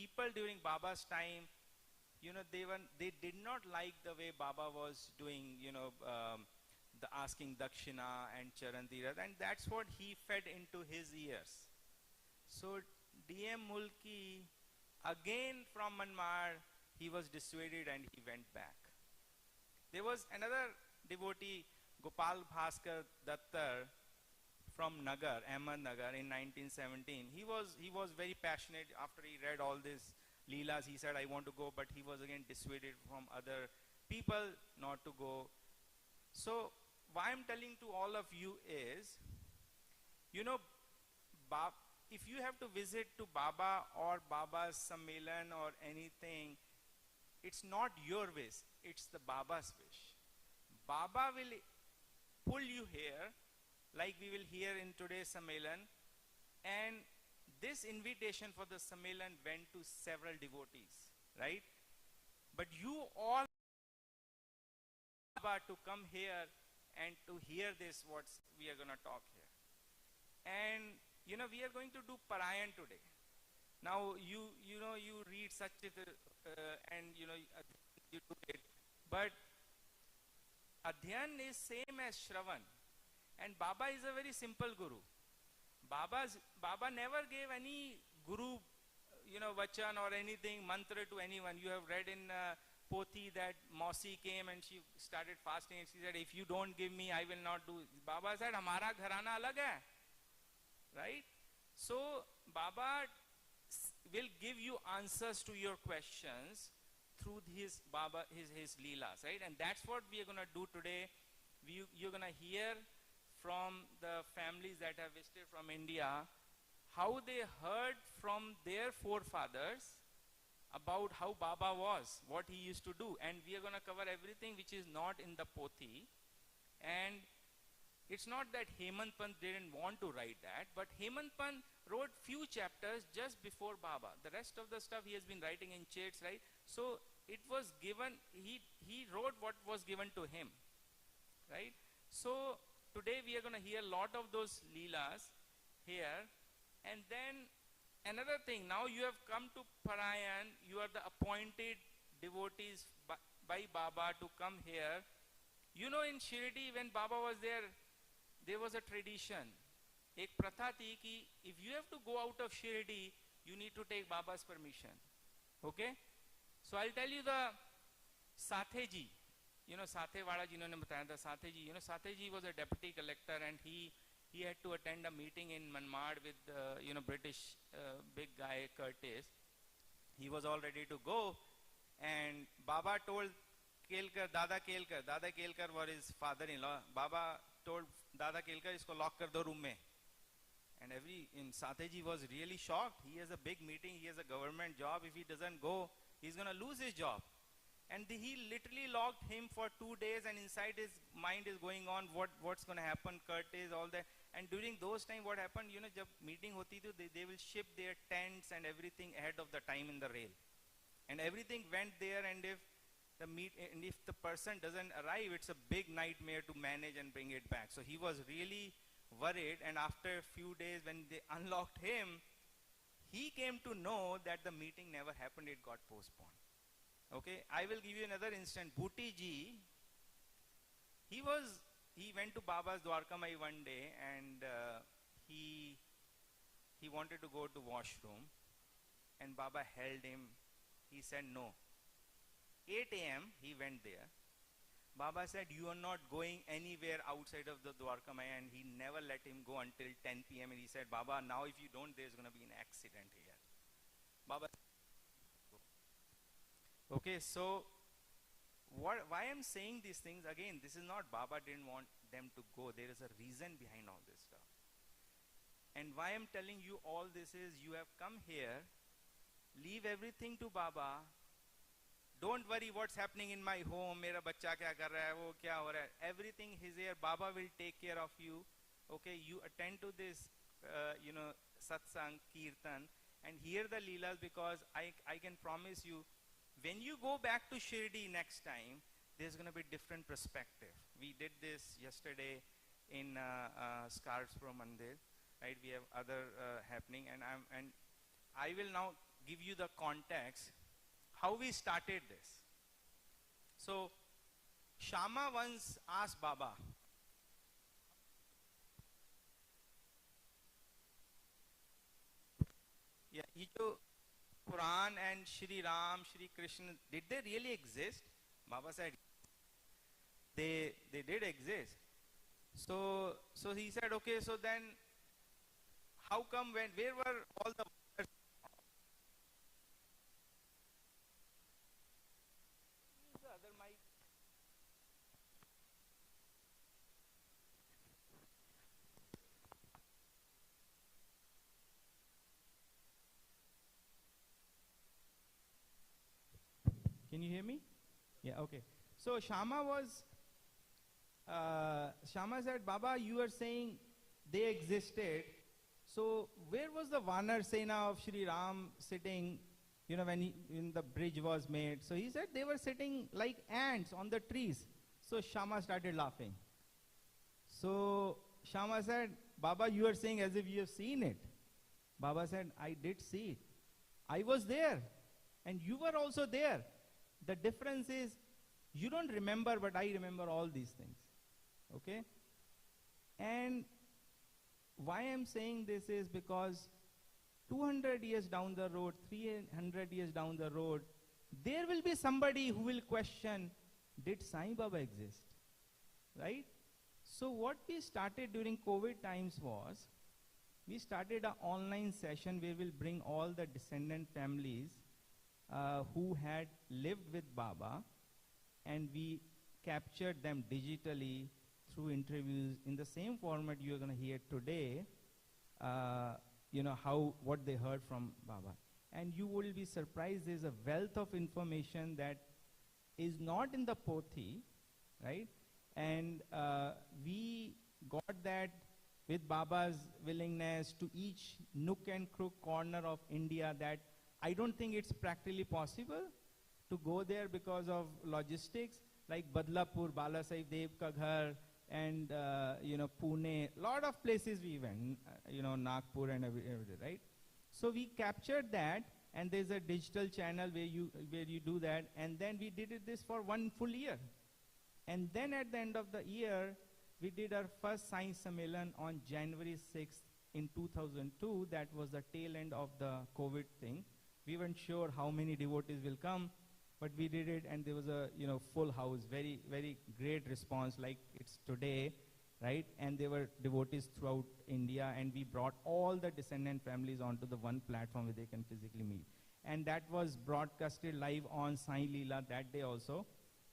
people during Baba's time, they did not like the way Baba was doing, the asking dakshina and charantirat, and that's what he fed into his ears. So DM Mulki, again from Manmar, he was dissuaded and he went back. There was another devotee, Gopal Bhaskar Dattar, from Nagar, Ahmednagar, in 1917. He was very passionate. After he read all these Leelas, he said, I want to go, but he was again dissuaded from other people not to go. So why I'm telling to all of you is, if you have to visit to Baba or Baba's Sammelan or anything, it's not your wish, it's the Baba's wish. Baba will pull you here, like we will hear in today's Sammelan, and this invitation for the Sammelan went to several devotees, right? But you all Baba to come here and to hear this, what we are going to talk here. And we are going to do Parayan today. Now you read Satchit and you do it, but Adhyan is same as Shravan, and Baba is a very simple guru. Baba never gave any guru, vachan or anything, mantra to anyone. You have read in Pothi that Mausi came and she started fasting and she said, if you don't give me, I will not do. Baba said, Hamara gharana alag hai. Right? So Baba will give you answers to your questions through his Leelas, right? And that's what we are going to do today. You're going to hear from the families that have visited from India, how they heard from their forefathers about how Baba was, what he used to do. And we are going to cover everything which is not in the Pothi. And it's not that Hemant Pant didn't want to write that, but Hemant Pant wrote few chapters just before Baba. The rest of the stuff he has been writing in chits, right? So it was given, he wrote what was given to him, right? So today we are going to hear a lot of those Leelas here. And then another thing, now you have come to Parayan, you are the appointed devotees by Baba to come here. In Shirdi, when Baba was there was a tradition. Ek pratha thi ki if you have to go out of Shirdi, you need to take Baba's permission. Okay? So I'll tell you the Sathe ji. Sathe wala jinhone bataya tha, Sathe ji. Sathe ji was a deputy collector and he had to attend a meeting in Manmad with British big guy Curtis. He was all ready to go, and Baba told Dada Kelkar was his father-in-law. Baba told Dada Kelkar, isko lock kar do room mein. And Sathe ji was really shocked. He has a big meeting, he has a government job. If he doesn't go, he's going to lose his job. And he literally locked him for 2 days, and inside his mind is going on what's going to happen, Curtis, all that. And during those time, what happened, jab meeting hoti to, they will ship their tents and everything ahead of the time in the rail. And everything went there, and if the person doesn't arrive, it's a big nightmare to manage and bring it back. So he was really worried, and after a few days when they unlocked him, he came to know that the meeting never happened, it got postponed. Okay, I will give you another instant. Bhuti ji, he went to Baba's Dwarkamai one day, and he wanted to go to washroom, and Baba held him. He said no. 8 a.m. he went there. Baba said, you are not going anywhere outside of the Dwarkamai, and he never let him go until 10 p.m. and he said, Baba, now if you don't, there's going to be an accident here. Baba. Okay, so why I'm saying these things, again, this is not Baba didn't want them to go. There is a reason behind all this stuff. And why I'm telling you all this is, you have come here, leave everything to Baba. Don't worry what's happening in my home, mera bachcha kya kar raha hai, wo kya ho raha hai. Everything is here. Baba will take care of you. Okay, you attend to this, satsang, kirtan, and hear the Leelas, because I can promise you, when you go back to Shirdi next time, there's going to be different perspective. We did this yesterday in Scarsborough Mandir, right? We have other happening, and I will now give you the context, how we started this. So, Shama once asked Baba, yeah, ये जो Quran and Shri Ram, Shri Krishna, did they really exist? Baba said, they did exist. So he said, okay, so then how come where were all the wonders? Use the other mic. Can you hear me? Yeah, okay. So Shama said, Baba, you are saying they existed. So where was the Vanar Sena of Sri Ram sitting, when the bridge was made? So he said they were sitting like ants on the trees. So Shama started laughing. So Shama said, Baba, you are saying as if you have seen it. Baba said, I did see it. I was there. And you were also there. The difference is, you don't remember, but I remember all these things. Okay? And why I'm saying this is because 200 years down the road, 300 years down the road, there will be somebody who will question, did Sai Baba exist? Right? So what we started during COVID times was, we started an online session where we'll bring all the descendant families who had lived with Baba, and we captured them digitally through interviews in the same format you're going to hear today, what they heard from Baba. And you will be surprised, there's a wealth of information that is not in the Pothi, right? And we got that with Baba's willingness to each nook and crook corner of India, that I don't think it's practically possible to go there because of logistics, like Badlapur, Bala Sahib Dev ka ghar, and Pune, lot of places we went, Nagpur and everything, right? So we captured that, and there's a digital channel where you do that, and then we did this for 1 full year. And then at the end of the year, we did our first Sai Sammelan on January 6th in 2002. That was the tail end of the COVID thing. We weren't sure how many devotees will come, but we did it, and there was a full house, very, very great response like it's today, right? And there were devotees throughout India, and we brought all the descendant families onto the one platform where they can physically meet. And that was broadcasted live on Saileela that day also,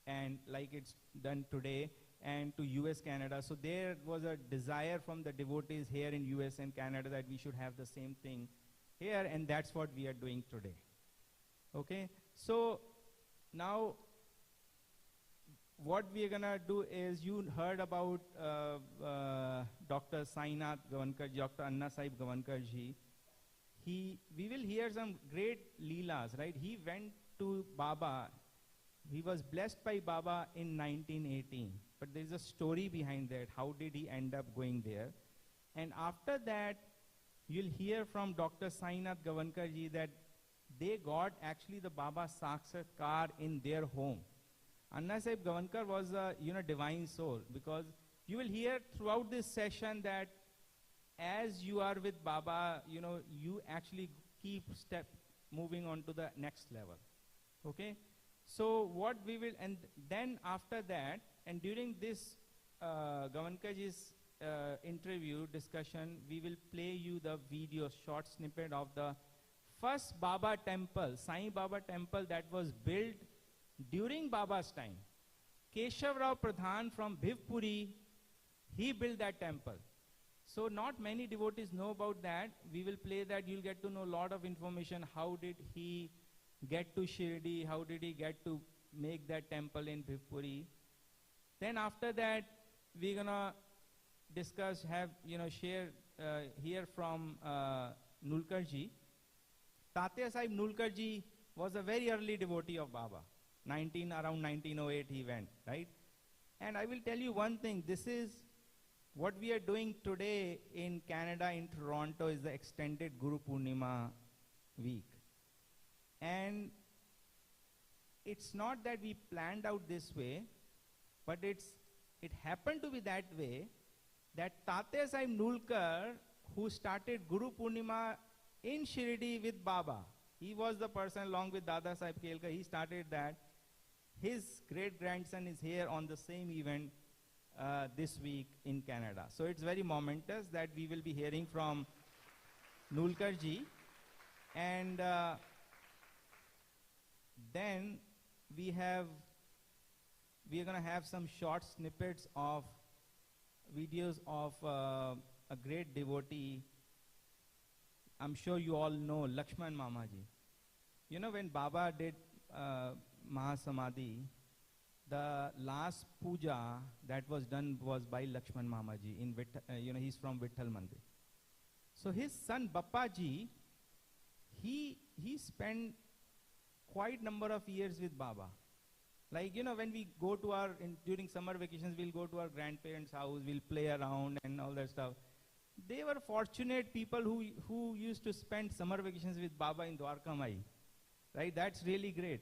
and like it's done today, and to US, Canada. So there was a desire from the devotees here in US and Canada that we should have the same thing here, and that's what we are doing today. Okay, so now what we are gonna do is, you heard about Dr. Sainath Gavankar, Dr. Anna Sahib Gavankar ji. We will hear some great leelas, right? He went to Baba. He was blessed by Baba in 1918, but there is a story behind that. How did he end up going there? And after that, you'll hear from Dr. Sainath Gavankar ji that they got actually the Baba Sakshatkar in their home. Anna Sahib Gavankar was a divine soul, because you will hear throughout this session that as you are with Baba, you actually keep moving on to the next level. Okay? So what we will, and then after that, and during this Gavankarji's interview discussion, we will play you the video, short snippet of the first Baba temple, Sai Baba temple, that was built during Baba's time. Keshav Rao Pradhan from Bhivpuri, he built that temple. So not many devotees know about that. We will play that. You'll get to know a lot of information. How did he get to Shirdi? How did he get to make that temple in Bhivpuri? Then after that, we're gonna discuss, hear from Nulkarji. Tatya Sahib Nulkarji was a very early devotee of Baba. Around 1908 he went, right? And I will tell you one thing, this is what we are doing today in Canada, in Toronto, is the extended Guru Purnima week. And it's not that we planned out this way, but it happened to be that way that Tate Sahib Nulkar, who started Guru Purnima in Shirdi with Baba, he was the person along with Dada Sahib Kelkar, he started that. His great-grandson is here on the same event this week in Canada. So it's very momentous that we will be hearing from Nulkar ji. And then we are going to have some short snippets of videos of a great devotee. I'm sure you all know Lakshman Mamaji. You know, when Baba did Mahasamadhi, the last puja that was done was by Lakshman Mamaji. He's from Vitthal Mandir. So his son Bappa ji, he spent quite number of years with Baba. Like, when we go to during summer vacations, we'll go to our grandparents' house, we'll play around and all that stuff. They were fortunate people who used to spend summer vacations with Baba in Dwarka Mai. Right? That's really great.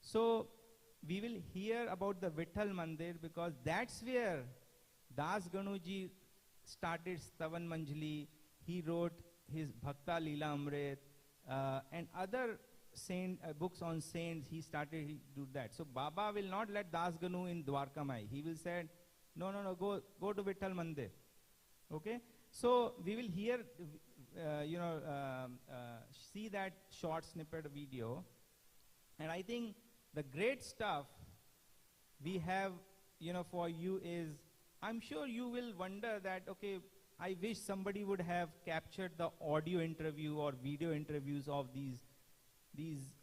So we will hear about the Vitthal Mandir because that's where Das Ganuji started Stavan Manjali. He wrote his Bhakta Leela Amrit and other books on saints. He started to do that. So Baba will not let Das Ganu in Dwarka Mai. He will say, no, go to Vitthal Mandir. Okay? So we will hear, see that short snippet video. And I think the great stuff we have, for you is, I'm sure you will wonder that, okay, I wish somebody would have captured the audio interview or video interviews of these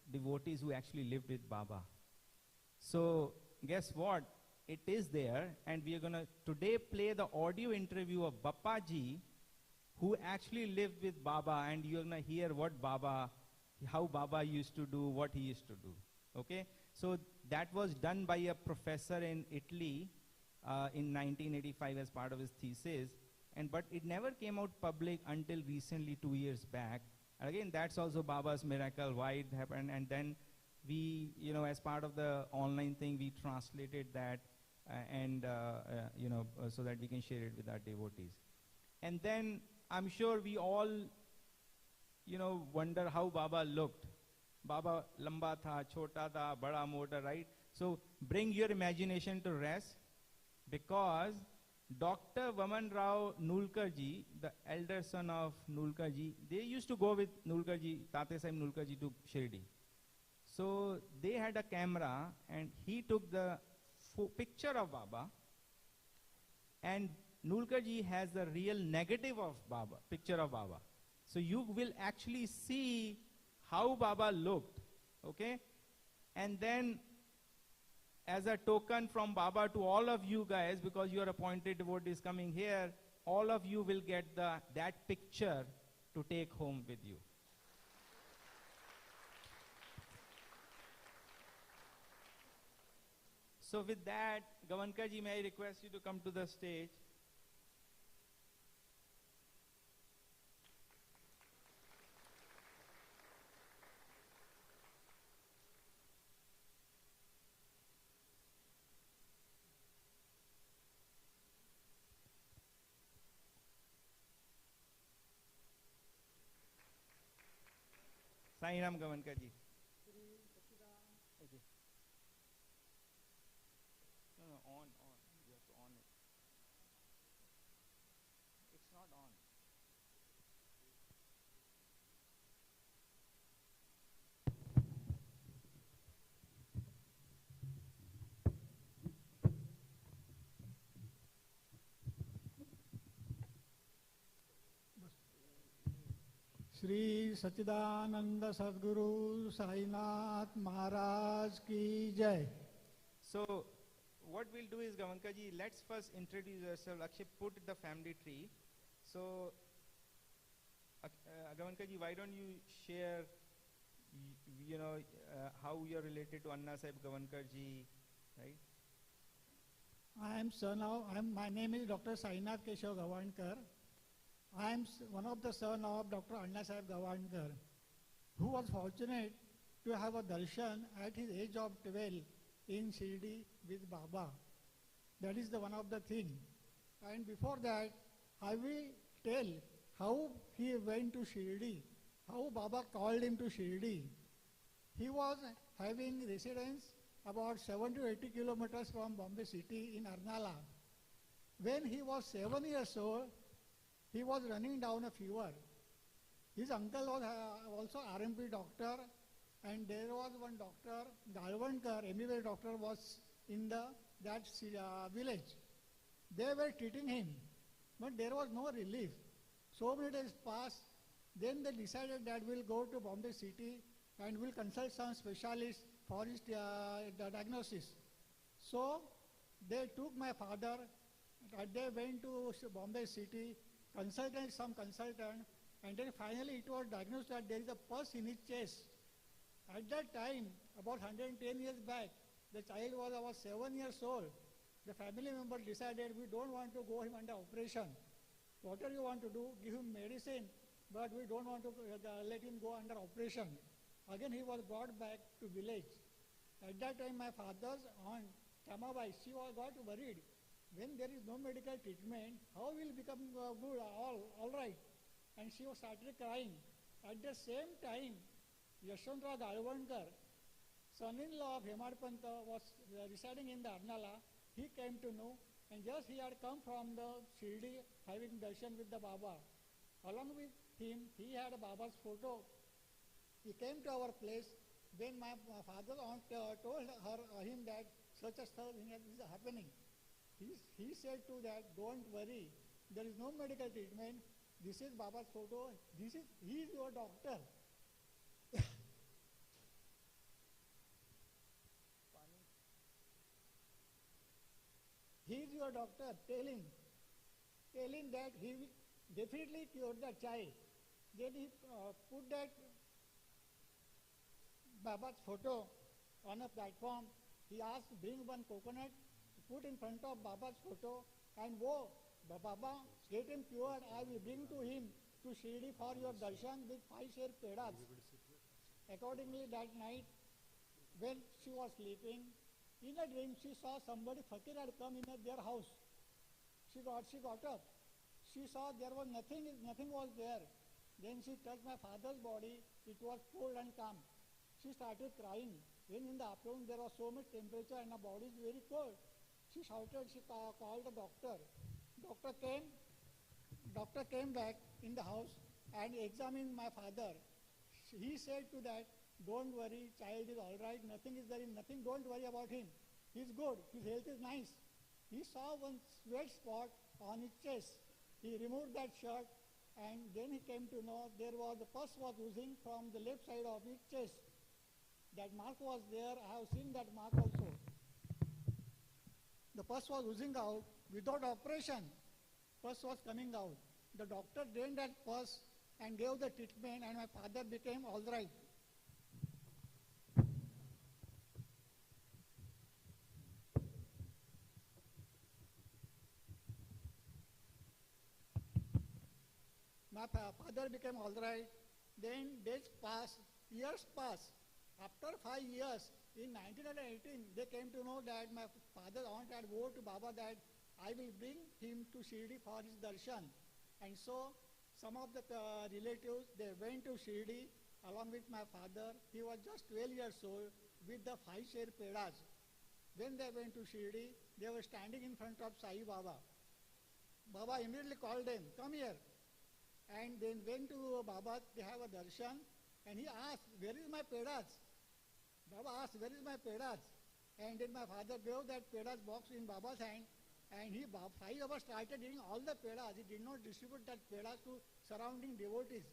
devotees who actually lived with Baba. So guess what? It is there, and we are going to today play the audio interview of Bappa ji, who actually lived with Baba, and you're going to hear how Baba used to do, what he used to do. Okay? So that was done by a professor in Italy in 1985 as part of his thesis, but it never came out public until recently, 2 years back. And again, that's also Baba's miracle, why it happened. And then we, as part of the online thing, we translated that so that we can share it with our devotees. And then I'm sure we all, wonder how Baba looked. Baba lamba tha, chota tha, bada mota, right? So bring your imagination to rest, because Dr. Vaman Rao Nulkar ji, the elder son of Nulkar ji, they used to go with Nulkar ji, Tate Sahib Nulkar ji, to Shirdi. So they had a camera, and he took the picture of Baba, and Nulkar ji has the real negative of Baba, picture of Baba. So you will actually see how Baba looked, okay? And then, as a token from Baba to all of you guys, because you are appointed devotees coming here, all of you will get that picture to take home with you. So with that, Gavankar ji, may I request you to come to the stage. Sai Ram Gavankar ji. Okay. No, on. You have to on it. It's not on. Shri सच्चिदानंद सद्गुरु साईनाथ महाराज की जय. So what we'll do is, Gavankar ji, let's first introduce yourself. Actually, put the family tree. So Gavankar ji, why don't you share, how you're related to Anna Sahib Gavankar ji, right? My name is Dr. Sainath Keshav Gavankar. I am one of the son of Dr. Anna Sahib Gavankar, who was fortunate to have a darshan at his age of 12 in Shirdi with Baba. That is the one of the thing. And before that, I will tell how he went to Shirdi, how Baba called him to Shirdi. He was having residence about 70 to 80 kilometers from Bombay city in Arnala. When he was 7 years old, he was running down a fever. His uncle was also RMP doctor, and there was one doctor, Galvankar, MBBS doctor, was in that village. They were treating him, but there was no relief. So many days passed, then they decided that we'll go to Bombay city and we'll consult some specialists for his diagnosis. So they took my father, and they went to Bombay city, consulted some consultant, and then finally it was diagnosed that there is a pus in his chest. At that time, about 110 years back, the child was about 7 years old. The family member decided we don't want to go him under operation. Whatever you want to do, give him medicine, but we don't want to let him go under operation. Again, he was brought back to village. At that time, my father's aunt, Tamabai, she got worried. When there is no medical treatment, how will become good, all right? And she started crying. At the same time, Yashwantrao Galvankar, son-in-law of Hemadpanta, was residing in the Arnala. He came to know, and just he had come from the Shirdi having darshan with the Baba. Along with him, he had a Baba's photo. He came to our place. When my father's aunt told him that such a thing is happening, he said to that, don't worry, there is no medical treatment. This is Baba's photo. He is your doctor. He is your doctor. Tell him that he will definitely cure the child. Then he put that Baba's photo on a platform. He asked, bring one coconut, put in front of Baba's photo, and Baba, get him cured. I will bring to him to Shirdi for your darshan with 5 share pedas. Accordingly, that night, when she was sleeping, in a dream she saw somebody fakir had come in their house. She got up. She saw there was nothing was there. Then she touched my father's body. It was cold and calm. She started crying. When in the afternoon there was so much temperature and her body is very cold. She shouted, she called the doctor. Doctor came back in the house and examined my father. He said to that, don't worry, child is all right, nothing is there, nothing, don't worry about him. He's good, his health is nice. He saw one sweat spot on his chest. He removed that shirt, and then he came to know the pus was oozing from the left side of his chest. That mark was there, I have seen that mark also. The pus was oozing out without operation. Pus was coming out. The doctor drained that pus and gave the treatment, and my father became all right. My father became all right. Then days passed, years passed. After 5 years, in 1918, they came to know that my father's aunt had vowed to Baba that I will bring him to Shirdi for his darshan. And so, some of the relatives, they went to Shirdi along with my father. He was just 12 years old with the 5 share pedas. When they went to Shirdi, they were standing in front of Sai Baba. Baba immediately called them, come here. And then went to Baba, they have a darshan, and he asked, where is my pedas? Baba asked, where is my pedas? And then my father gave that pedas box in Baba's hand, and Sai Baba started eating all the pedas. He did not distribute that pedas to surrounding devotees.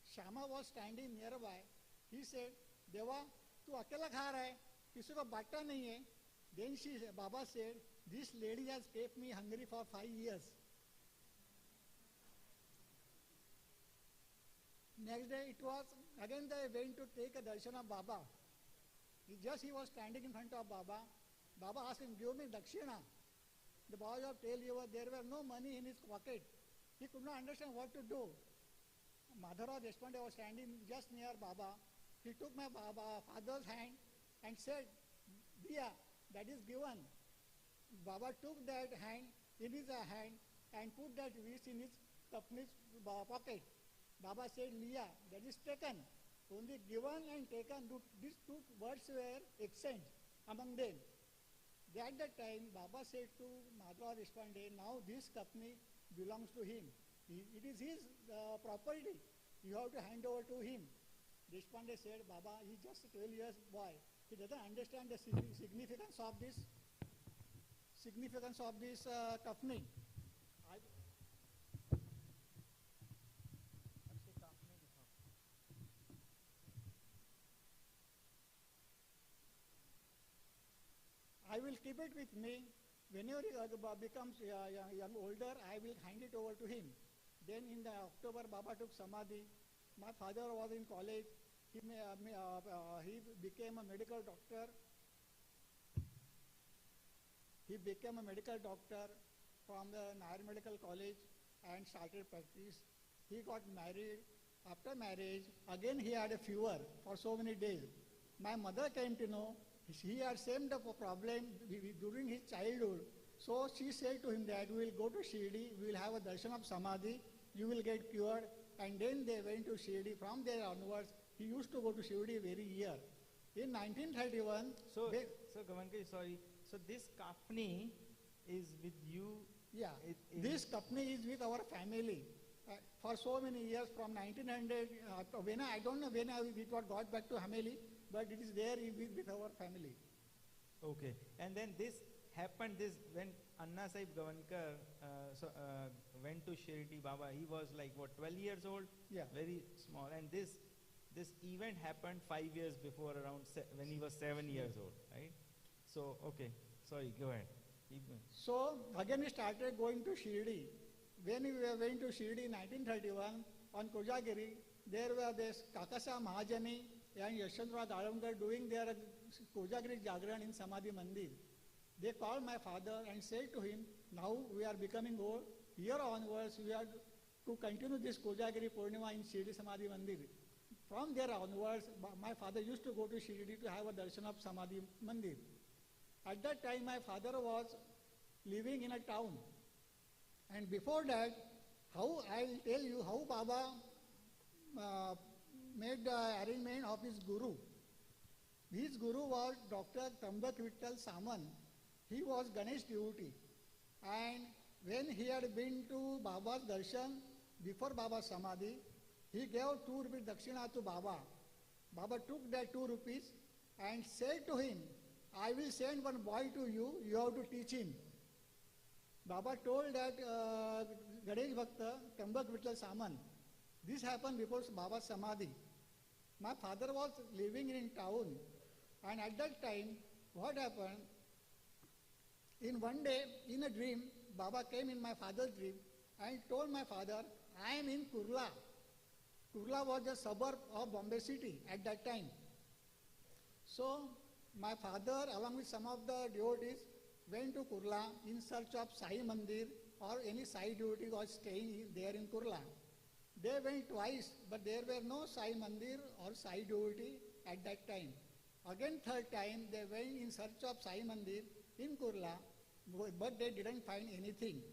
Shama was standing nearby. He said, Deva, tu akela kha raha hai, kisi ko batta nahi hai. Then Baba said, this lady has kept me hungry for 5 years. Next day it was, again they went to take a darshan of Baba. He was standing in front of Baba. Baba asked him, give me dakshina. The boy of tell you there were no money in his pocket. He could not understand what to do. Madhara Deshpande was standing just near Baba. He took my father's hand and said, Diya, that is given. Baba took that hand in his hand and put that wish in his kapni's pocket. Baba said, Liya, that is taken. Only given and taken, these two words were exchanged among them. At that time, Baba said to Madhava Deshpande, now this company belongs to him. It is his property. You have to hand over to him. Deshpande said, Baba, he's just a 12 years boy. He doesn't understand the significance of this company. I will keep it with me. Whenever he becomes young older, I will hand it over to him. Then in the October, Baba took Samadhi. My father was in college. He became a medical doctor. He became a medical doctor from the Nair Medical College and started practice. He got married. After marriage, again he had a fever for so many days. My mother came to know he had same problem during his childhood. So she said to him that we will go to Shirdi, we will have a darshan of Samadhi, you will get cured. And then they went to Shirdi. From there onwards, he used to go to Shirdi every year. In 1931... So Gavanka, sorry. So this company is with you? Yeah, this company is with our family. For so many years, from 1900, I don't know when it got back to Hameli, but it is there with our family. Okay, and then this happened, when Anna Sahib Gavankar went to Shirdi Baba, he was like, what, 12 years old? Yeah. Very small, and this event happened 5 years before, around when he was 7 years old, right? So, okay, sorry, go ahead. Keep going. So, again we started going to Shirdi. When we went to Shirdi in 1931, on Kojagiri, there were this Kakasa Mahajani and Yashwantrao Dalamkar doing their Kojagiri Jagran in Samadhi Mandir. They called my father and said to him, now we are becoming old. Here onwards, we are to continue this Kojagiri Purnima in Shirdi Samadhi Mandir. From there onwards, my father used to go to Shirdi to have a darshan of Samadhi Mandir. At that time, my father was living in a town. And before that, I'll tell you how Baba made the arrangement of his guru. His guru was Dr. Tambak Vittal Saman. He was Ganesh devotee. And when he had been to Baba's darshan, before Baba's Samadhi, he gave 2 rupees dakshina to Baba. Baba took that 2 rupees and said to him, I will send one boy to you, you have to teach him. Baba told that Ganesh Bhakta, Tambak Vittal Saman. This happened before Baba's Samadhi. My father was living in town, and at that time, what happened? In one day, in a dream, Baba came in my father's dream and told my father, I am in Kurla. Kurla was a suburb of Bombay city at that time. So, my father, along with some of the devotees, went to Kurla in search of Sai Mandir or any Sai devotee was staying there in Kurla. They went twice, but there were no Sai Mandir or Sai devotee at that time. Again, third time, they went in search of Sai Mandir in Kurla, but they didn't find anything.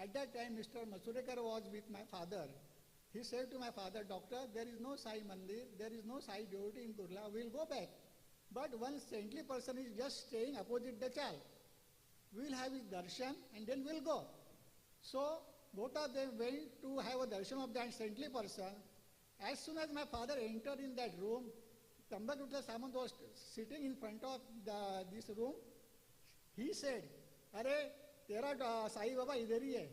At that time, Mr. Masurekar was with my father. He said to my father, Doctor, there is no Sai Mandir, there is no Sai devotee in Kurla, we'll go back. But one saintly person is just staying opposite the chal. We'll have his darshan and then we'll go. So, both of them went to have a darshan of that saintly person. As soon as my father entered in that room, Tambak Vittal Saman was sitting in front of this room. He said, Are, tera Sai Baba idhar hi hai.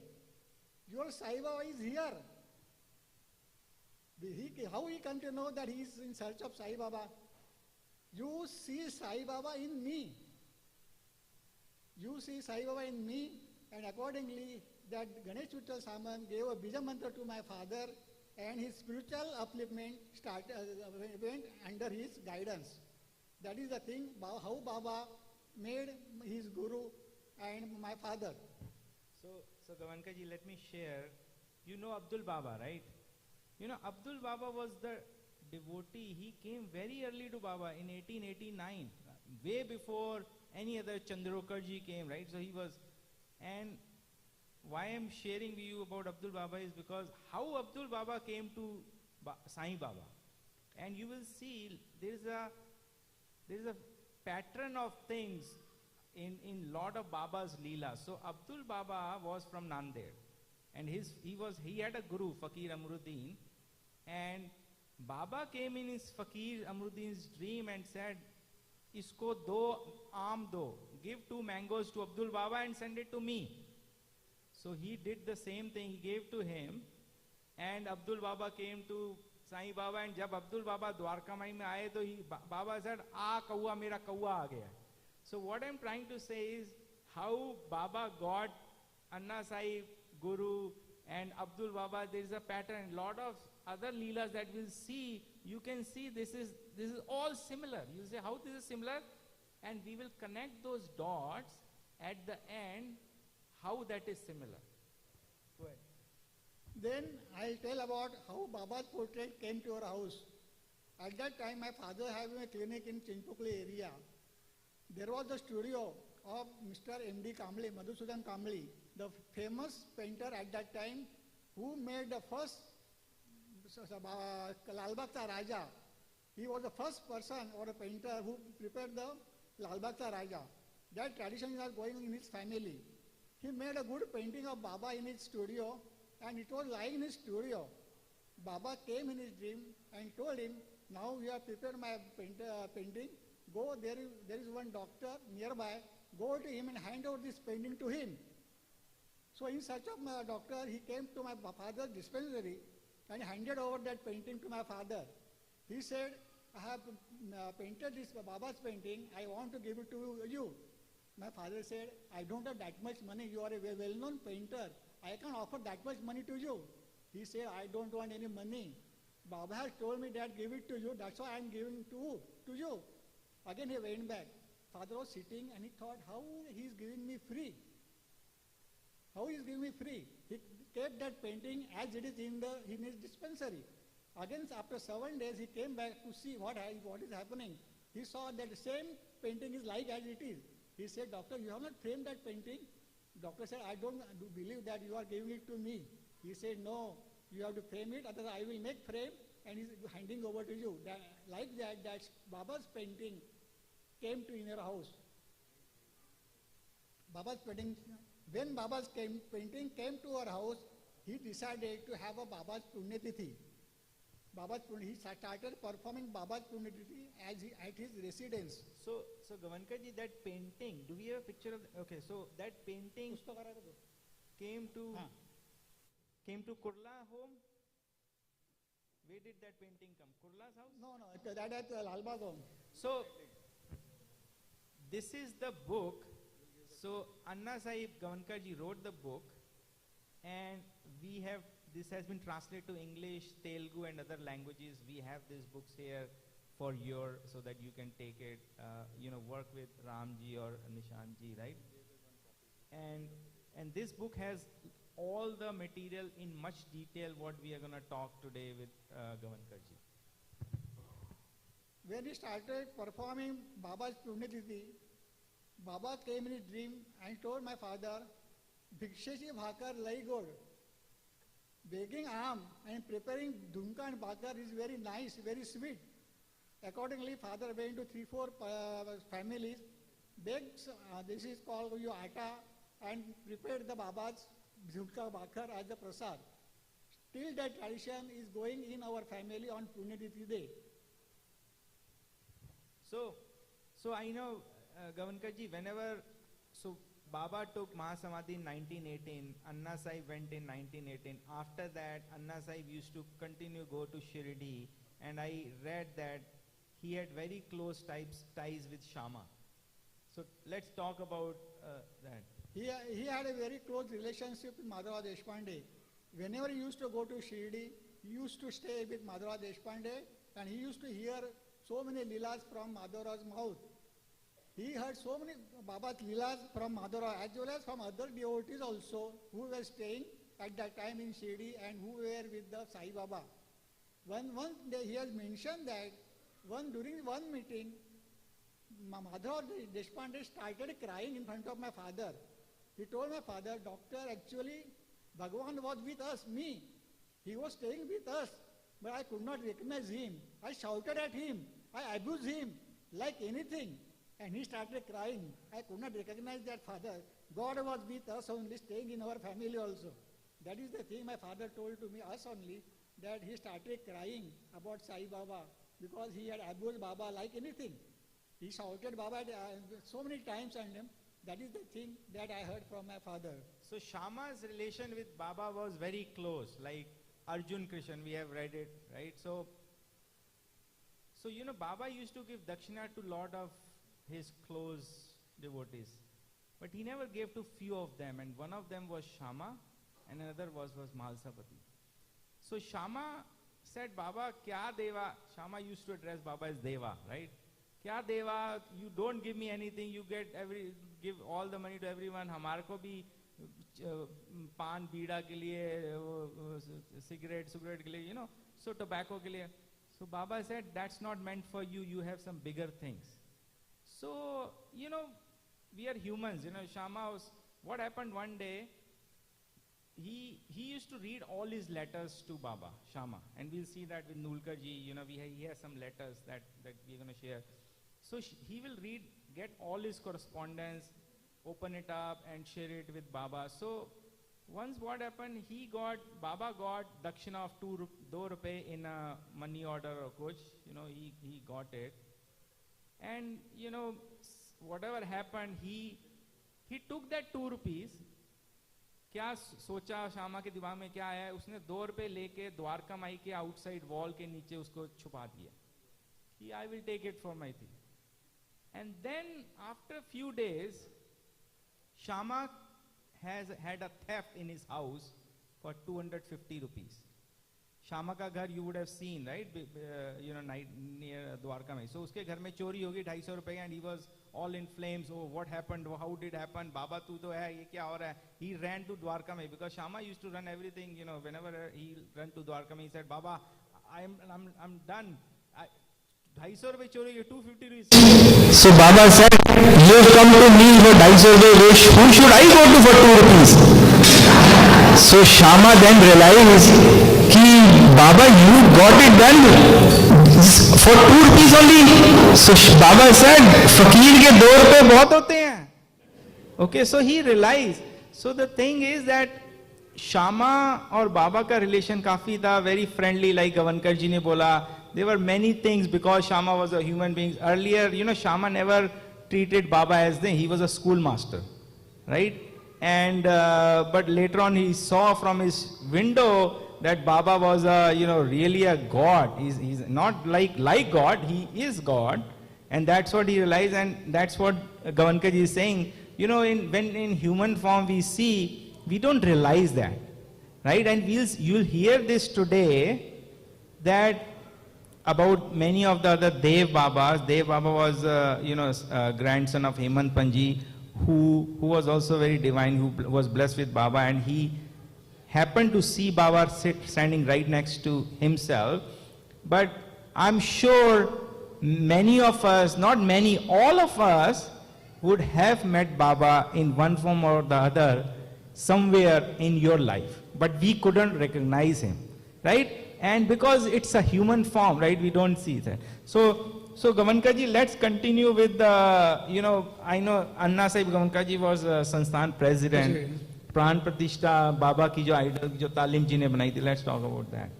Your Sai Baba is here. How he come to know that he is in search of Sai Baba? You see Sai Baba in me. You see Sai Baba in me, and accordingly, that Ganesh Vittal Saman gave a bija mantra to my father, and his spiritual upliftment went under his guidance. That is the thing, how Baba made his guru and my father. So Gavanka ji, let me share. You know Abdul Baba, right? You know, Abdul Baba was the devotee, he came very early to Baba in 1889, way before any other Chandrokarji came, right? So he was, and why I'm sharing with you about Abdul Baba is because how Abdul Baba came to Sai Baba. And you will see there is a pattern of things in lot of Baba's Leela. So Abdul Baba was from Nanded, and he had a guru, Fakir Amruddin, and Baba came in his Fakir Amruddin's dream and said, "Isko do aam do, give 2 mangoes to Abdul Baba and send it to me." So he did the same thing. He gave to him, and Abdul Baba came to Sai Baba, and jab Abdul Baba Dwarka Mai mein aaye, to Baba said, "Ah, kaua, mera kaua aa gaya." So what I'm trying to say is how Baba got Anna Sai, Guru, and Abdul Baba. There is a pattern. Lot of other leelas that we'll see, you can see this is all similar. You say how this is similar, and we will connect those dots at the end, how that is similar. Go ahead. Then I'll tell about how Baba's portrait came to our house. At that time, my father having a clinic in Chinchpokli area. There was the studio of Mr. M.D. Kamble, Madhusudan Kamble, the famous painter at that time, who made the first Lal Bagh Raja. He was the first person or a painter who prepared the Lal Bagh Raja. That tradition is going in his family. He made a good painting of Baba in his studio, and it was lying in his studio. Baba came in his dream and told him, "Now you have prepared my painting. Go, there is one doctor nearby. Go to him and hand over this painting to him." So in search of my doctor, he came to my father's dispensary and handed over that painting to my father. He said, "I have painted this Baba's painting. I want to give it to you." My father said, "I don't have that much money. You are a well-known painter. I can't offer that much money to you." He said, "I don't want any money. Baba has told me that give it to you. That's why I'm giving to you." Again he went back. Father was sitting and he thought, how he is giving me free? How he is giving me free? He kept that painting as it is in his dispensary. Again, after 7 days, he came back to see what is happening. He saw that the same painting is like as it is. He said, "Doctor, you have not framed that painting?" Doctor said, "I don't believe that you are giving it to me." He said, "No, you have to frame it, otherwise I will make frame and he's handing over to you." Like that Baba's painting came to in our house. Baba's painting, when Baba's painting came to our house, he decided to have a Baba's Punyatithi. He started performing Baba's Punyatithi at his residence. So Gavankarji, that painting, do we have a picture of, okay, so that painting came to Kurla home? Where did that painting come? Kurla's house? No, that at Lal Bagh home. So, this is the book. So, Anna Sahib Gavankarji wrote the book, and this has been translated to English, Telugu and other languages. We have these books here for so that you can take it, work with Ramji or Nishanji, right? And this book has all the material in much detail what we are going to talk today with Gavankarji. When he started performing Baba's Punyatithi, Baba came in his dream and told my father, "Bhiksheshi bhakar lai god." Begging aam and preparing dhunka and bhakar is very nice, very sweet. Accordingly, father went to 3-4 families, begged, this is called your atta, and prepared the Baba's dhunka bhakar as the prasad. Still that tradition is going in our family on Punyatithi day. So I know, Gavankarji, Baba took Mahasamadhi in 1918, Anna Sahib went in 1918. After that, Anna Sahib used to go to Shirdi, and I read that he had very close ties with Shama. So let's talk about that. He had a very close relationship with Madhavrao Deshpande. Whenever he used to go to Shirdi, he used to stay with Madhavrao Deshpande, and he used to hear so many leelas from Madhavrao's mouth. He heard so many Baba's leelas from Madhavrao as well as from other devotees also who were staying at that time in Shirdi and who were with the Sai Baba. One day he has mentioned that during one meeting, Madhav Deshpande started crying in front of my father. He told my father, doctor, actually Bhagavan was with us, me. He was staying with us, but I could not recognize him. I shouted at him. I abused him like anything. And he started crying. I could not recognize that father. God was with us only, staying in our family also. That is the thing my father told to me, us only, that he started crying about Sai Baba because he had abused Baba like anything. He shouted Baba so many times on him. That is the thing that I heard from my father. So Shama's relation with Baba was very close, like Arjun Krishna, we have read it, right? So Baba used to give dakshina to lot of his close devotees, but he never gave to few of them, and one of them was Shama, and another was Mahalsapati. So Shama said, Baba, kya deva? Shama used to address Baba as Deva, right? Kya deva? You don't give me anything, you give all the money to everyone. Hamare ko bhi pan beeda ke liye, cigarette ke liye, so tobacco ke liye. So Baba said, that's not meant for you, you have some bigger things. So, we are humans, Shama was, what happened one day, he used to read all his letters to Baba, Shama, and we'll see that with Nulkar ji, he has some letters that we're going to share. So he will get all his correspondence, open it up and share it with Baba. So once what happened, Baba got dakshina of 2 rupees in a money order or kuch, he got it. And whatever happened, he took that 2 rupees. क्या सोचा शामा के दिमाग में क्या आया, उसने 2 रुपए लेके द्वारका माई के आउटसाइड वॉल के नीचे उसको छुपा दिया कि I will take it for my thing. And then after a few days, Shama has had a theft in his house for 250 rupees. Shama ka ghar you would have seen, right? Near Dwarka Mai. So uske ghar mein chori hogi 250 rupees, and he was all in flames. Oh, what happened? How did it happen? Baba, tu to hai, ye kya ho raha hai? He ran to Dwarka Mai because Shama used to run everything. Whenever he ran to Dwarka Mai, he said, Baba, I'm done. 250 rupees chori, 250 rupees. So Baba said, you have come to me for 250 rupees. Who should I go to for 2 rupees? So Shama then realized, Baba, you got it done for 2 rupees only. So Baba said, Fakir ke 2 rupees bahut hote hain. Okay, so he realized. So the thing is that Shama और Baba का relation काफी था, very friendly, like Gavankar ji ने बोला. There were many things because Shama was a human being. Earlier, Shama never treated Baba as he was a schoolmaster, right? And but later on he saw from his window that Baba was really a god. He's not like God, he is God, and that's what he realized, and that's what Gavankar ji is saying. When in human form we see, we don't realize that, right? And you'll hear this today that about many of the other Dev Babas. Dev Baba was grandson of Hemant Panji, who was also very divine, who was blessed with Baba, and he happened to see Baba standing right next to himself. But I'm sure many of us, not many, all of us would have met Baba in one form or the other somewhere in your life, but we couldn't recognize him, right? And because it's a human form, right, we don't see that. So Gavankar ji, let's continue with the, I know Anna Sahib Gavankar ji was Sansthan president. Pran Pratishtha Baba ki jo idol, jo Talim ji ne banai thi. Let's talk about that.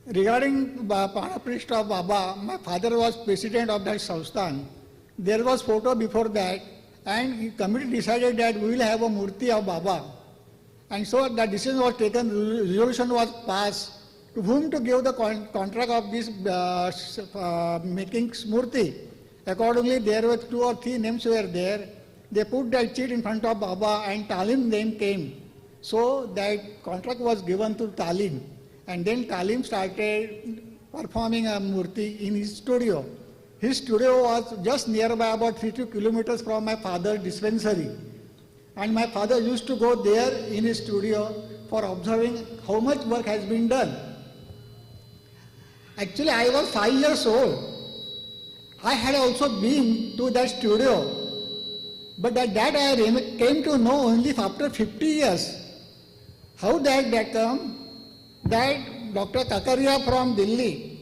Regarding Pran Pratishtha of Baba, my father was president of that Sansthan. There was photo before that, and the committee decided that we will have a murti of Baba. And so the decision was taken, resolution was passed, to whom to give the contract of this making murti. Accordingly, there were 2 or 3 names were there. They put that sheet in front of Baba, and Talim name came. So that contract was given to Talim, and then Talim started performing a murti in his studio. His studio was just nearby, about 3 kilometers from my father's dispensary. And my father used to go there in his studio for observing how much work has been done. Actually, I was 5 years old. I had also been to that studio, but that I came to know only after 50 years. How that come? That Dr. Kakaria from Delhi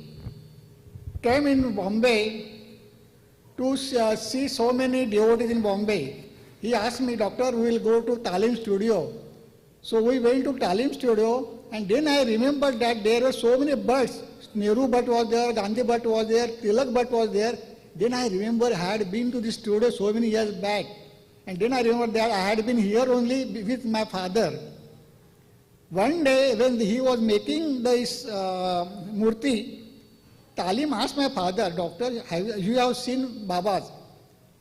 came in Bombay to see so many devotees in Bombay. He asked me, Doctor, we will go to Talim studio. So we went to Talim studio, and then I remembered that there were so many birds. Nehru Bhatt was there, Gandhi Bhatt was there, Tilak Bhatt was there. Then I remember I had been to the studio so many years back. And then I remember that I had been here only with my father. One day when he was making this murti, Talim asked my father, Doctor, you have seen Baba's.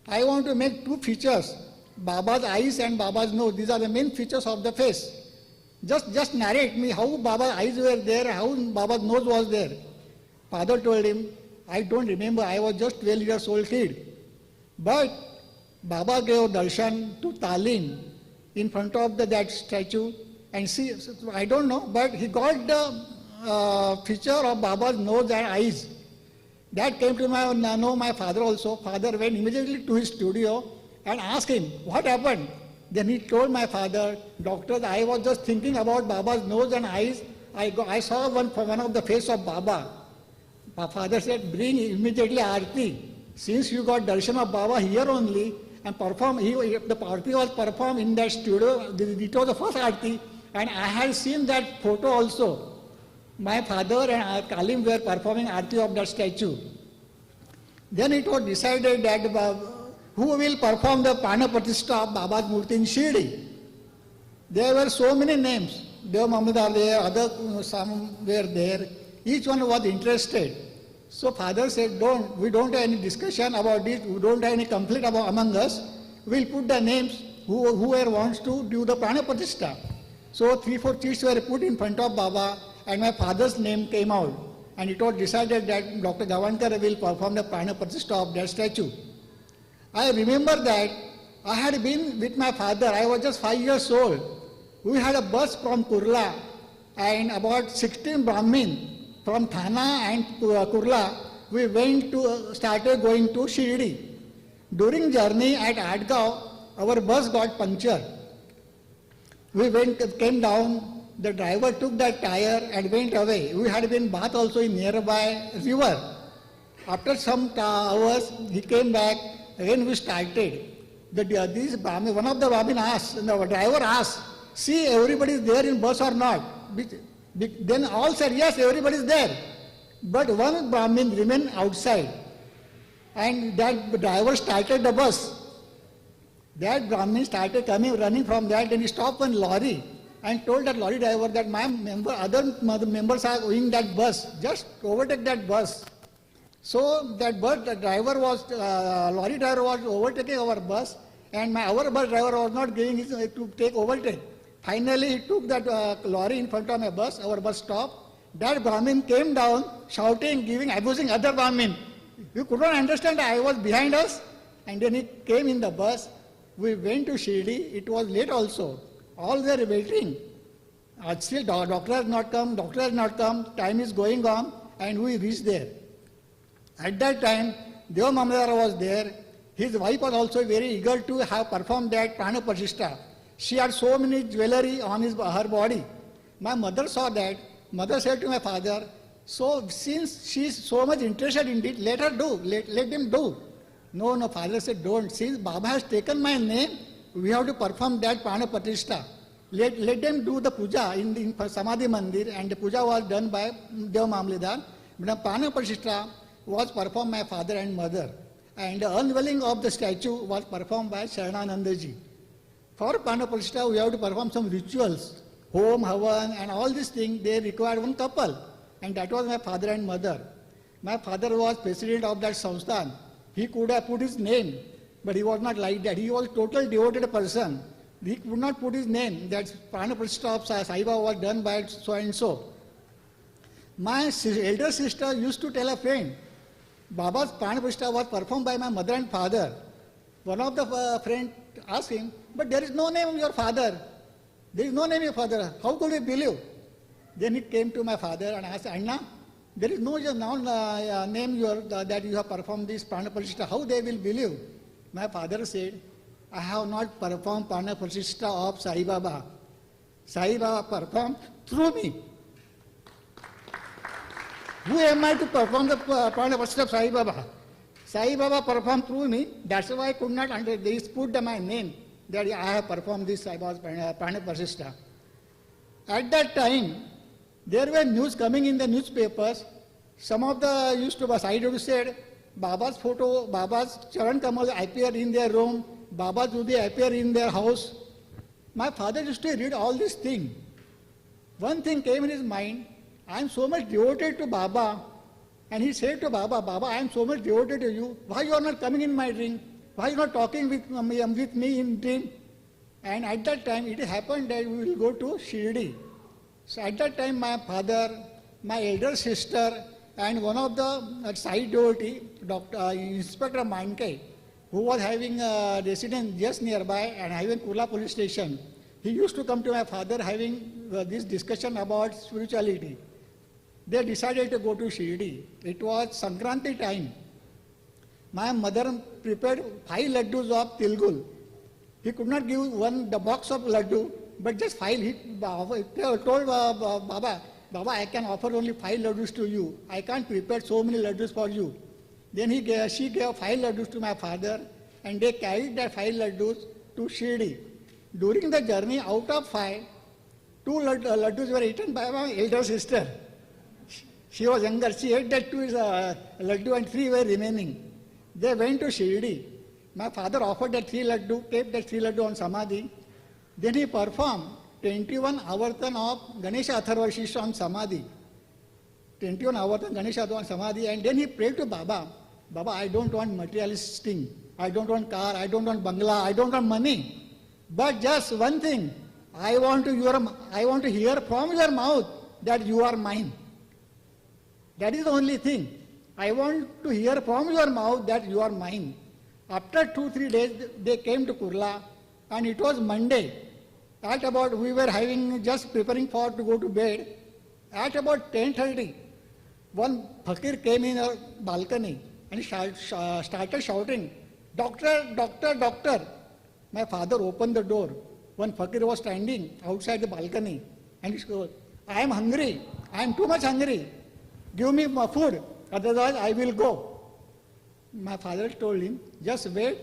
I want to make two features, Baba's eyes and Baba's nose. These are the main features of the face. Just narrate me how Baba's eyes were there, how Baba's nose was there. Father told him, I don't remember, I was just 12 years old kid. But Baba gave darshan to Talim in front of that statue, and see, I don't know, but he got the feature of Baba's nose and eyes. That came to my father also. Father went immediately to his studio and asked him, what happened? Then he told my father, Doctor, I was just thinking about Baba's nose and eyes. I saw one of the face of Baba. My father said, bring immediately Aarti. Since you got darshan of Baba here only, and perform, the Aarti was performed in that studio, it was the first Aarti, and I had seen that photo also. My father and Talim were performing Aarti of that statue. Then it was decided that who will perform the Prana Pratishtha of Baba's Murti in Shirdi. There were so many names. Deva Muhammad are there, some were there. Each one was interested. So father said, we don't have any discussion about it, we don't have any conflict among us. We'll put the names, whoever wants to do the Prana Pratishtha. So 3-4 chits were put in front of Baba, and my father's name came out. And it was decided that Dr. Gavankar will perform the Prana Pratishtha of that statue. I remember that I had been with my father, I was just 5 years old. We had a bus from Kurla, and about 16 Brahmin from Thana and Kurla, we started going to Shirdi. During journey at Adgaon, our bus got punctured. We came down, the driver took that tire and went away. We had been bath also in nearby river. After some hours, he came back, again we started. One of the Brahmin asked, the driver asked, see, everybody is there in bus or not? Then all said, yes, everybody is there. But one Brahmin remained outside. And that driver started the bus. That Brahmin started running from that, and he stopped one lorry and told that lorry driver that other members are going that bus. Just overtake that bus. So that lorry driver was overtaking our bus, and our bus driver was not giving his to take overtake. Finally, he took that lorry in front of my bus, our bus stopped. That Brahmin came down, shouting, abusing other Brahmin. You could not understand, I was behind us. And then he came in the bus. We went to Shirdi, it was late also. All were waiting. Still, doctor has not come, time is going on, and we reached there. At that time, Deva Muhammad was there. His wife was also very eager to have performed that Prana Pratishtha. She had so many jewelry on her body. My mother saw that. Mother said to my father, so since she is so much interested in it, let her do, let them do. No, father said, don't. Since Baba has taken my name, we have to perform that Prana Pratishtha. Let them do the puja in Samadhi Mandir, and the puja was done by Deva Mamledar. The Prana Pratishtha was performed by my father and mother. And the unveiling of the statue was performed by Sharananandaji. For Prana Pratishtha, we have to perform some rituals, home, havan, and all these things, they required one couple. And that was my father and mother. My father was president of that samsthan. He could have put his name, but he was not like that. He was a total devoted person. He could not put his name. That Prana Pratishtha of Sai Baba was done by so and so. My elder sister used to tell a friend, Baba's Prana Pratishtha was performed by my mother and father. One of the friends asked him, but there is no name of your father. There is no name of your father. How could we believe? Then he came to my father and asked, Anna, there is no name that you have performed this prana pratishtha. How they will believe? My father said, I have not performed prana pratishtha of Sai Baba. Sai Baba performed through me. Who am I to perform the prana pratishtha of Sai Baba? Sai Baba performed through me. That's why I could not they put my name that I have performed this Sai Baba's prana pratishtha. At that time, there were news coming in the newspapers. Some of the used to side said, Baba's photo, Baba's Charan Kamal appear in their room, Baba's Udi appear in their house. My father used to read all these things. One thing came in his mind, I am so much devoted to Baba. And he said to Baba, Baba, I am so much devoted to you. Why you are not coming in my dream? Why you are not talking with me in dream? And at that time, it happened that we will go to Shirdi. So at that time, my father, my elder sister, and one of the side devotee, Dr. Inspector Manke, who was having a residence just nearby and having Kurla police station, he used to come to my father having this discussion about spirituality. They decided to go to Shirdi. It was Sankranti time. My mother prepared 5 laddus of tilgul. He could not give the box of laddu, but just 5. He told Baba, Baba, I can offer only 5 laddus to you. I can't prepare so many laddus for you. Then she gave 5 laddus to my father, and they carried that 5 laddus to Shirdi. During the journey, out of 5, 2 laddus were eaten by my elder sister. She was younger. She ate that 2 laddu and 3 were remaining. They went to Shirdi. My father offered that 3 laddu, kept that 3 laddu on Samadhi. Then he performed 21 avartan of Ganesha Atharvashishta on Samadhi. 21 avartan Ganesha on Samadhi. And then he prayed to Baba, Baba, I don't want materialist thing. I don't want car, I don't want bangla, I don't want money. But just one thing, I want to hear from your mouth that you are mine. That is the only thing. I want to hear from your mouth that you are mine. After 2-3 days, they came to Kurla, and it was Monday. At about, we were just preparing to go to bed. At about 10:30, one fakir came in our balcony and started shouting, Doctor, doctor, doctor. My father opened the door. One fakir was standing outside the balcony, and he said, I am hungry. I am too much hungry. Give me my food, otherwise I will go. My father told him, just wait,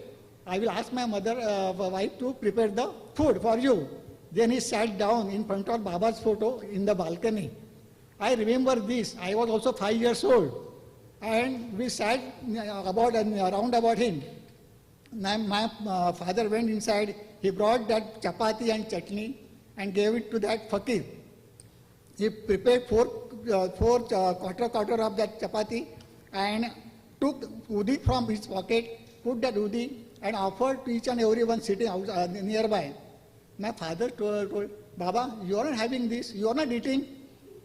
I will ask my wife to prepare the food for you. Then he sat down in front of Baba's photo in the balcony. I remember this, I was also 5 years old. And we sat around about him. My father went inside, he brought that chapati and chutney and gave it to that fakir. He prepared four quarter of that chapati and took udi from his pocket, put that udi and offered to each and everyone sitting nearby. My father told, Baba, you are not having this, you are not eating.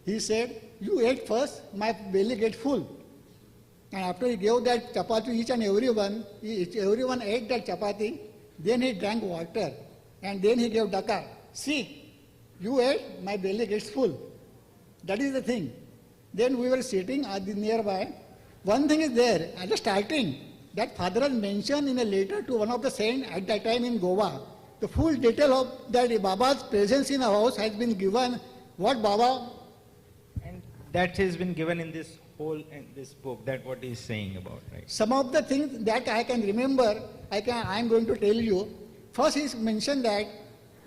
He said, you ate first, my belly get full. And after he gave that chapati to each and everyone, everyone ate that chapati, then he drank water and then he gave dakar. See, you ate, my belly gets full. That is the thing. Then we were sitting nearby. One thing is there, at the starting, that father has mentioned in a letter to one of the saints at that time in Goa. The full detail of that Baba's presence in our house has been given. What Baba... And that has been given in this book, that what he is saying about, right? Some of the things that I can remember, I am going to tell you. First he mentioned that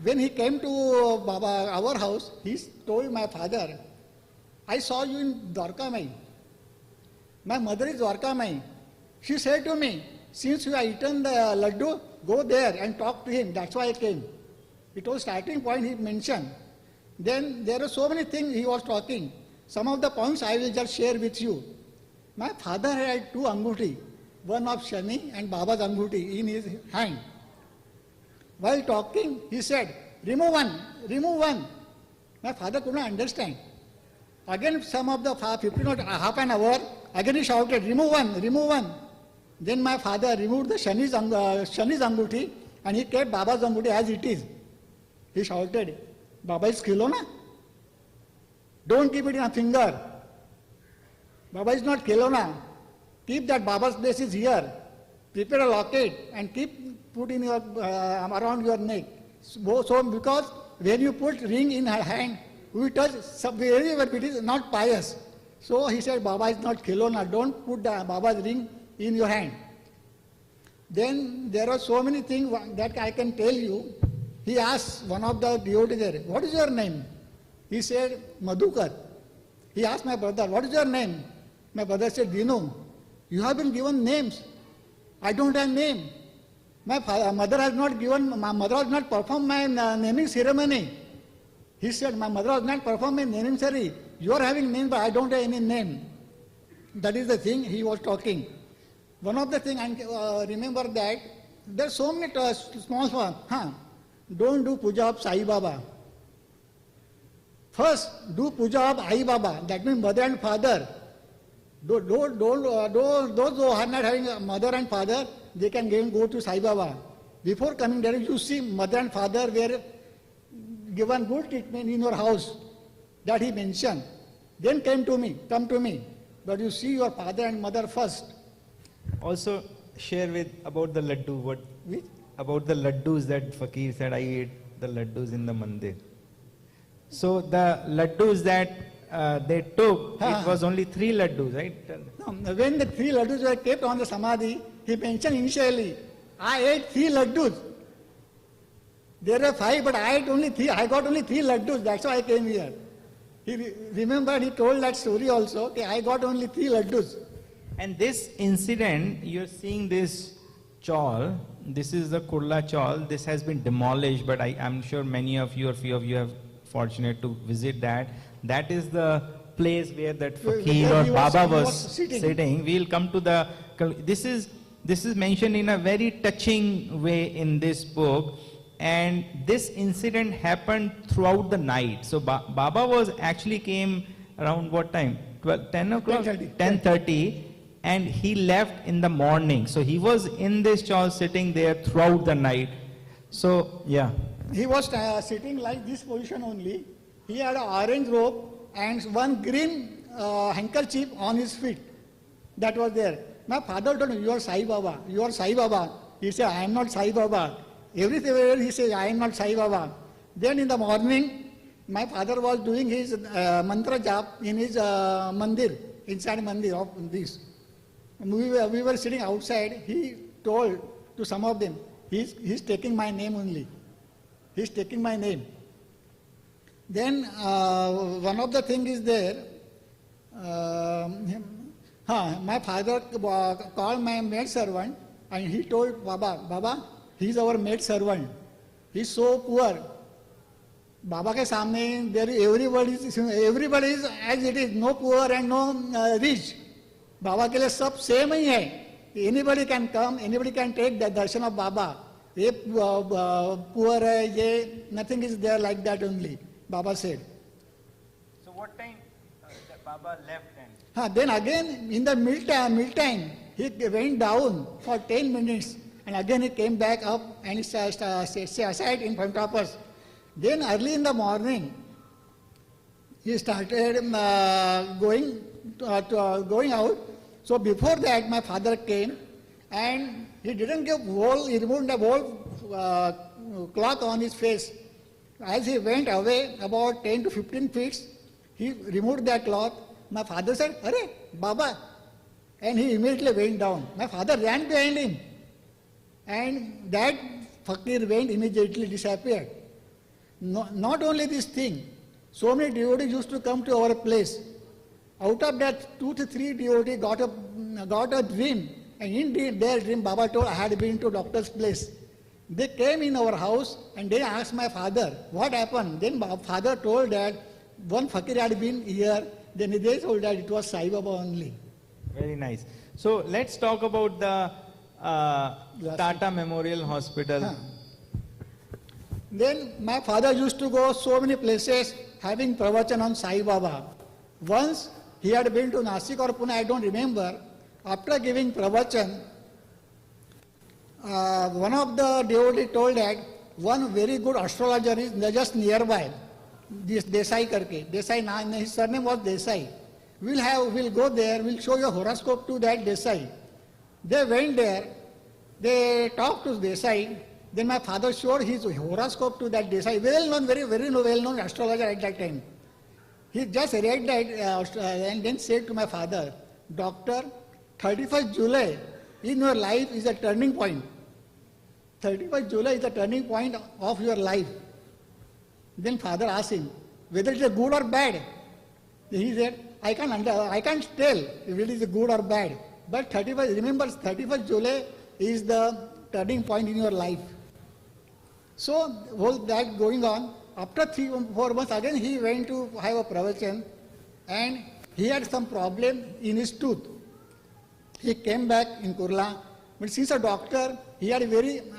when he came to Baba, our house, he told my father, I saw you in Dwarka Mai. My mother is Dwarka Mai. She said to me, since you have eaten the laddu, go there and talk to him. That's why I came. It was starting point he mentioned. Then there are so many things he was talking. Some of the points I will just share with you. My father had 2 anguti, one of Shani and Baba's anguti in his hand. While talking, he said, remove one, remove one. My father could not understand. Again, some of the 15 or half an hour, again he shouted, remove one, remove one. Then my father removed the Shani's anguti and he kept Baba's anguti as it is. He shouted, Baba is kilo na? Don't keep it in a finger. Baba is not Kelowna. Keep that Baba's place is here. Prepare a locket and keep put in your around your neck. So because when you put ring in her hand, we touch wherever it is not pious. So he said, Baba is not Kelowna. Don't put the Baba's ring in your hand. Then there are so many things that I can tell you. He asked one of the devotees there, what is your name? He said, Madhukar. He asked my brother, what is your name? My brother said, Dinu. You have been given names. I don't have name. My mother has not performed my naming ceremony. He said, my mother has not performed my naming ceremony. You are having name, but I don't have any name. That is the thing he was talking. One of the things I remember that there are so many small ones. Don't do puja of Sai Baba. First, do puja of Ai Baba. That means mother and father. Those who are not having a mother and father, they can go to Sai Baba. Before coming there, you see mother and father were given good treatment in your house. That he mentioned. Then come to me. But you see your father and mother first. Also share about the laddu. What? Which? About the laddus that Fakir said, I ate the laddus in the mandir. So the laddus that they took, it was only 3 laddus, right? No, when the 3 laddus were kept on the samadhi, he mentioned initially, I ate 3 laddus. There were 5, but I ate only 3. I got only 3 laddus. That's why I came here. He remembered, he told that story also. Okay, I got only 3 laddus. And this incident, you're seeing this chawl. This is the Kurla chawl. This has been demolished, but I'm sure many of you or few of you have fortunate to visit that. That is the place where that Fakir or Baba was sitting. We'll come to the. This is mentioned in a very touching way in this book, and this incident happened throughout the night. So Baba was actually came around what time? 10 o'clock? 10:30. And he left in the morning. So he was in this chawl sitting there throughout the night. So, yeah. He was sitting like this position only. He had an orange robe and one green handkerchief on his feet. That was there. My father told me, you are Sai Baba. You are Sai Baba. He said, I am not Sai Baba. Everywhere he said, I am not Sai Baba. Then in the morning, my father was doing his mantra jap in his mandir, inside mandir of this. We were sitting outside. He told to some of them, he's taking my name only. He's taking my name. Then one of the things is there. My father called my maid servant and he told Baba, he's our maid servant. He's so poor. Baba ke samne everybody is as it is, no poor and no rich. Baba के लिए सब same ही है. Anybody can come, anybody can take the darshan of Baba. ये poor है, ये nothing is there like that only. Baba said. So what time Baba left then? Then again in the meal time he went down for 10 minutes and again he came back up and he sat in front of us. Then early in the morning he started going out. So before that my father came and he didn't give he removed the whole cloth on his face. As he went away about 10 to 15 feet, he removed that cloth. My father said, Arey, Baba. And he immediately went down. My father ran behind him. And that fakir went immediately disappeared. Not only this thing, so many devotees used to come to our place. Out of that 2 to 3 devotees got a dream. And in their dream, Baba told, I had been to doctor's place. They came in our house and they asked my father, what happened? Then my father told that one fakir had been here. Then they told that it was Sai Baba only. Very nice. So let's talk about the Tata Memorial Hospital. Then my father used to go so many places having pravachan on Sai Baba. Once he had been to Nasik or Pune, I don't remember. After giving pravachan, one of the devotees told that one very good astrologer is just nearby, this Desai karke. Desai, his surname was Desai. we'll go there, we'll show your horoscope to that Desai. They went there, they talked to Desai, then my father showed his horoscope to that Desai, very well-known astrologer at that time. He just read that and then said to my father, Doctor, 31st July in your life is a turning point. 31st July is the turning point of your life. Then father asked him, whether it is good or bad. He said, I can't tell if it is good or bad. But 31st July is the turning point in your life. So, all that going on, after 3-4 months again he went to have a pravachan and he had some problem in his tooth. He came back in Kurla, but since a doctor, he had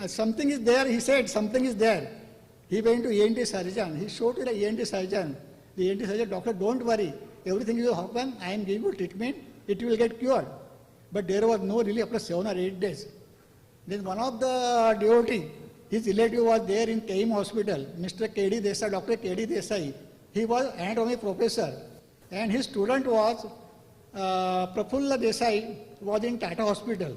something is there, he said something is there. He went to ENT surgeon, he showed to the ENT surgeon. The ENT surgeon, doctor, don't worry, everything will happen, I am giving you treatment, it will get cured. But there was no relief after 7 or 8 days. Then one of the devotees, his relative was there in KM hospital, Mr. K.D. Desai, Dr. K.D. Desai. He was anatomy professor and his student was Prafulla Desai, was in Tata hospital.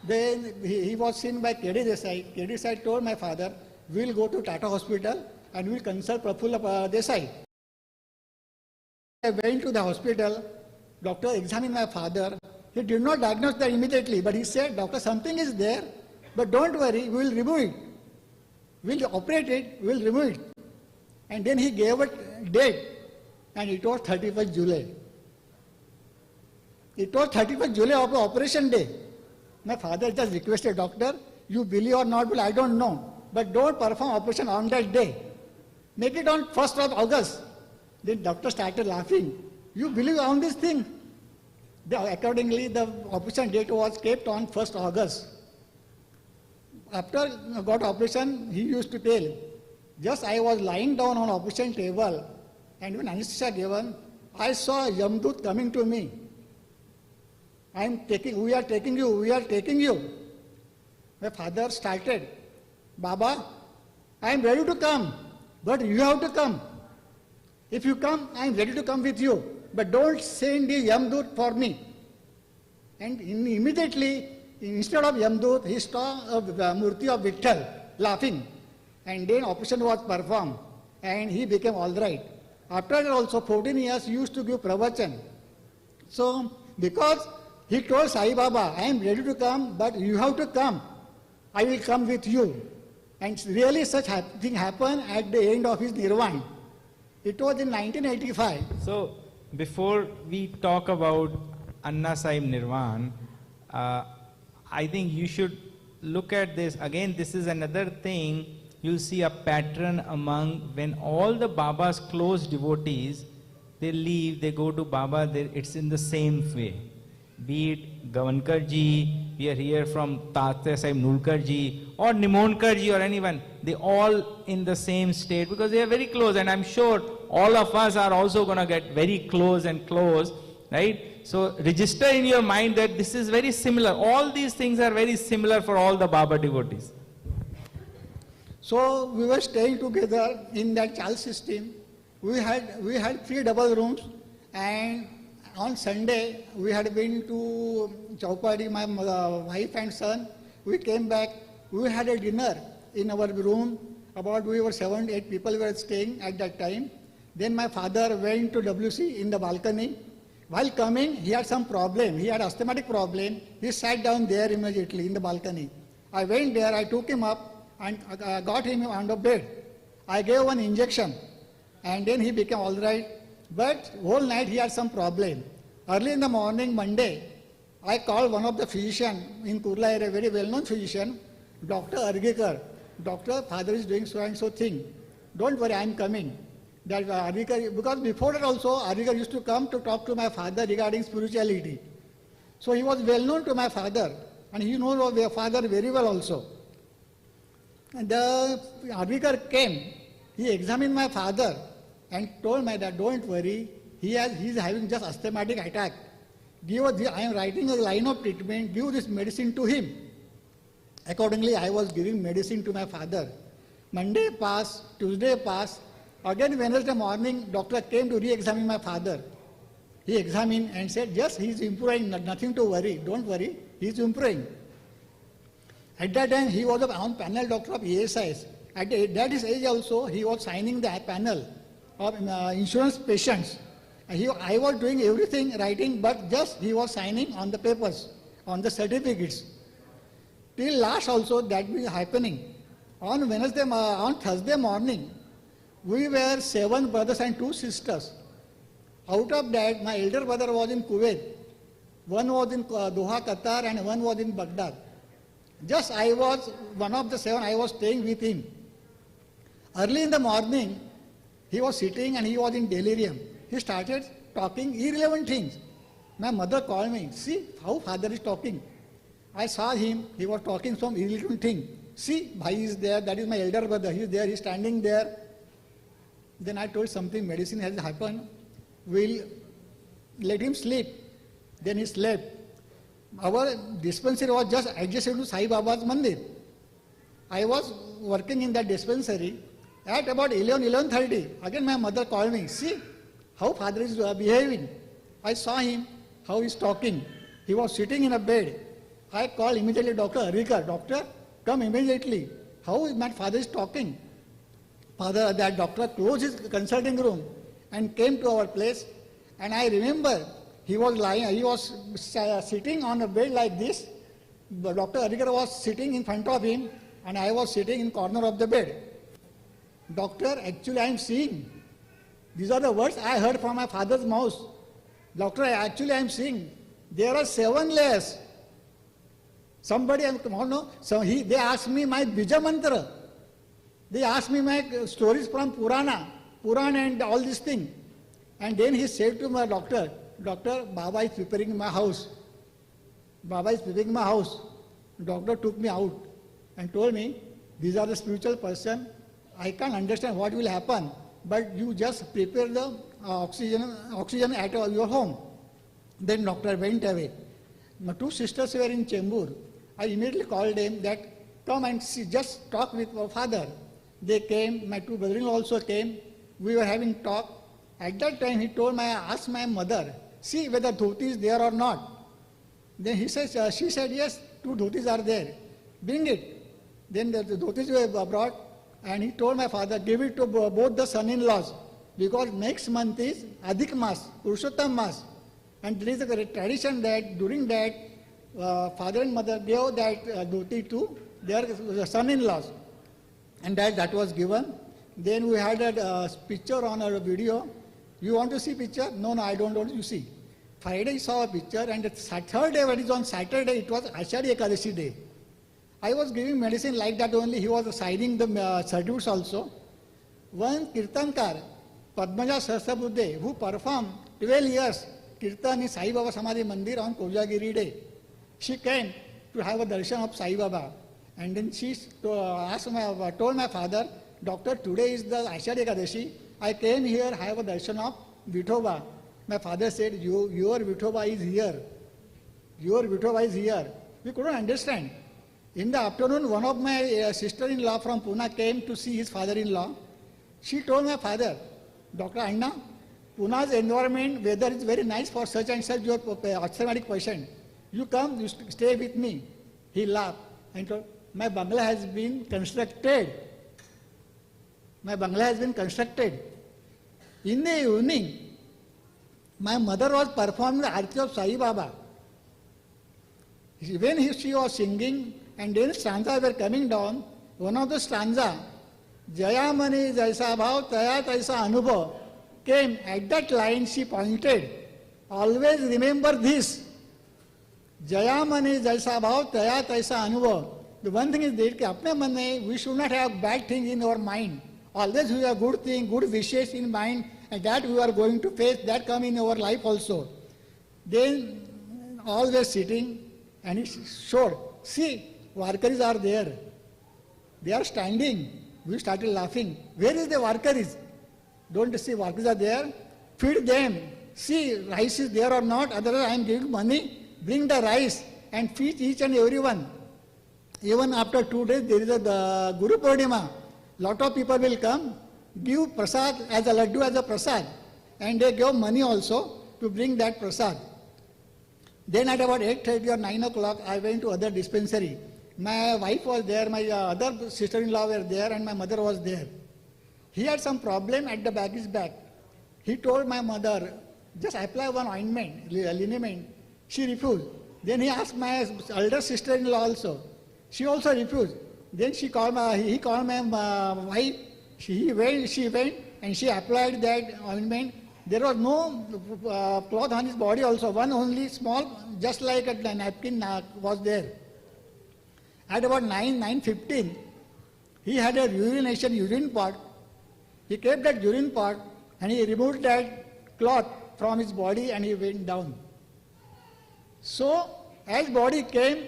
Then he was seen by K.D. Desai. K.D. Desai told my father, we'll go to Tata hospital and we'll consult Prafulla Desai. I went to the hospital, doctor examined my father. He did not diagnose that immediately, but he said, doctor, something is there, but don't worry, we will remove it. We'll operate it, we'll remove it. And then he gave a date, and it was 31st July. It was 31st July of the operation day. My father just requested, doctor, you believe or not, I don't know, but don't perform operation on that day. Make it on 1st of August. Then doctor started laughing. You believe on this thing? Accordingly, the operation date was kept on 1st August. After got operation, he used to tell, just I was lying down on operation table and when anesthesia given, I saw Yamdut coming to me. We are taking you. My father started, Baba, I am ready to come, but you have to come. If you come, I am ready to come with you. But don't send the Yamdut for me. And immediately, instead of Yamdut, he saw a murti of Vitthal laughing. And then operation was performed. And he became all right. After that also, 14 years, he used to give pravachan. So, because he told Sai Baba, I am ready to come, but you have to come. I will come with you. And really such thing happened at the end of his nirvana. It was in 1985. So, before we talk about Anna Sahib Nirvan, I think you should look at this. Again, this is another thing. You'll see a pattern among when all the Baba's close devotees, they leave, they go to Baba, it's in the same way. Be it Gavankar ji, we are here from Tatya Sahib Nulkar ji, or Nimonkar ji or anyone, they all in the same state because they are very close, and I'm sure all of us are also going to get very close and close, right? So register in your mind that this is very similar. All these things are very similar for all the Baba devotees. So we were staying together in that child system. We had 3 double rooms, and on Sunday we had been to Chaupadi, my wife and son. We came back. We had a dinner in our room. We were 7-8 people were staying at that time. Then my father went to WC in the balcony. While coming, he had some problem. He had asthmatic problem. He sat down there immediately in the balcony. I went there, I took him up and got him on the bed. I gave one injection and then he became all right. But whole night he had some problem. Early in the morning, Monday, I called one of the physicians in Kurla area, a very well-known physician, Dr. Argekar. Doctor, father is doing so and so thing. Don't worry, I am coming. That because before that also, Argekar used to come to talk to my father regarding spirituality. So he was well known to my father, and he knows my father very well also. And the Argekar came, he examined my father and told me that don't worry, he is having just asthmatic attack. I am writing a line of treatment, give this medicine to him. Accordingly, I was giving medicine to my father. Monday passed, Tuesday passed. Again, Wednesday morning, doctor came to re-examine my father. He examined and said, yes, he is improving, nothing to worry, don't worry, he is improving. At that time, he was on panel doctor of ESIS. At that age also, he was signing the panel of insurance patients. I was doing everything, writing, but just he was signing on the papers, on the certificates. Till last also, that was happening. On Thursday morning, we were 7 brothers and 2 sisters. Out of that, my elder brother was in Kuwait. One was in Doha, Qatar, and one was in Baghdad. Just I was one of the 7, I was staying with him. Early in the morning, he was sitting and he was in delirium. He started talking irrelevant things. My mother called me, see how father is talking. I saw him, he was talking some irrelevant thing. See, Bhai is there, that is my elder brother, he is there, he is standing there. Then I told something, medicine has happened, we'll let him sleep. Then he slept. Our dispensary was just adjacent to Sai Baba's mandir. I was working in that dispensary. At about 11:30, again my mother called me, see how father is behaving. I saw him, how he is talking. He was sitting in a bed. I called immediately Dr. Arika, doctor, come immediately. How my father is talking? Father, that doctor closed his consulting room and came to our place. And I remember he was lying, he was sitting on a bed like this. Dr. Arika was sitting in front of him and I was sitting in corner of the bed. Doctor, actually I am seeing. These are the words I heard from my father's mouth. Doctor, actually I am seeing. There are 7 layers. Somebody, they asked me my Bija mantra. They asked me my stories from Purana and all these things. And then he said to my doctor, Doctor, Baba is preparing my house. Baba is preparing my house. Doctor took me out and told me, these are the spiritual person. I can't understand what will happen, but you just prepare the oxygen at your home. Then doctor went away. My 2 sisters were in Chembur. I immediately called them that come and see, just talk with our father. They came, my 2 brothers-in-law also came. We were having talk. At that time he told asked my mother, see whether dhoti is there or not. Then he says, she said, yes, 2 dhotis are there. Bring it. Then the dhotis were brought and he told my father, give it to both the son-in-laws because next month is Adhik Mas, Purushottam Mas. And there is a tradition that during that father and mother gave that dhoti to their son-in-laws. And that was given. Then we had a picture on our video. You want to see picture? No, I don't want to see. Friday I saw a picture and the 3rd day, when it is on Saturday, it was Ashadi Ekadashi day. I was giving medicine like that only. He was signing the certificates also. One Kirtankar, Padmaja Sahasrabuddhe, who performed 12 years Kirtan in Sai Baba Samadhi Mandir on Kojagiri day. She came to have a darshan of Sai Baba. And then she told my father, Doctor, today is the Ashadi Ekadashi. I came here, have a darshan of Vithoba. My father said, your Vithoba is here. Your Vithoba is here. We couldn't understand. In the afternoon, one of my sister-in-law from Pune came to see his father-in-law. She told my father, Dr. Anna, Pune's environment, weather is very nice for such and such your asthmatic patient. You come, you stay with me. He laughed and told, my bungalow has been constructed. My bungalow has been constructed. In the evening, my mother was performing the Arti of Sai Baba. When she was singing, and then stanzas were coming down, one of the stanza, Jayamani Jaisa Bhav Taya Taisa Anubhav, came. At that line she pointed, always remember this, Jayamani Jaisa Bhav Taya Taisa Anubhav. The one thing is that we should not have bad things in our mind. Always we have good thing, good wishes in mind, and that we are going to face, that come in our life also. Then always sitting, and he showed, see, Warkaris are there. They are standing. We started laughing. Where is the Warkaris? Don't you see Warkaris are there? Feed them. See, rice is there or not. Otherwise, I am giving money. Bring the rice and feed each and everyone. Even after 2 days, there is a Guru Purnima. Lot of people will come, give prasad as a laddu as a prasad. And they give money also to to bring that prasad. Then at about 8:30 or 9 o'clock, I went to other dispensary. My wife was there, my other sister-in-law were there, and my mother was there. He had some problem at the back, his back. He told my mother, just apply one ointment, liniment. She refused. Then he asked my elder sister-in-law also. She also refused. Then he called my wife. She went and she applied that ointment. There was no cloth on his body also. One only small, just like a napkin was there. At about 9:15, he had a urine pot. He kept that urine pot and he removed that cloth from his body and he went down. So, as body came,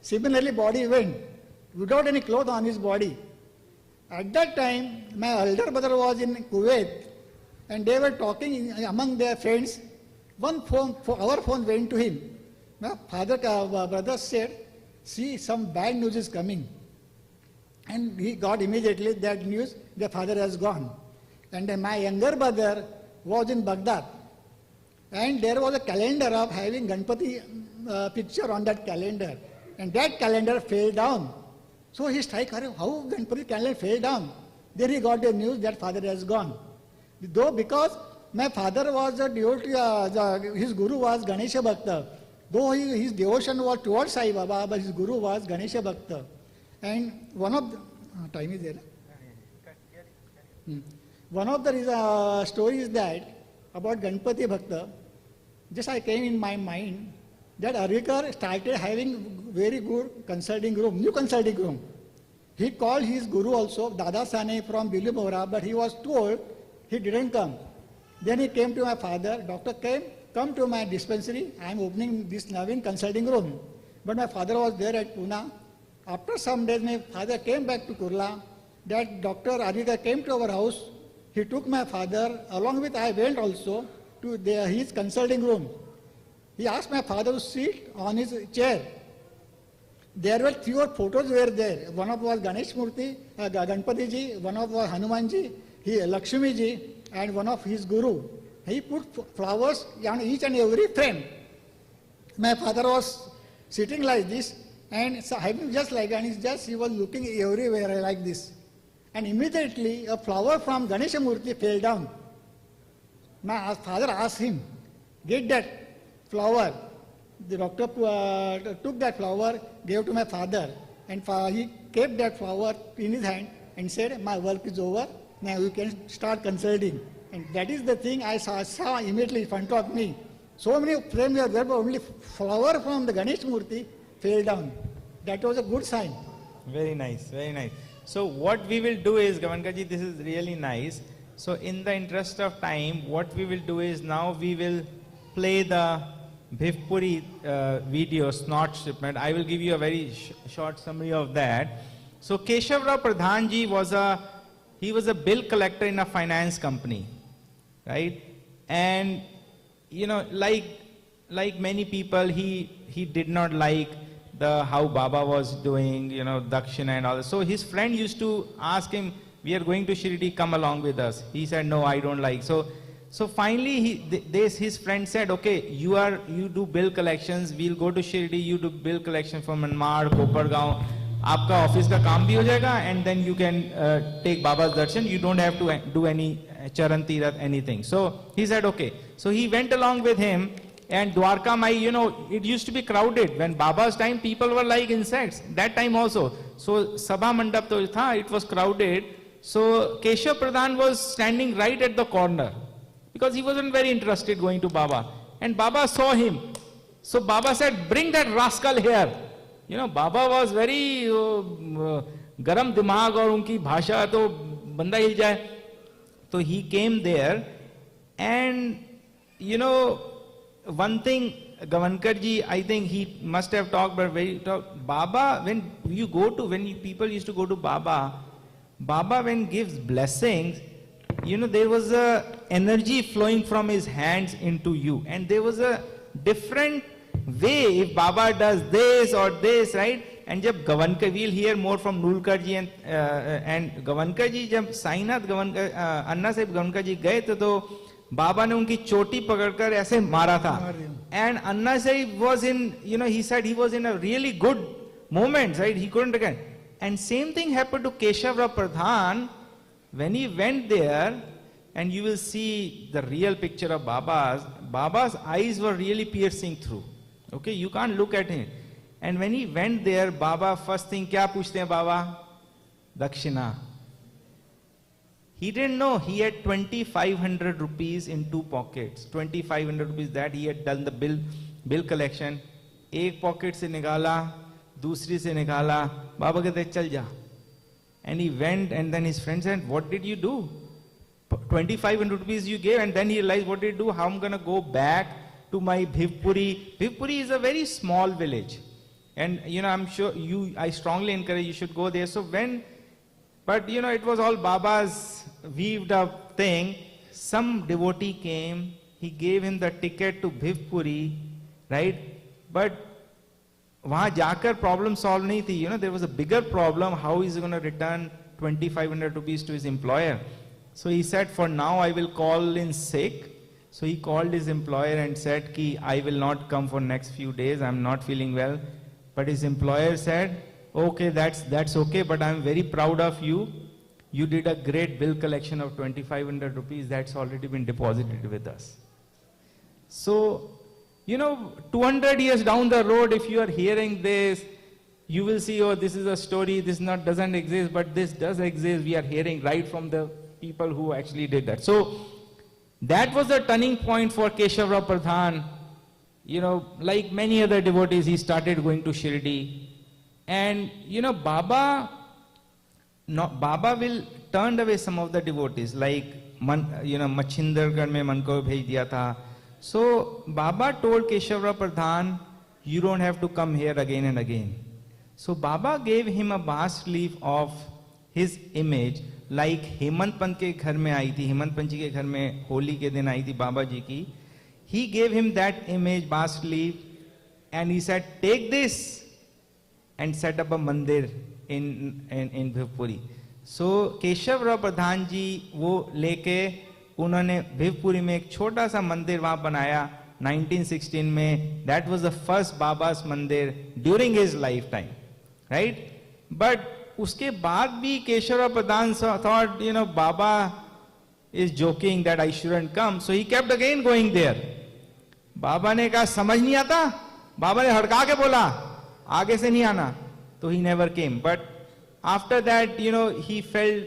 similarly body went, without any cloth on his body. At that time, my elder brother was in Kuwait, and they were talking among their friends. Our phone went to him. My brother said, see, some bad news is coming. And he got immediately that news, the father has gone. And my younger brother was in Baghdad. And there was a calendar of having Ganpati picture on that calendar. And that calendar fell down. So he struck, how Ganpati calendar fell down? Then he got the news that father has gone. Though because my father was a devotee, his guru was Ganesha Bhakta. Though his devotion was towards Sai Baba, but his guru was Ganesha Bhakta. And one of the, time is there? One of the stories that about Ganpati Bhakta, just I came in my mind that Arikar started having very good consulting room, new consulting room. He called his guru also, Dada Sane from Bilimora, but he was told he didn't come. Then he came to my father, doctor came, come to my dispensary, I am opening this Navin consulting room. But my father was there at Pune. After some days, my father came back to Kurla. That Dr. Arika came to our house. He took my father, along with I went also to his consulting room. He asked my father to sit on his chair. There were 3 or 4 photos were there. One of was Ganesh Murti, Ganpati ji, one of was Hanuman ji, Lakshmi ji, and one of his guru. He put flowers on each and every frame. My father was sitting like this, and so having just like, and he was looking everywhere like this. And immediately a flower from Ganesha Murti fell down. My father asked him, get that flower. The doctor took that flower, gave to my father, and he kept that flower in his hand and said, my work is over, now you can start consulting. And that is the thing I saw immediately in front of me. So many frames were there, but only flower from the Ganesh Murti fell down. That was a good sign. Very nice, very nice. So what we will do is, Gavankaji, this is really nice. So in the interest of time, what we will do is now we will play the Bhivpuri video, snort shipment. I will give you a very short summary of that. So Keshavrao Pradhanji was a bill collector in a finance company, right? And you know, like many people, he did not like how Baba was doing, you know, Dakshina and all that. So his friend used to ask him, we are going to Shirdi, come along with us. He said, no, I don't like. So finally his friend said, okay, you do bill collections, we'll go to Shirdi, you do bill collection from Manmad, Kopargaon. Aapka office ka kaam bhi ho jayega, and then you can take Baba's darshan. You don't have to do any charan tirath, anything. So he said, okay. So he went along with him. And Dwarka Mai, you know, it used to be crowded. When Baba's time, people were like insects. That time also. So Sabha Mandap to tha, it was crowded. So Keshav Pradhan was standing right at the corner because he wasn't very interested going to Baba. And Baba saw him. So Baba said, bring that rascal here. You know, Baba was very garam dimag aur unki bhasha to banda hil jaye. So he came there, and you know, one thing, Gavankarji, I think he must have talked, but Baba, when people used to go to Baba, when gives blessings, you know, there was a energy flowing from his hands into you, and there was a different way if Baba does this or this, right? And jab Gavanka, we'll hear more from Nulkarji and Gavankarji, jab Sainath Anna Sahib Gavankarji gaye to बाबा ने उनकी चोटी पकड़कर ऐसे मारा था. And Anna Sai was in, he said he was in a really good moment, right? He couldn't again. And same thing happened to Keshavra Pradhan when he went there. And you will see the real picture of Baba's. Baba's eyes were really piercing through. Okay, you can't look at him. And when he went there, Baba first thing, kya puchte hain Baba? Dakshina. He didn't know he had 2,500 rupees in two pockets. 2,500 rupees that he had done the bill collection. एक pocket से निकाला, दूसरी से निकाला. Baba कहते चल जा. And he went, and then his friend said, what did you do? 2,500 rupees you gave, and then he realized, what did he do? How I'm going to go back to my Bhivpuri? Bhivpuri is a very small village. And, I'm sure I strongly encourage you should go there. But, it was all Baba's weaved up thing. Some devotee came, he gave him the ticket to Bhivpuri, right? But, वहाँ जाकर problem solve नहीं थी. There was a bigger problem. How is he going to return 2,500 rupees to his employer? So he said, for now I will call in sick. So he called his employer and said, ki I will not come for next few days. I'm not feeling well. But his employer said, okay, that's okay, but I'm very proud of you. You did a great bill collection of 2,500 rupees. That's already been deposited with us. So, 200 years down the road, if you are hearing this, you will see, oh, this is a story, this doesn't exist, but this does exist. We are hearing right from the people who actually did that. So, that was the turning point for Keshavra Pradhan. Like many other devotees, he started going to Shirdi. And, Baba will turn away some of the devotees, like, Machindargarh mein man ko bhej diya tha. So, Baba told Keshavra Pradhan, you don't have to come here again and again. So, Baba gave him a bas relief of his image, like Hemant Pant ke ghar mein aayi thi, Hemant Pant ji ke ghar mein Holi ke din aayi thi Baba ji ki. He gave him that image, bas relief, and he said, take this and set up a mandir in Bhivpuri. So, Keshavra Pradhan ji wo leke उन्होंने भिवपुरी में एक छोटा सा मंदिर वहां बनाया 1916 में. That was the first Baba's मंदिर during his lifetime, right? But उसके बाद भी केशवरा प्रधान thought, Baba is joking that I shouldn't come, so he kept again going there. बाबा ने कहा समझ नहीं आता, बाबा ने हड़का के बोला आगे से नहीं आना, तो he never came. But after that, he felt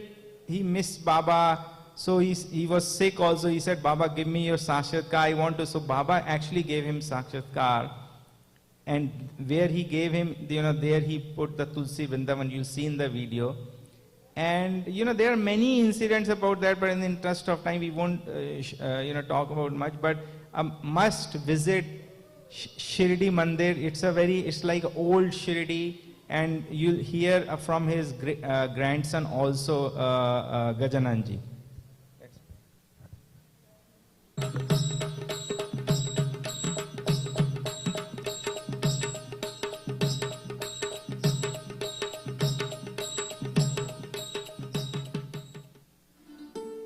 he missed Baba. So he was sick also. He said, Baba, give me your Sakshatkar. I want to. So Baba actually gave him Sakshatkar. And where he gave him, there he put the Tulsi Vrindavan. You'll see in the video. And, there are many incidents about that, but in the interest of time, we won't, talk about much. But a must visit Shirdi Mandir. It's like old Shirdi. And you'll hear from his grandson also, Gajananji.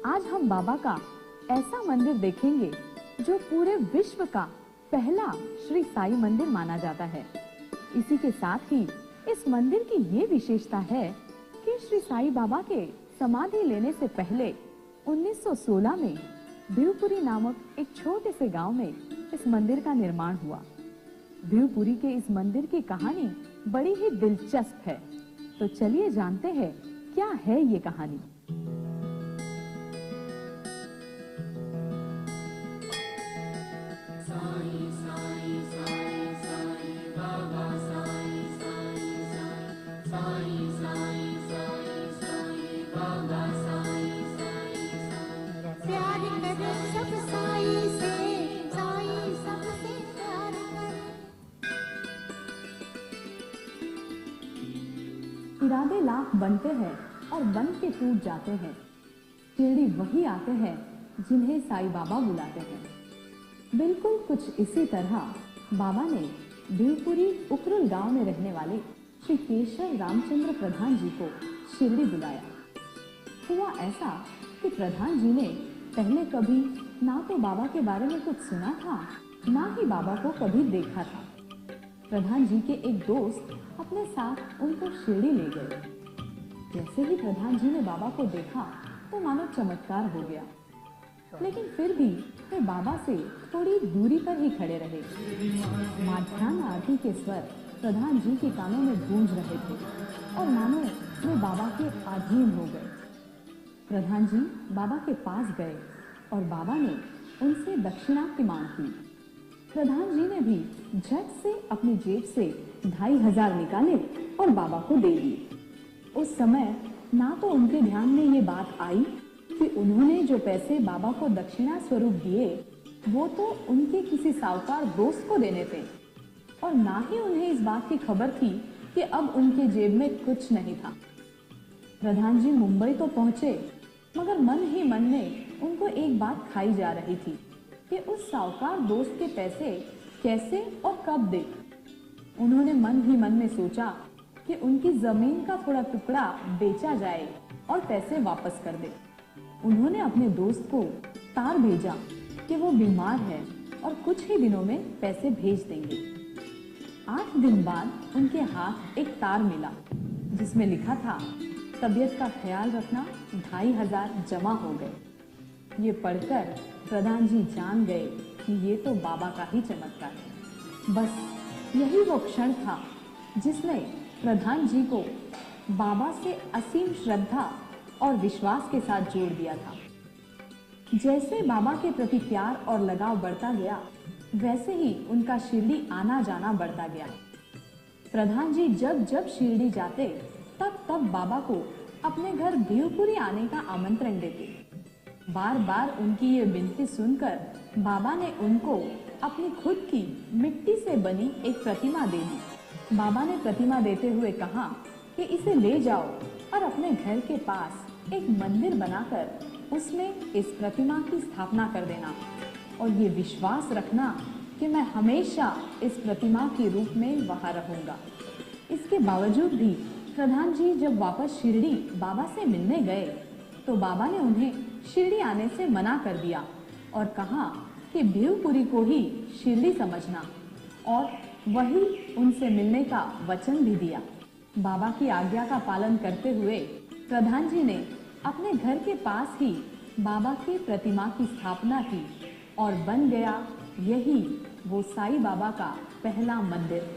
आज हम बाबा का ऐसा मंदिर देखेंगे जो पूरे विश्व का पहला श्री साई मंदिर माना जाता है. इसी के साथ ही इस मंदिर की ये विशेषता है कि श्री साई बाबा के समाधि लेने से पहले 1916 में भिवपुरी नामक एक छोटे से गांव में इस मंदिर का निर्माण हुआ. भिवपुरी के इस मंदिर की कहानी बड़ी ही दिलचस्प है. तो चलिए जानते हैं क्या है ये कहानी. इरादे लाख बनते हैं और बन के टूट जाते हैं. कीड़ी वही आते हैं जिन्हें साई बाबा बुलाते हैं. बिल्कुल कुछ इसी तरह बाबा ने भिवपुरी उकरुल गांव में रहने वाले श्री केशव रामचंद्र प्रधान जी को शिरडी बुलाया. हुआ ऐसा कि प्रधान जी ने पहले कभी ना तो बाबा के बारे में कुछ सुना था, ना ही बाबा को कभी देखा था। प्रधान जी के एक दोस्त अपने साथ उनको शिरडी ले गए। जैसे ही प्रधान जी ने बाबा को देखा तो मानो चमत्कार हो गया, लेकिन फिर भी वे बाबा से थोड़ी दूरी पर ही खड़े रहे। माध्यान्ह आरती के स्वर प्रधान जी के कानों में गूंज रहे थे और मानो वे बाबा के अधीन हो गए। प्रधान जी बाबा के पास गए और बाबा ने उनसे दक्षिणा की मांग की। प्रधान जी ने भी झट से अपनी जेब से 2500 निकाले और बाबा को दे दिए। उस समय ना तो उनके ध्यान में ये बात आई कि उन्होंने जो पैसे बाबा को दक्षिणा स्वरूप दिए वो तो उनके किसी साहूकार दोस्त को देने थे, और ना ही उन्हें इस बात की खबर थी कि अब उनके जेब में कुछ नहीं था। प्रधान जी मुंबई तो पहुंचे, मगर मन ही मन में उनको एक बात खाई जा रही थी कि उस साहूकार दोस्त के पैसे कैसे और कब दे। उन्होंने मन ही मन में सोचा कि उनकी जमीन का थोड़ा टुकड़ा बेचा जाए और पैसे वापस कर दे। उन्होंने अपने दोस्त को तार भेजा कि वो बीमार है और कुछ ही दिनों में पैसे भेज देंगे। 8 दिन बाद उनके हाथ एक तार मिला जिसमें लिखा था, तबीयत का ख्याल रखना, 2500 जमा हो गए। ये पढ़कर प्रधान जी जान गए कि ये तो बाबा का ही चमत्कार है। बस यही वो क्षण था जिसने प्रधान जी को बाबा से असीम श्रद्धा और विश्वास के साथ जोड़ दिया था। जैसे बाबा के प्रति प्यार और लगाव बढ़ता गया, वैसे ही उनका शिरडी आना जाना बढ़ता गया। प्रधान जी जब जब शिरडी जाते तब तब बाबा को अपने घर भेवपुरी आने का आमंत्रण देते। बार बार उनकी ये विनती सुनकर बाबा ने उनको अपनी खुद की मिट्टी से बनी एक प्रतिमा दे दी। बाबा ने प्रतिमा देते हुए कहा कि इसे ले जाओ और अपने घर के पास एक मंदिर बनाकर उसमें इस प्रतिमा की स्थापना कर देना, और ये विश्वास रखना कि मैं हमेशा इस प्रतिमा के रूप में वहां रहूंगा। इसके बावजूद भी प्रधान जी जब वापस शिरडी बाबा से मिलने गए तो बाबा ने उन्हें शिरडी आने से मना कर दिया और कहा कि भेवपुरी को ही शिरडी समझना, और वही उनसे मिलने का वचन भी दिया। बाबा की आज्ञा का पालन करते हुए प्रधान जी ने अपने घर के पास ही बाबा की प्रतिमा की स्थापना की और बन गया यही वो साई बाबा का पहला मंदिर।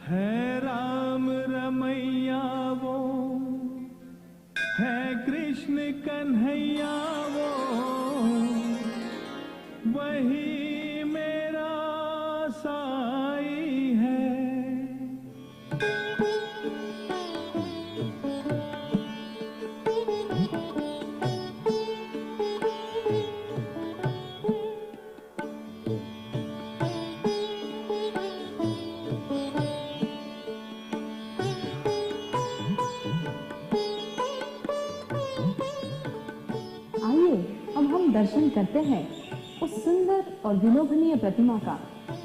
है राम रमैया वो, है कृष्ण कन्हैया वो, वही मेरा साई है। दर्शन करते हैं उस सुंदर और विलोभनीय प्रतिमा का,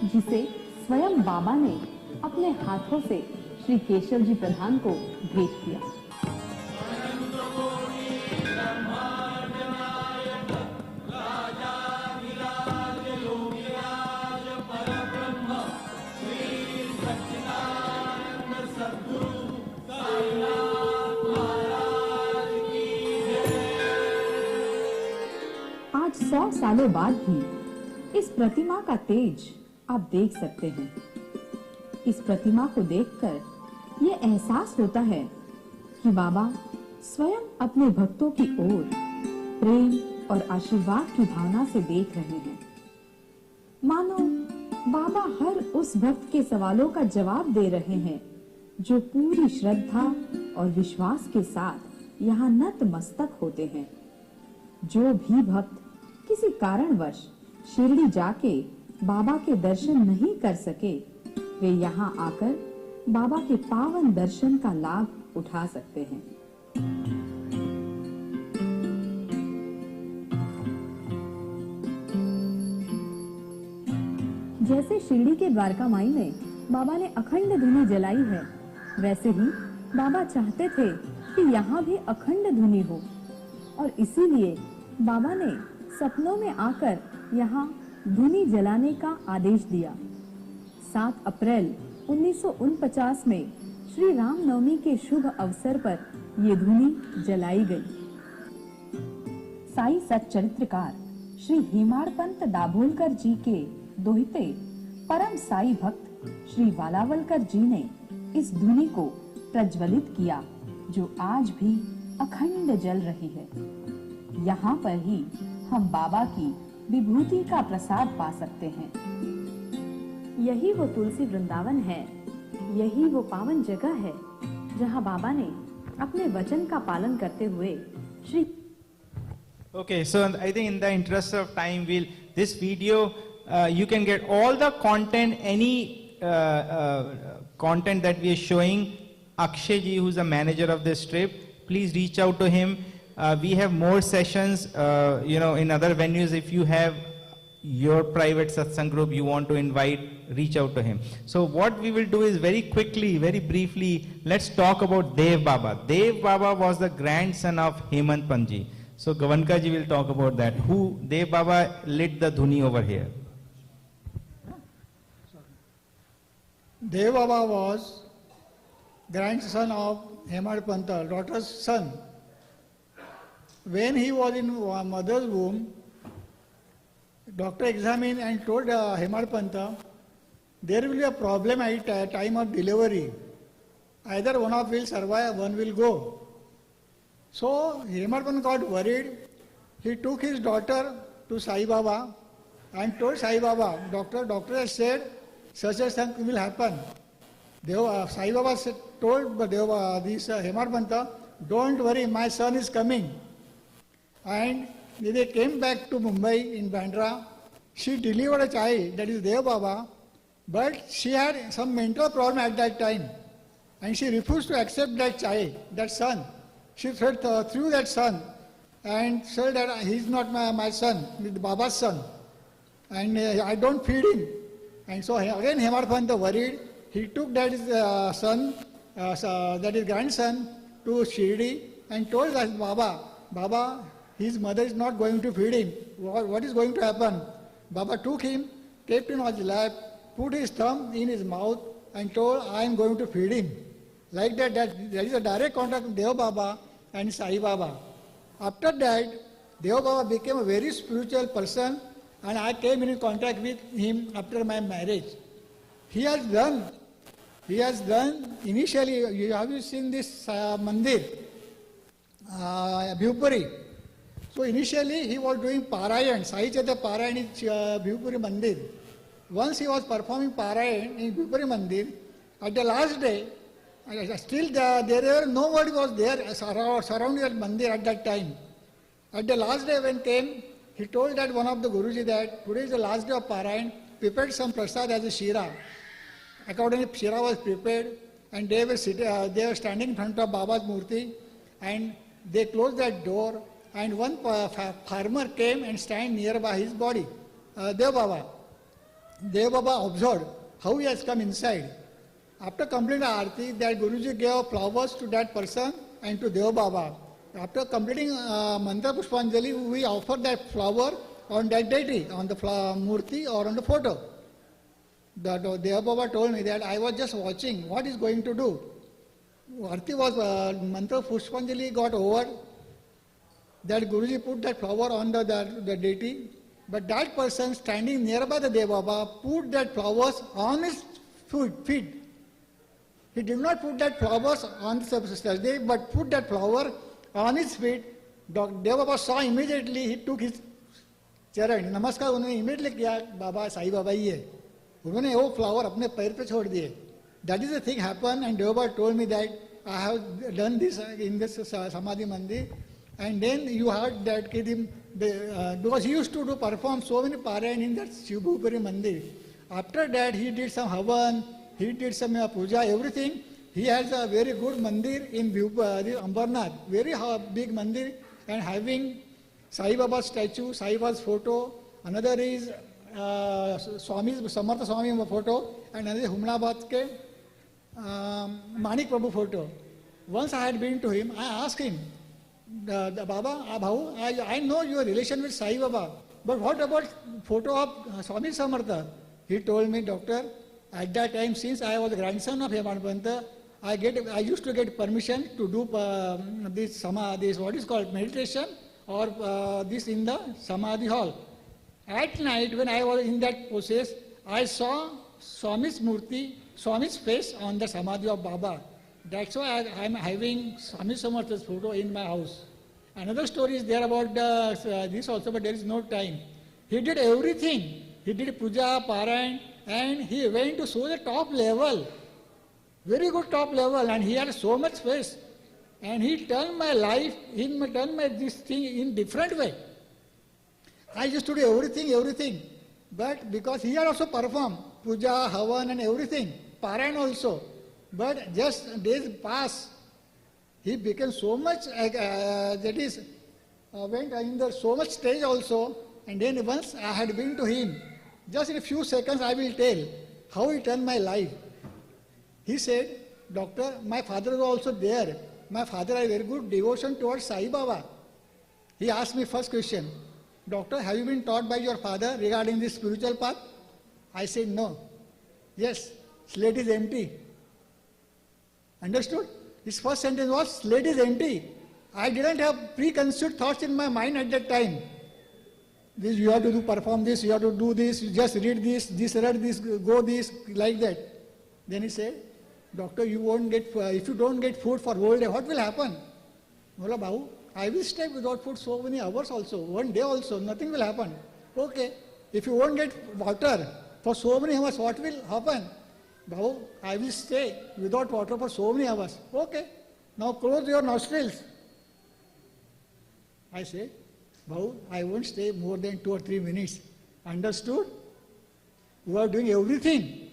जिसे स्वयं बाबा ने अपने हाथों से श्री केशव जी प्रधान को भेंट किया। आज 100 सालों बाद भी इस प्रतिमा का तेज आप देख सकते हैं। इस प्रतिमा को देखकर ये एहसास होता है कि बाबा स्वयं अपने भक्तों की ओर प्रेम और आशीर्वाद की भावना से देख रहे हैं। मानो बाबा हर उस भक्त के सवालों का जवाब दे रहे हैं जो पूरी श्रद्धा और विश्वास के साथ यहाँ नतमस्तक होते हैं। जो भी भक्त किसी कारणवश शिरडी जाके बाबा के दर्शन नहीं कर सके, वे यहाँ आकर बाबा के पावन दर्शन का लाभ उठा सकते हैं। जैसे शिरडी के द्वारका माई में बाबा ने अखंड धूनी जलाई है, वैसे ही बाबा चाहते थे कि कि यहाँ भी अखंड धुनी हो, और इसीलिए बाबा ने सपनों में आकर यहाँ धुनी जलाने का आदेश दिया। 7 अप्रैल 1949 में श्री रामनवमी के शुभ अवसर पर ये धुनी जलाई गई। साई सच्चरित्रकार श्री हेमाड़पंत दाभोलकर जी के दोहिते परम साई भक्त श्री वालावलकर जी ने इस धुनी को प्रज्वलित किया, जो आज भी अखंड जल रही है। यहाँ पर ही हम बाबा की विभूति का प्रसाद पा सकते हैं। यही वो तुलसी वृंदावन है, यही वो पावन जगह है जहाँ बाबा ने अपने वचन का पालन करते हुए Shri Okay, so I think in the interest of time, this video, you can get all the content, any content that we are showing. Akshay ji, who's the manager of this trip, please reach out to him. We have more sessions, in other venues. If you have your private satsang group you want to invite, reach out to him. So what we will do is very quickly, very briefly, let's talk about Dev Baba. Dev Baba was the grandson of Hemant Panji. So Gavanka ji will talk about that. Who Dev Baba lit the dhuni over here? Dev Baba was grandson of Hemant Panta, daughter's son. When he was in mother's womb, doctor examined and told Hemant Panta, there will be a problem at time of delivery. Either one of will survive, one will go. So Hemant Panta got worried. He took his daughter to Sai Baba and told Sai Baba, doctor has said such a thing will happen. Sai Baba told Hemant Panta, don't worry, my son is coming. And they came back to Mumbai in Bandra. She delivered a child, that is Dev Baba, but she had some mental problem at that time. And she refused to accept that child, that son. She threw that son and said that he is not my son, Baba's son. And I don't feed him. And so again Hemant Panta worried. He took that son, that is grandson, to Shirdi and told that Baba, his mother is not going to feed him. What is going to happen? Baba took him, kept him on his lap, put his thumb in his mouth and told, I am going to feed him. Like that is a direct contact with Dev Baba and Sai Baba. After that, Dev Baba became a very spiritual person and I came in contact with him after my marriage. He has done initially, have you seen this mandir, Bhupuri? So initially he was doing Parayan, Sai Chaitanya Parayan in Bhupuri Mandir. Once he was performing Parayan in Bhupuri Mandir, at the last day, still nobody was there surrounding that mandir at that time. At the last day when came, he told that one of the Guruji that today is the last day of Parayan, prepared some prasad as a shira. Accordingly, shira was prepared and they were standing in front of Baba's murti and they closed that door and one farmer came and stand nearby his body, Dev Baba. Dev Baba observed how he has come inside. After completing the arti, that Guruji gave flowers to that person and to Dev Baba. After completing Mantra Pushpanjali, we offered that flower on that deity, on the murti or on the photo. The Dev Baba told me that I was just watching what is going to do. Arti was, Mantra Pushpanjali got over, that Guruji put that flower on the deity, but that person standing nearby the Dev Baba put that flowers on his feet. He did not put that flowers on the Thursday, but put that flower on his feet. Dev Baba saw immediately, he took his charan, namaskar उन्होंने immediately किया, Baba Sai Baba ही है. उन्होंने वो flower अपने पैर पे छोड़ दिए. That is the thing happened and Dev Baba told me that I have done this in this Samadhi Mandir. And then you heard that because he used to perform so many parayan in that Shivbhupuri Mandir. After that he did some havan, he did some puja, everything. He has a very good mandir in Ambarnath, very big mandir and having Sai Baba's statue, Sai Baba's photo. Another is Samartha Swami photo and another Humnabad ke Manik Prabhu photo. Once I had been to him, I asked him, Baba, Bhau, I know your relation with Sai Baba, but what about photo of Swami Samartha? He told me, doctor, at that time, since I was the grandson of Hemant Panta, I used to get permission to do this what is called meditation or this in the Samadhi hall. At night, when I was in that process, I saw Swami's murti, Swami's face on the Samadhi of Baba. That's why I am having Swami Samartha's photo in my house. Another story is there about this also, but there is no time. He did everything. He did puja, parayan, and he went to so the top level. Very good top level, and he had so much space. And he turned my life, this thing in different way. I used to do everything. But because he had also performed puja, havan and everything, parayan also. But just days passed, he became so much, went in the so much stage also. And then once I had been to him, just in a few seconds I will tell how he turned my life. He said, doctor, my father was also there. My father had very good devotion towards Sai Baba. He asked me first question, doctor, have you been taught by your father regarding this spiritual path? I said, no. Yes, slate is empty. Understood? His first sentence was, slate is empty. I didn't have preconceived thoughts in my mind at that time. This, you have to do, perform this, you have to do this, you just read this, read this, go this, like that. Then he said, doctor, you won't get, if you don't get food for whole day, what will happen? Bola, Babu, I will stay without food so many hours also, one day also, nothing will happen. Okay, if you won't get water for so many hours, what will happen? Babu, I will stay without water for so many hours. Okay, now close your nostrils. I said, Babu, I won't stay more than 2 or 3 minutes. Understood? You are doing everything.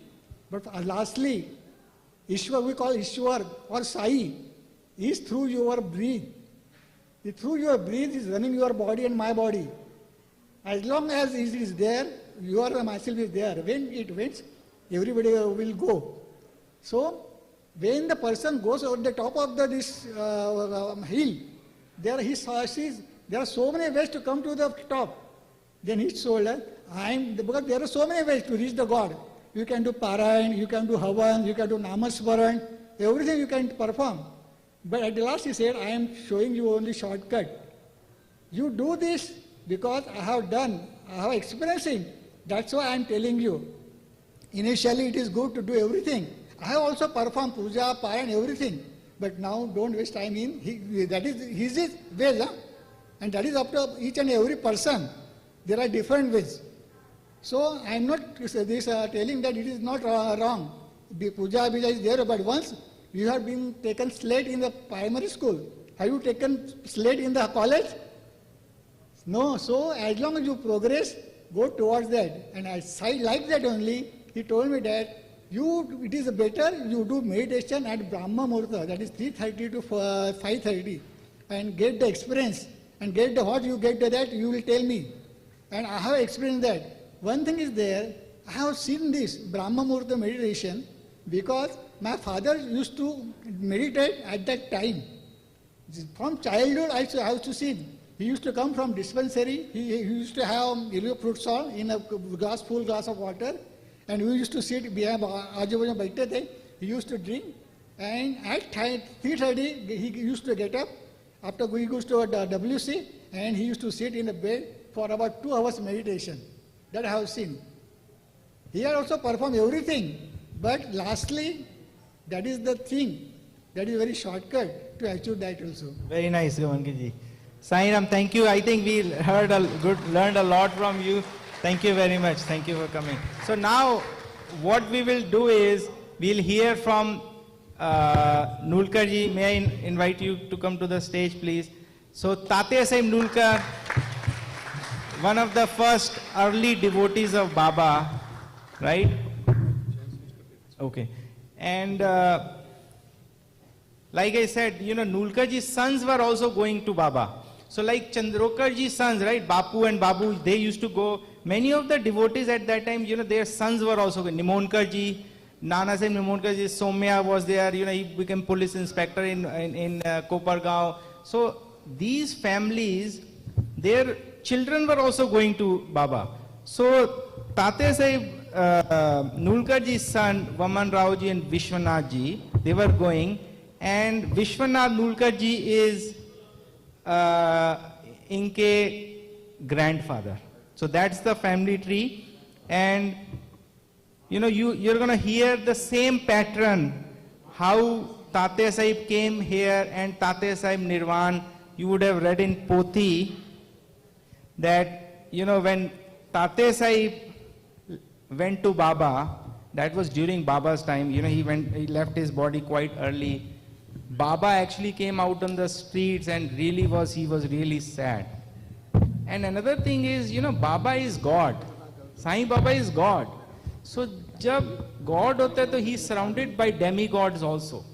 But lastly, Ishwar, we call Ishwar or Sai, is through your breath. Through your breath is running your body and my body. As long as it is there, your myself is there. When it went, everybody will go. So, when the person goes on the top of this hill, there are so many ways to come to the top. Then he told her, because there are so many ways to reach the God. You can do parayan, you can do havan, you can do namasmaran, everything you can perform. But at the last he said, I am showing you only shortcut. You do this because I have experiencing. That's why I am telling you. Initially it is good to do everything. I have also performed puja, parayan, everything. But now don't waste time in, that is his ways. And that is up to each and every person. There are different ways. So I am not telling that it is not wrong. The puja is there, but once you have been taken slate in the primary school, have you taken slate in the college? No. So as long as you progress, go towards that. And I like that only. He told me that it is better you do meditation at Brahma Muhurta, that is 3:30 to 5:30, and get the experience and get the what you get that you will tell me. And I have experienced that. One thing is there, I have seen this Brahma Muhurta meditation because my father used to meditate at that time. From childhood I used to see. He used to come from dispensary, he used to have fruit salt in a full glass of water, and we used to sit behind he used to drink, and at 3:30 he used to get up, after he goes to a WC, and he used to sit in a bed for about 2 hours meditation. That I have seen. He had also performed everything, but lastly, that is the thing, that is very shortcut to achieve that also. Very nice, Gomanki. Sai Ram, thank you. I think we learned a lot from you. Thank you very much. Thank you for coming. So now, what we will do is, we'll hear from Nulkar ji. May I invite you to come to the stage, please? So, Tatya Sahib Nulkar, one of the first early devotees of Baba, right? Okay. And like I said, Nulkar ji's sons were also going to Baba. So like Chandrokar ji's sons, right? Bapu and Babu, they used to go. Many of the devotees at that time, their sons were also going. Nimonkar ji, Nana Singh Nimodkar, Somya was there, he became police inspector in Kopargaon. So these families, their children were also going to Baba. So Tate Sahib Nulkarji's son, Vaman Raoji and Vishwanath ji, they were going, and Vishwanath Nulkarji is Inke grandfather. So that's the family tree, and you're going to hear the same pattern, how Tate Sahib came here and Tate Sahib Nirvan. You would have read in Pothi that, when Tate Sahib went to Baba, that was during Baba's time, he left his body quite early. Baba actually came out on the streets and he was really sad. And another thing is, Baba is God. Sai Baba is God. So, jab God hota hai, to he is surrounded by demigods also.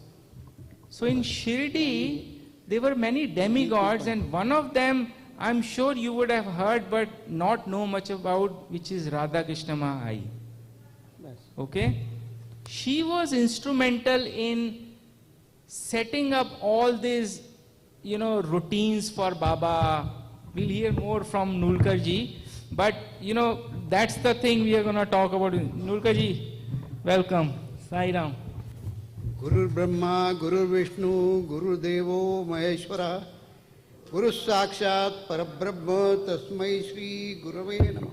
So in Shirdi, there were many demigods, and one of them, I'm sure you would have heard but not know much about, which is Radha Krishna Mahai. Okay? She was instrumental in setting up all these, routines for Baba. We'll hear more from Nulkarji, but that's the thing we are going to talk about. Nulkarji, welcome. Sai Ram. Guru Brahma, Guru Vishnu, Guru Devo Maheshwara, Guru Sakshat Parabrahma, Tasmai Shri Gurave Namah.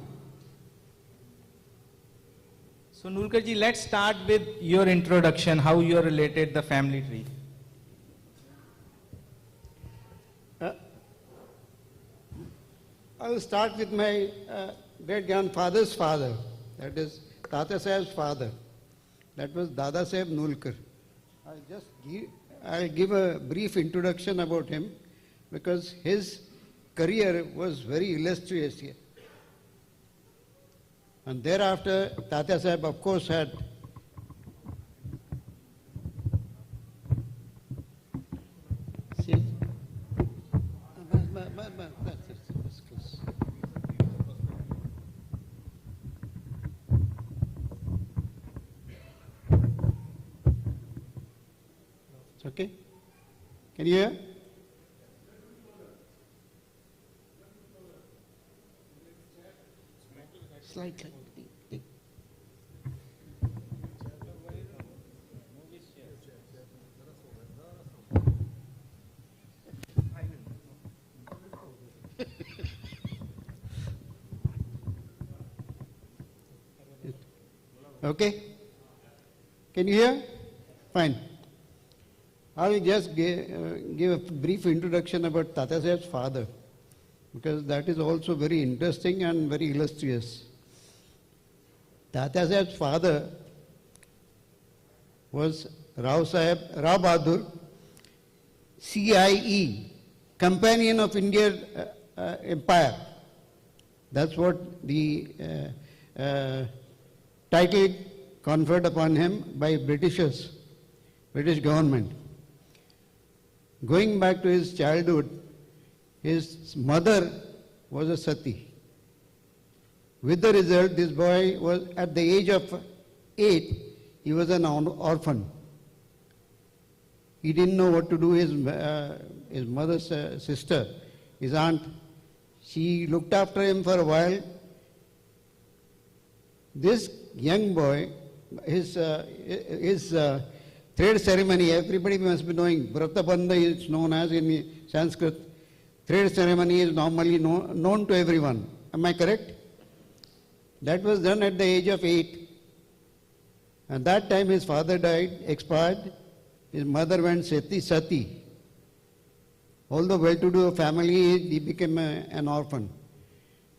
So Nulkarji, let's start with your introduction, how you are related the family tree. I'll start with my great-grandfather's father, that is Tata Sahib's father. That was Dada Sahib Nulkar. I'll give a brief introduction about him because his career was very illustrious here. And thereafter, Tata Sahib, of course, had okay? Can you hear? Slightly. Okay? Can you hear? Fine. I will just give a brief introduction about Tata Sahib's father, because that is also very interesting and very illustrious. Tata Sahib's father was Rao Bahadur, CIE, Companion of Indian Empire. That's what the title conferred upon him by British government. Going back to his childhood, his mother was a sati. With the result, this boy was, at the age of 8, he was an orphan. He didn't know what to do. His mother's sister, his aunt, she looked after him for a while. This young boy, his thread ceremony, everybody must be knowing. Vrata Bandha is known as in Sanskrit. Thread ceremony is normally known to everyone. Am I correct? That was done at the age of 8. At that time his father died, expired. His mother went sati. Although well-to-do family, he became an orphan.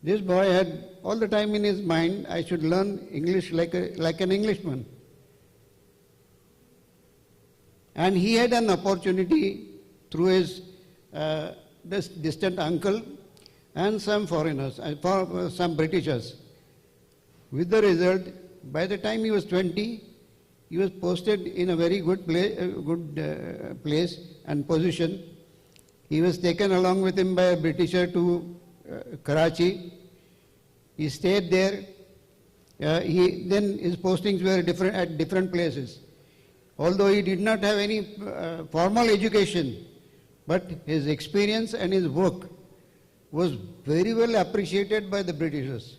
This boy had all the time in his mind, I should learn English like an Englishman. And he had an opportunity through his distant uncle and some foreigners, some Britishers. With the result, by the time he was 20, he was posted in a very good place and position. He was taken along with him by a Britisher to Karachi. He stayed there. Then his postings were different at different places. Although he did not have any formal education, but his experience and his work was very well appreciated by the Britishers.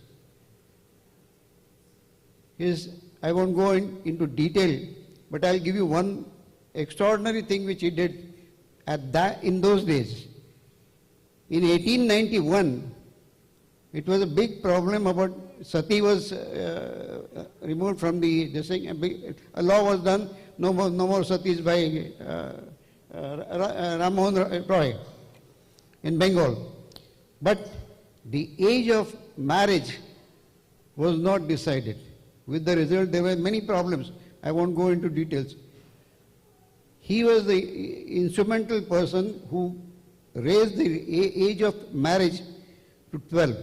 I won't go into detail, but I'll give you one extraordinary thing which he did in those days. In 1891, it was a big problem about sati was removed from this thing. A law was done, no more satis by Ram Mohan Roy in Bengal. But the age of marriage was not decided. With the result, there were many problems. I won't go into details. He was the instrumental person who raised the age of marriage to 12.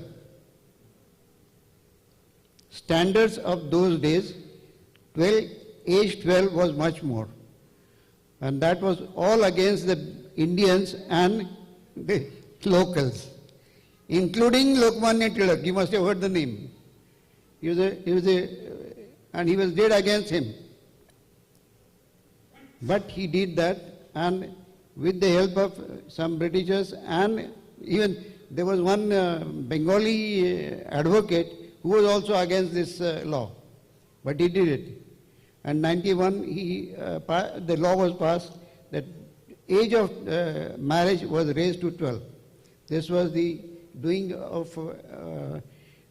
Standards of those days, age 12 was much more. And that was all against the Indians and the locals, including Lokmanya Tilak. You must have heard the name. And he was dead against him. But he did that, and with the help of some Britishers, and even there was one Bengali advocate who was also against this law, but he did it. And 91, the law was passed that age of marriage was raised to 12. This was the doing of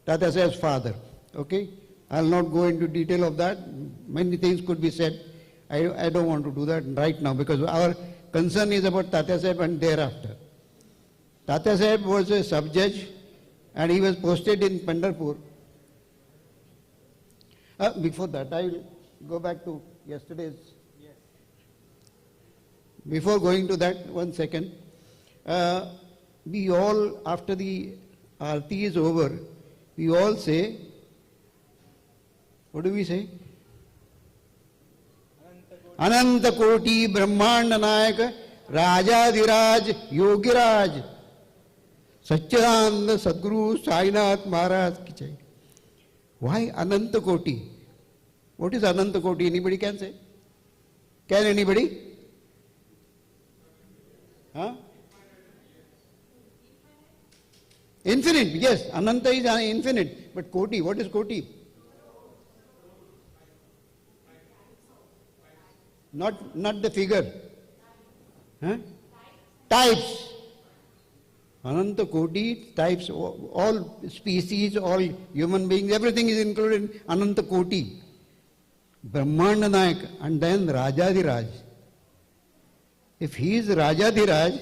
Tata Saheb's father. Okay, I'll not go into detail of that. Many things could be said. I don't want to do that right now because our concern is about Tata Saheb and thereafter. Tata Saheb was a sub-judge and he was posted in Pandharpur. Before that, I will go back to yesterday's. Yes. Before going to that, 1 second. We all, after the Aarti is over, we all say, what do we say? Ananta Koti Brahmanda Nayaka Rajadiraj Yogiraj Satchidananda Sadguru Sainath Maharaj ki jai. Why Ananta Koti? What is Ananta Koti? Anybody can say? Can anybody? Huh? Infinite, yes. Ananta is infinite. But Koti, what is Koti? Not the figure. Huh? Types. Ananta Koti, types, all species, all human beings, everything is included in Ananta Koti. Brahmanda Nayak and then Rajadiraj. If he is Rajadiraj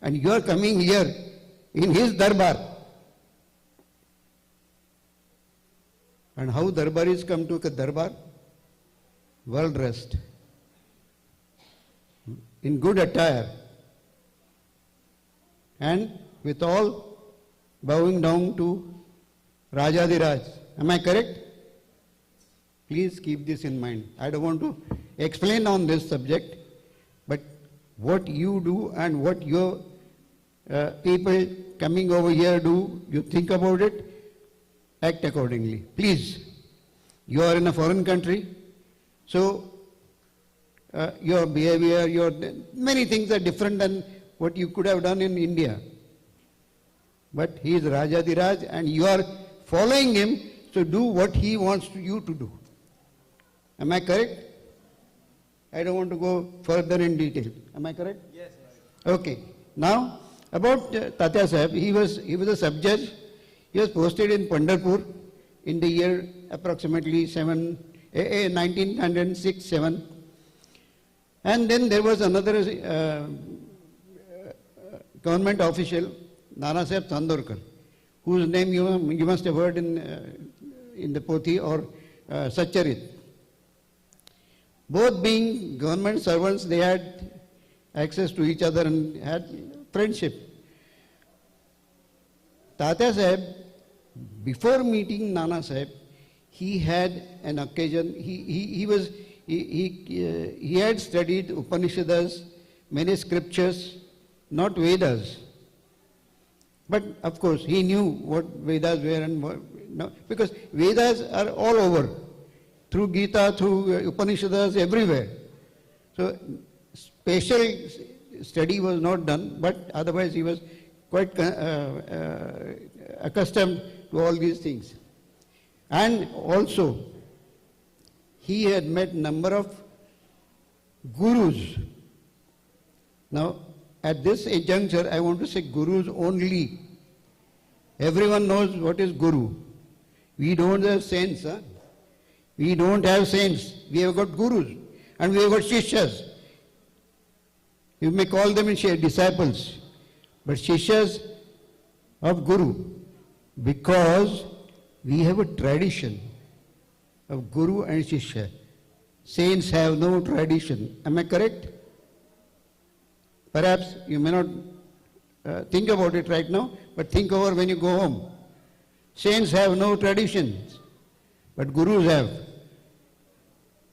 and you are coming here in his darbar, and how darbaris come to a darbar? Well dressed, in good attire, and with all bowing down to Rajadiraj. Am I correct? Please keep this in mind. I don't want to explain on this subject, but what you do and what your people coming over here do, you think about it, act accordingly. Please. You are in a foreign country, so your behavior, many things are different than what you could have done in India. But he is Rajadiraj and you are following him, so do what he wants you to do. Am I correct? I don't want to go further in detail. Am I correct? Yes. Okay. Now, about Tata Saheb, he was a sub-judge. He was posted in Pandharpur in the year approximately 1906-7. And then there was another government official, Nana Saheb Tandorkar, whose name you must have heard in the Pothi or Satcharit. Both being government servants, they had access to each other and had friendship. Tata Saheb, before meeting Nana Saheb, he had an occasion. He had studied Upanishads, many scriptures, not Vedas. But of course, he knew what Vedas were and no, because Vedas are all over, through Gita, through Upanishads, everywhere. So special study was not done, but otherwise he was quite accustomed to all these things. And also, he had met number of gurus. Now, at this juncture, I want to say gurus only. Everyone knows what is guru. We don't have saints. Huh? We don't have saints. We have got gurus. And we have got shishyas. You may call them disciples. But shishyas of guru. Because we have a tradition of guru and shishya. Saints have no tradition. Am I correct? Perhaps you may not think about it right now, but think over when you go home. Saints have no traditions, but gurus have.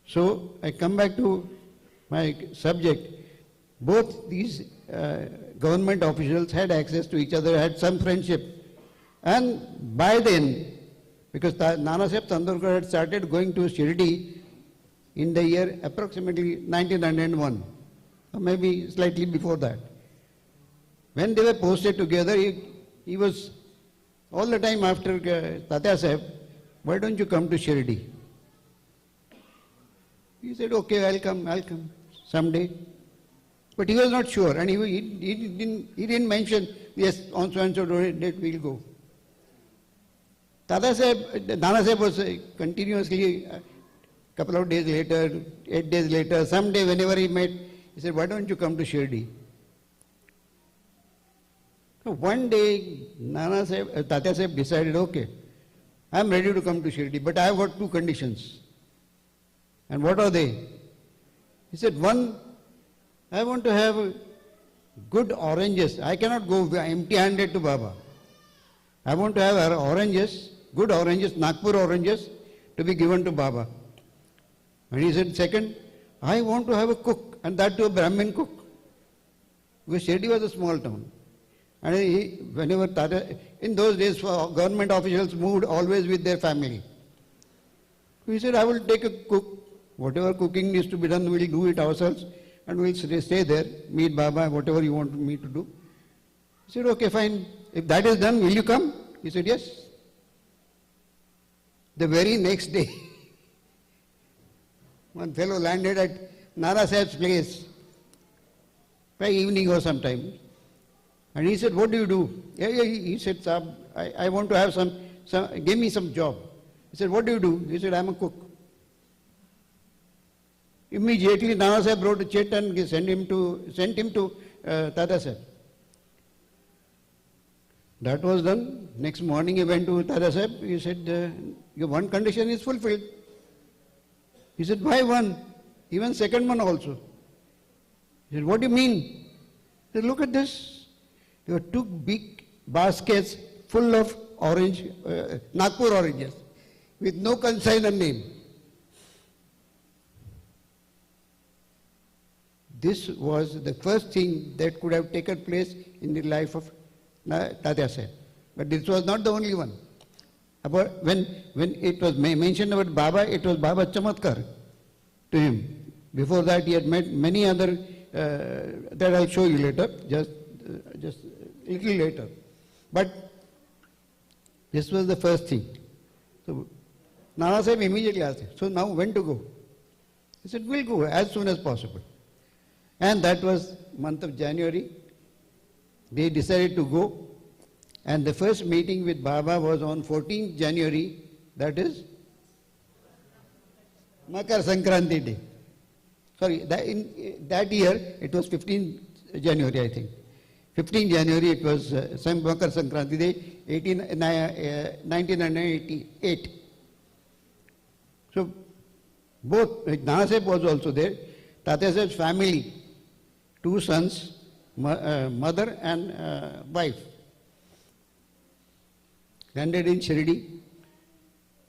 So I come back to my subject. Both these government officials had access to each other, had some friendship. And by then, because Nanasaheb Tandurkar had started going to Shirdi in the year approximately 1901, or maybe slightly before that. When they were posted together, he was all the time after Tatya Sahib, why don't you come to Shirdi? He said, okay, I'll come someday. But he was not sure, and he didn't mention, yes, on so and so date we'll go. Nana Sahib was continuously, a couple of days later, 8 days later, someday whenever he met, he said, why don't you come to Shirdi? So one day, Tatya Sahib decided, okay, I'm ready to come to Shirdi, but I have got 2 conditions. And what are they? He said, one, I want to have good oranges. I cannot go empty-handed to Baba. I want to have oranges, good oranges, Nagpur oranges, to be given to Baba. And he said, second, I want to have a cook, and that too a Brahmin cook. Because Shirdi was a small town. And whenever in those days, government officials moved always with their family. He said, I will take a cook. Whatever cooking needs to be done, we'll do it ourselves. And we'll stay there, meet Baba, whatever you want me to do. He said, okay, fine. If that is done, will you come? He said, yes. The very next day, one fellow landed at Nana Sahib's place by evening or sometime. And he said, what do you do? He said, Sahib, I want to have give me some job. He said, what do you do? He said, I'm a cook. Immediately, Nana Sahib wrote a chit and sent him to Tata Sahib. That was done. Next morning he went to Tata Sahib. He said, your one condition is fulfilled. He said, why one? Even second one also. He said, what do you mean? He said, look at this. There were 2 big baskets full of Nagpur oranges with no consignor name. This was the first thing that could have taken place in the life of Tatya Sahib. But this was not the only one. When it was mentioned about Baba, it was Baba Chamatkar to him. Before that, he had met many other, that I'll show you later, just a little later. But this was the first thing. So Nana Sahib immediately asked him, so now when to go? He said, we'll go as soon as possible. And that was month of January. They decided to go. And the first meeting with Baba was on 14th January, that is Makar Sankranti Day. Sorry, that year it was 15th January, I think. 15th January it was Makar Sankranti Day, 1988. So both, Nana Sahib was also there, Tatya Sahib's family, 2 sons, mother and wife, landed in Shirdi.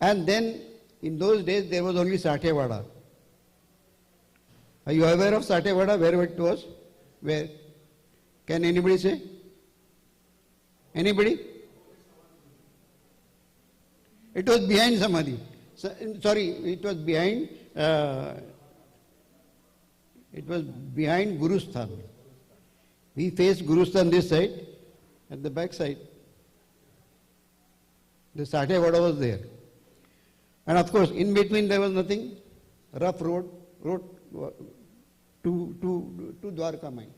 And then in those days there was only Satyavada. Are you aware of Satyavada, where it was? Where? Can anybody say? Anybody? It was behind Samadhi. Sorry, it was behind Guru Sthan. We faced Guru Sthan this side, at the back side. The Satya Vada was there. And of course, in between there was nothing, rough road to Dwarka mine.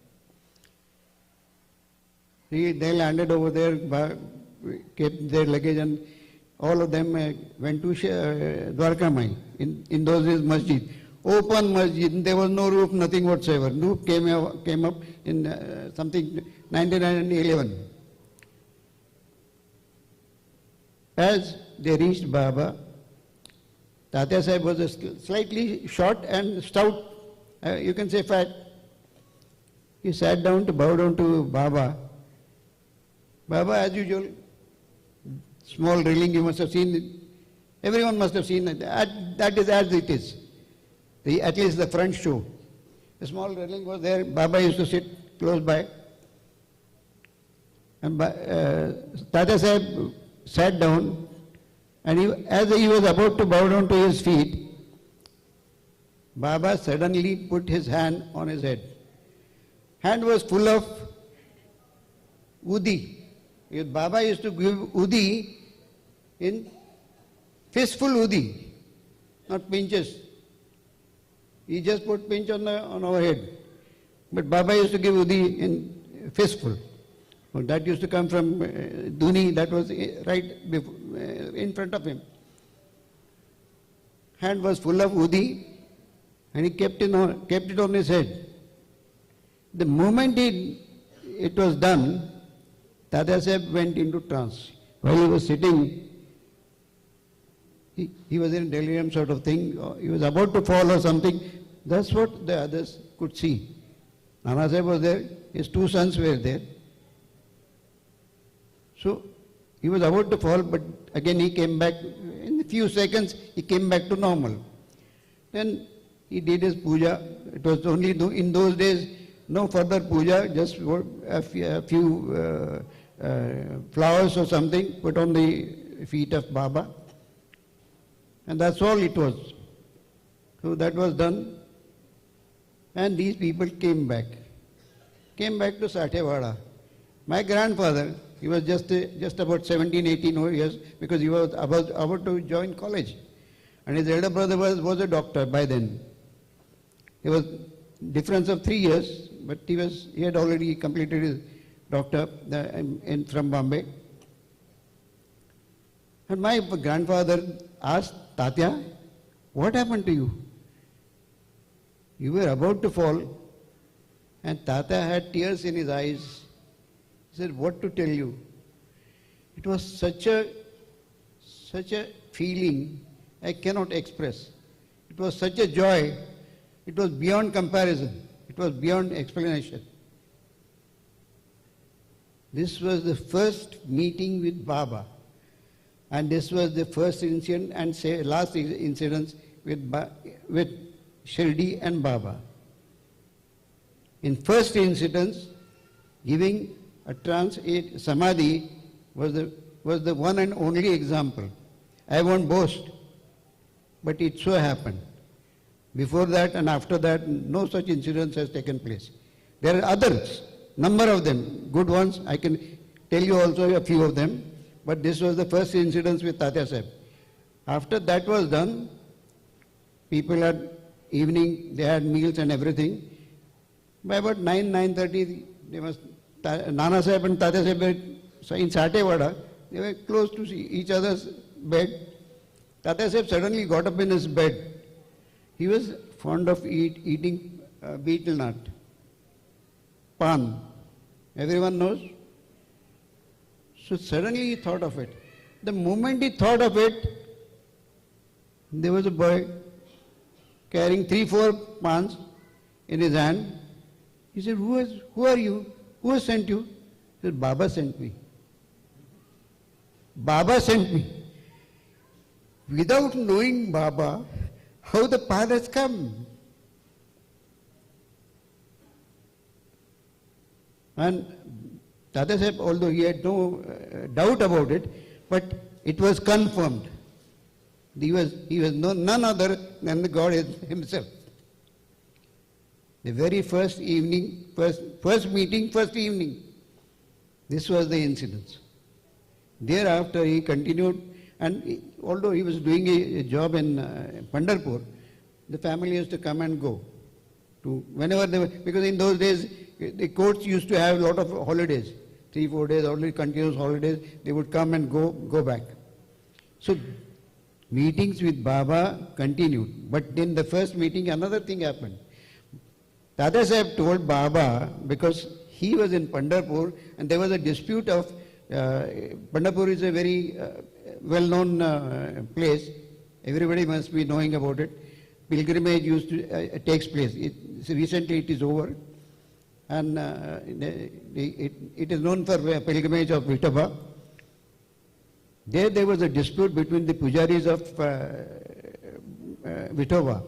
They landed over there, kept their luggage, and all of them went to Dwarka mine. In those days, masjid. Open masjid, there was no roof, nothing whatsoever. Roof came up in something 1911. As they reached Baba, Tatya Sahib was slightly short and stout, you can say fat. He sat down to bow down to Baba. Baba, as usual, small railing, you must have seen it. Everyone must have seen it. That is as it is. At least the front show. A small railing was there. Baba used to sit close by. And Tatya Sahib sat down, and as he was about to bow down to his feet, Baba suddenly put his hand on his head. Hand was full of udi. Baba used to give udi in fistful udi, not pinches. He just put pinch on our head. But Baba used to give udi in fistful. Well, that used to come from Duni, that was right before, in front of him. Hand was full of udi, and he kept it on his head. The moment it was done, Tatya Sahib went into trance. While he was sitting, he was in a delirium sort of thing. He was about to fall or something. That's what the others could see. Nana Sahib was there. His two sons were there. So he was about to fall, but again he came back. In a few seconds, he came back to normal. Then he did his puja. It was only in those days, no further puja, just a few flowers or something put on the feet of Baba. And that's all it was. So that was done. And these people came back to Satyavada. My grandfather, he was just about 17, 18 years, because he was about to join college. And his elder brother was a doctor by then. There was difference of 3 years, but he had already completed his doctor from Bombay. And my grandfather asked Tatya, what happened to you? You were about to fall. And Tatya had tears in his eyes. He said, what to tell you? It was such a feeling I cannot express. It was such a joy. It was beyond comparison. It was beyond explanation. This was the first meeting with Baba. And this was the first incident and last incident with Shirdi and Baba. In first incidents, giving a trance samadhi was the one and only example. I won't boast, but it so happened. Before that and after that, no such incidents has taken place. There are others, number of them, good ones. I can tell you also a few of them, but this was the first incident with Tatya Sahib. After that was done, people had evening, they had meals and everything. By about 9:30, Nana Sahib and Tatya Sahib were in Satyavada. They were close to each other's bed. Tatya Sahib suddenly got up in his bed. He was fond of eating betel nut, pan. Everyone knows. So suddenly he thought of it. The moment he thought of it, there was a boy carrying 3-4 pans in his hand. He said, who are you? Who has sent you? He said, Baba sent me. Baba sent me. Without knowing Baba, how the path has come. And Tatya Sahib, although he had no doubt about it, but it was confirmed. He was none other than the God himself. The very first evening, first meeting, first evening, this was the incident. Thereafter he continued, and although he was doing a job in Pandharpur, the family used to come and go. To whenever they were, because in those days the courts used to have a lot of holidays, 3-4 days, only continuous holidays, they would come and go back. So meetings with Baba continued, but in the first meeting another thing happened. Dada Sahib told Baba, because he was in Pandharpur and there was a dispute of, Pandharpur is a very well-known place, everybody must be knowing about it. Pilgrimage used to takes place. Recently it is over, and it is known for pilgrimage of Vithoba. There was a dispute between the pujaris of Vithoba,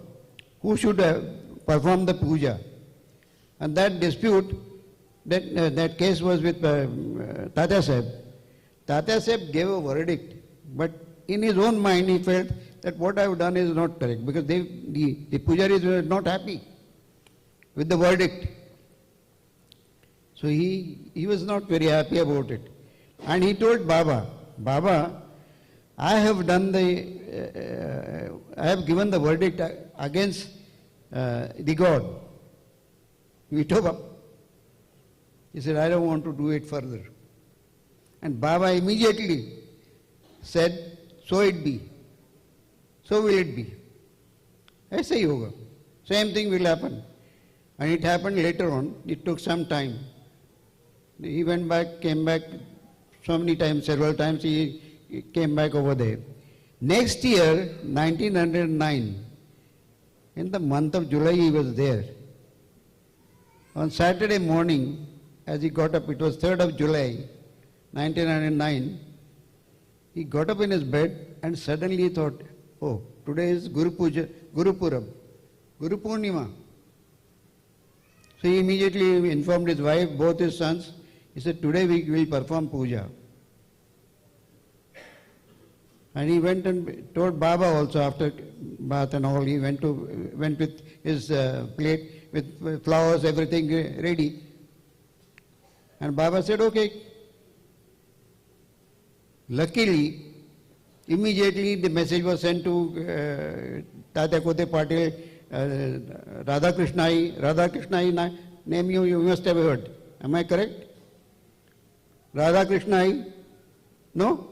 who should perform the puja. And that dispute, that case was with Tata Sahib. Tata Sahib gave a verdict, but in his own mind he felt that what I have done is not correct, because the pujaris were not happy with the verdict. So he was not very happy about it. And he told Baba, Baba, I have given the verdict against the God, Vithoba. He said, I don't want to do it further. And Baba immediately said, so it be. So will it be. Aise hi hoga. Same thing will happen. And it happened later on. It took some time. He went back, came back so many times, several times he came back over there. Next year, 1909, in the month of July he was there. On Saturday morning, as he got up, it was 3rd of July, 1909, he got up in his bed and suddenly he thought, oh, today is Guru Puja, Guru Purab, Guru Purnima. So he immediately informed his wife, both his sons. He said, today we will perform puja. And he went and told Baba also, after bath and all, he went with his plate with flowers, everything ready. And Baba said, okay. Luckily, immediately the message was sent to Tata Kote Patil, Radha Krishnai name you must have heard. Am I correct? Radha Krishnai? No?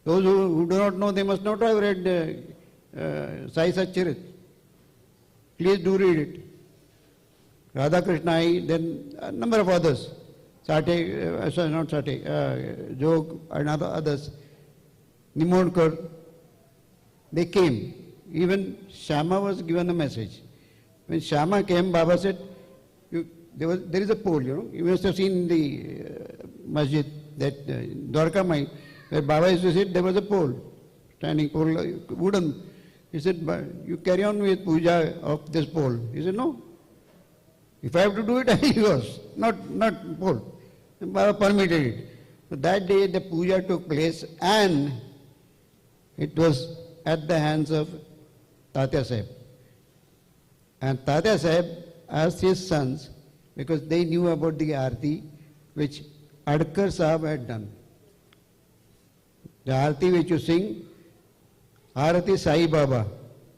Those who do not know, they must not have read Sai Satcharit. Please do read it. Radha Krishnai, then a number of others. Sate, not Sate, Jog and others. Nimodkar, they came. Even Shama was given a message. When Shama came, Baba said, there is a pole, you must have seen in the masjid, that Dwarka Mai, where Baba used to sit, there was a pole, standing pole, wooden. He said, you carry on with puja of this pole. He said, no. If I have to do it, I will use, not pole. And Baba permitted it. So that day the puja took place, and it was at the hands of Tata Sahib. And Tata Sahib asked his sons, because they knew about the Aarti which Adkar Sahib had done. The Aarti which you sing, Aarati Sai Baba,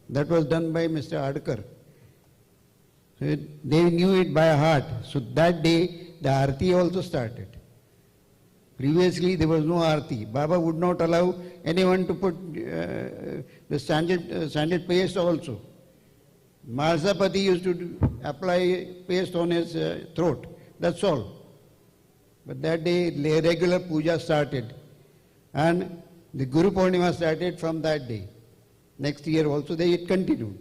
that was done by Mr. Adkar. So they knew it by heart. So that day the Aarti also started. Previously there was no Aarti. Baba would not allow anyone to put the sanded paste also. Marsapati used to apply paste on his throat. That's all. But that day regular puja started. And the Guru Purnima started from that day. Next year also it continued.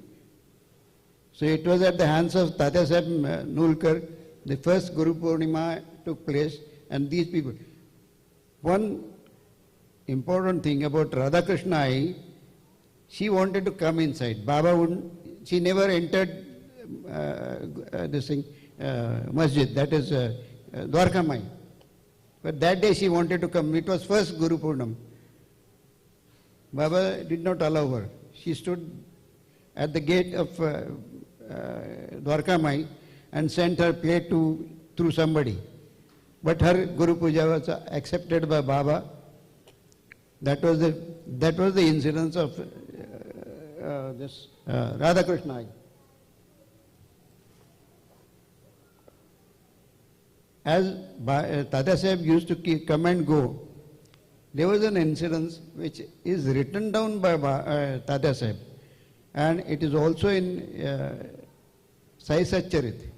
So it was at the hands of Tata Sahib Nulkar, the first Guru Purnima took place, and these people. One important thing about Radha Krishnai, she wanted to come inside. Baba wouldn't, she never entered masjid, that is Dwarka Mai. But that day she wanted to come. It was first Guru Purnam. Baba did not allow her. She stood at the gate of Dwarka Mai and sent her plate through somebody. But her Guru Puja was accepted by Baba. That was the incidence of this Radha Krishna. As Tata Sahib used to come and go, there was an incident which is written down by Tata Sahib, and it is also in Sai Satcharit.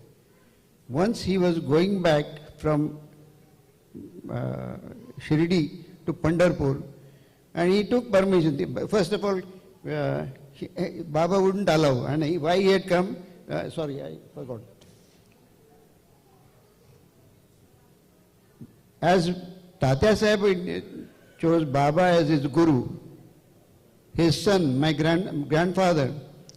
Once he was going back from Shirdi to Pandharpur, and he took permission. First of all, Baba wouldn't allow, and why he had come, sorry, I forgot. As Tata Sahib chose Baba as his Guru, his son, my grandfather,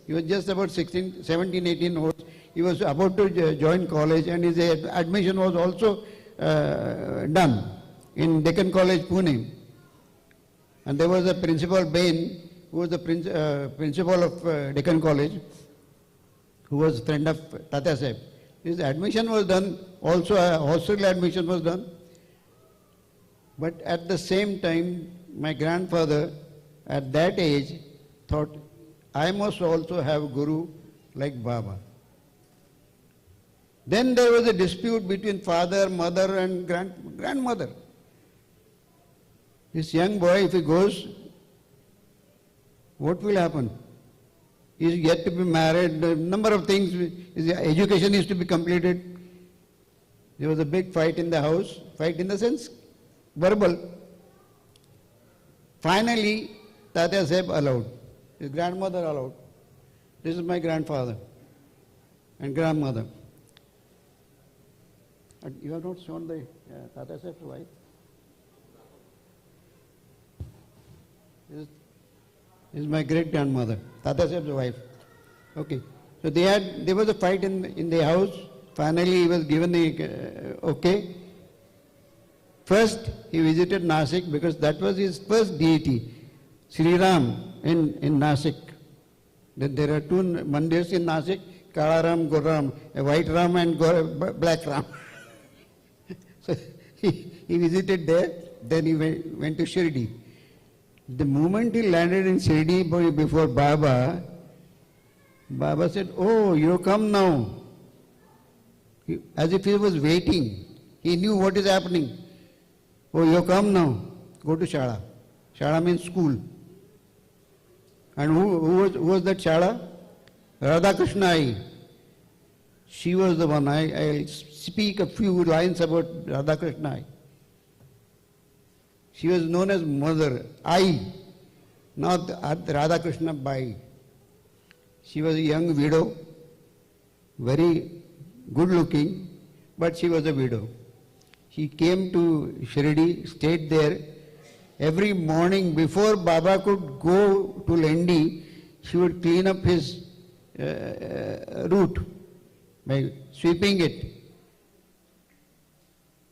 he was just about 17, 18 old. He was about to join college, and his admission was also done in Deccan College, Pune. And there was a Principal Bain, who was the principal of Deccan College, who was a friend of Tata Sahib. His admission was done, also a hostel admission was done. But at the same time, my grandfather at that age thought, I must also have Guru like Baba. Then there was a dispute between father, mother and grandmother. This young boy, if he goes, what will happen? He is yet to be married, a number of things, his education is to be completed. There was a big fight in the house, fight in the sense verbal. Finally, Tata Sahib allowed, his grandmother allowed. This is my grandfather and grandmother. You have not shown the Tata Sahib's wife? This is my great grandmother, Tata Sahib's wife. Okay. So there was a fight in the house. Finally, he was given the okay. First, he visited Nasik because that was his first deity, Sri Ram in Nasik. There are two mandirs in Nasik, Kala Ram, Gor Ram, a white Ram and black Ram. So he visited there, then he went to Shirdi. The moment he landed in Shirdi before Baba, Baba said, "Oh, you come now." As if he was waiting. He knew what is happening. "Oh, you come now. Go to Shala." Shala means school. And who was that Shala? Radha Krishna. She was the one. I'll speak a few lines about Radha Krishna. She was known as Mother, not Radha Krishna Bai. She was a young widow, very good looking, but she was a widow. She came to Shirdi, stayed there. Every morning before Baba could go to Lendi, she would clean up his route by sweeping it.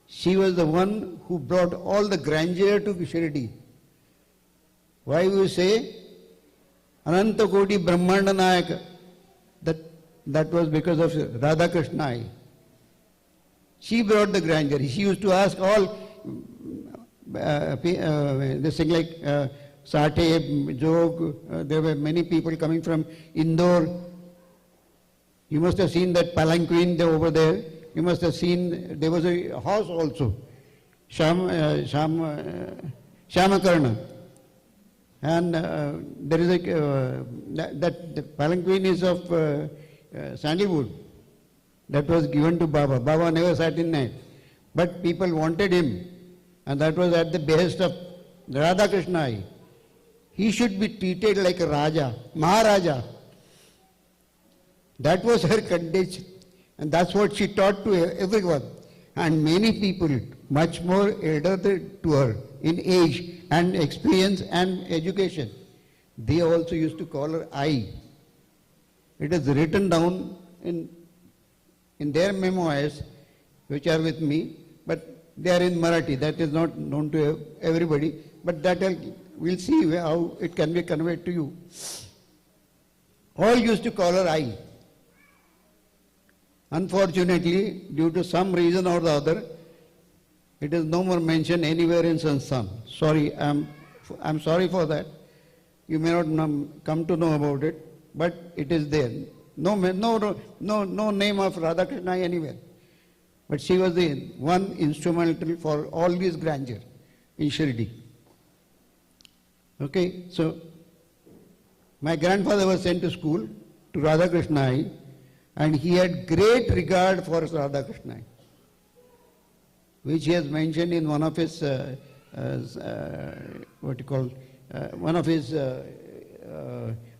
She was the one who brought all the grandeur to Shirdi. Why we say Ananta Koti Brahmanda Nayaka? That was because of Radha Krishna. She brought the grandeur. She used to ask all this thing like Sathe, Jog, there were many people coming from Indore. You must have seen that palanquin over there. You must have seen, there was a horse also, Shamakarna. And there is that the palanquin is of sandalwood. That was given to Baba. Baba never sat in it. But people wanted him. And that was at the behest of Radha Krishna. He should be treated like a Raja, Maharaja. That was her condition. And that's what she taught to everyone. And many people, much more elder to her in age and experience and education, they also used to call her I. It is written down in their memoirs, which are with me, but they are in Marathi. That is not known to everybody, but that we'll see how it can be conveyed to you. All used to call her I. Unfortunately, due to some reason or the other, it is no more mentioned anywhere in Sansthan. Sorry, I'm sorry for that. You may not come to know about it, but it is there. No name of Radhakrishna anywhere. But she was the one instrumental for all this grandeur in Shirdi. Okay, so my grandfather was sent to school to Radhakrishna, and he had great regard for Radhakrishna, which he has mentioned in one of his, one of his,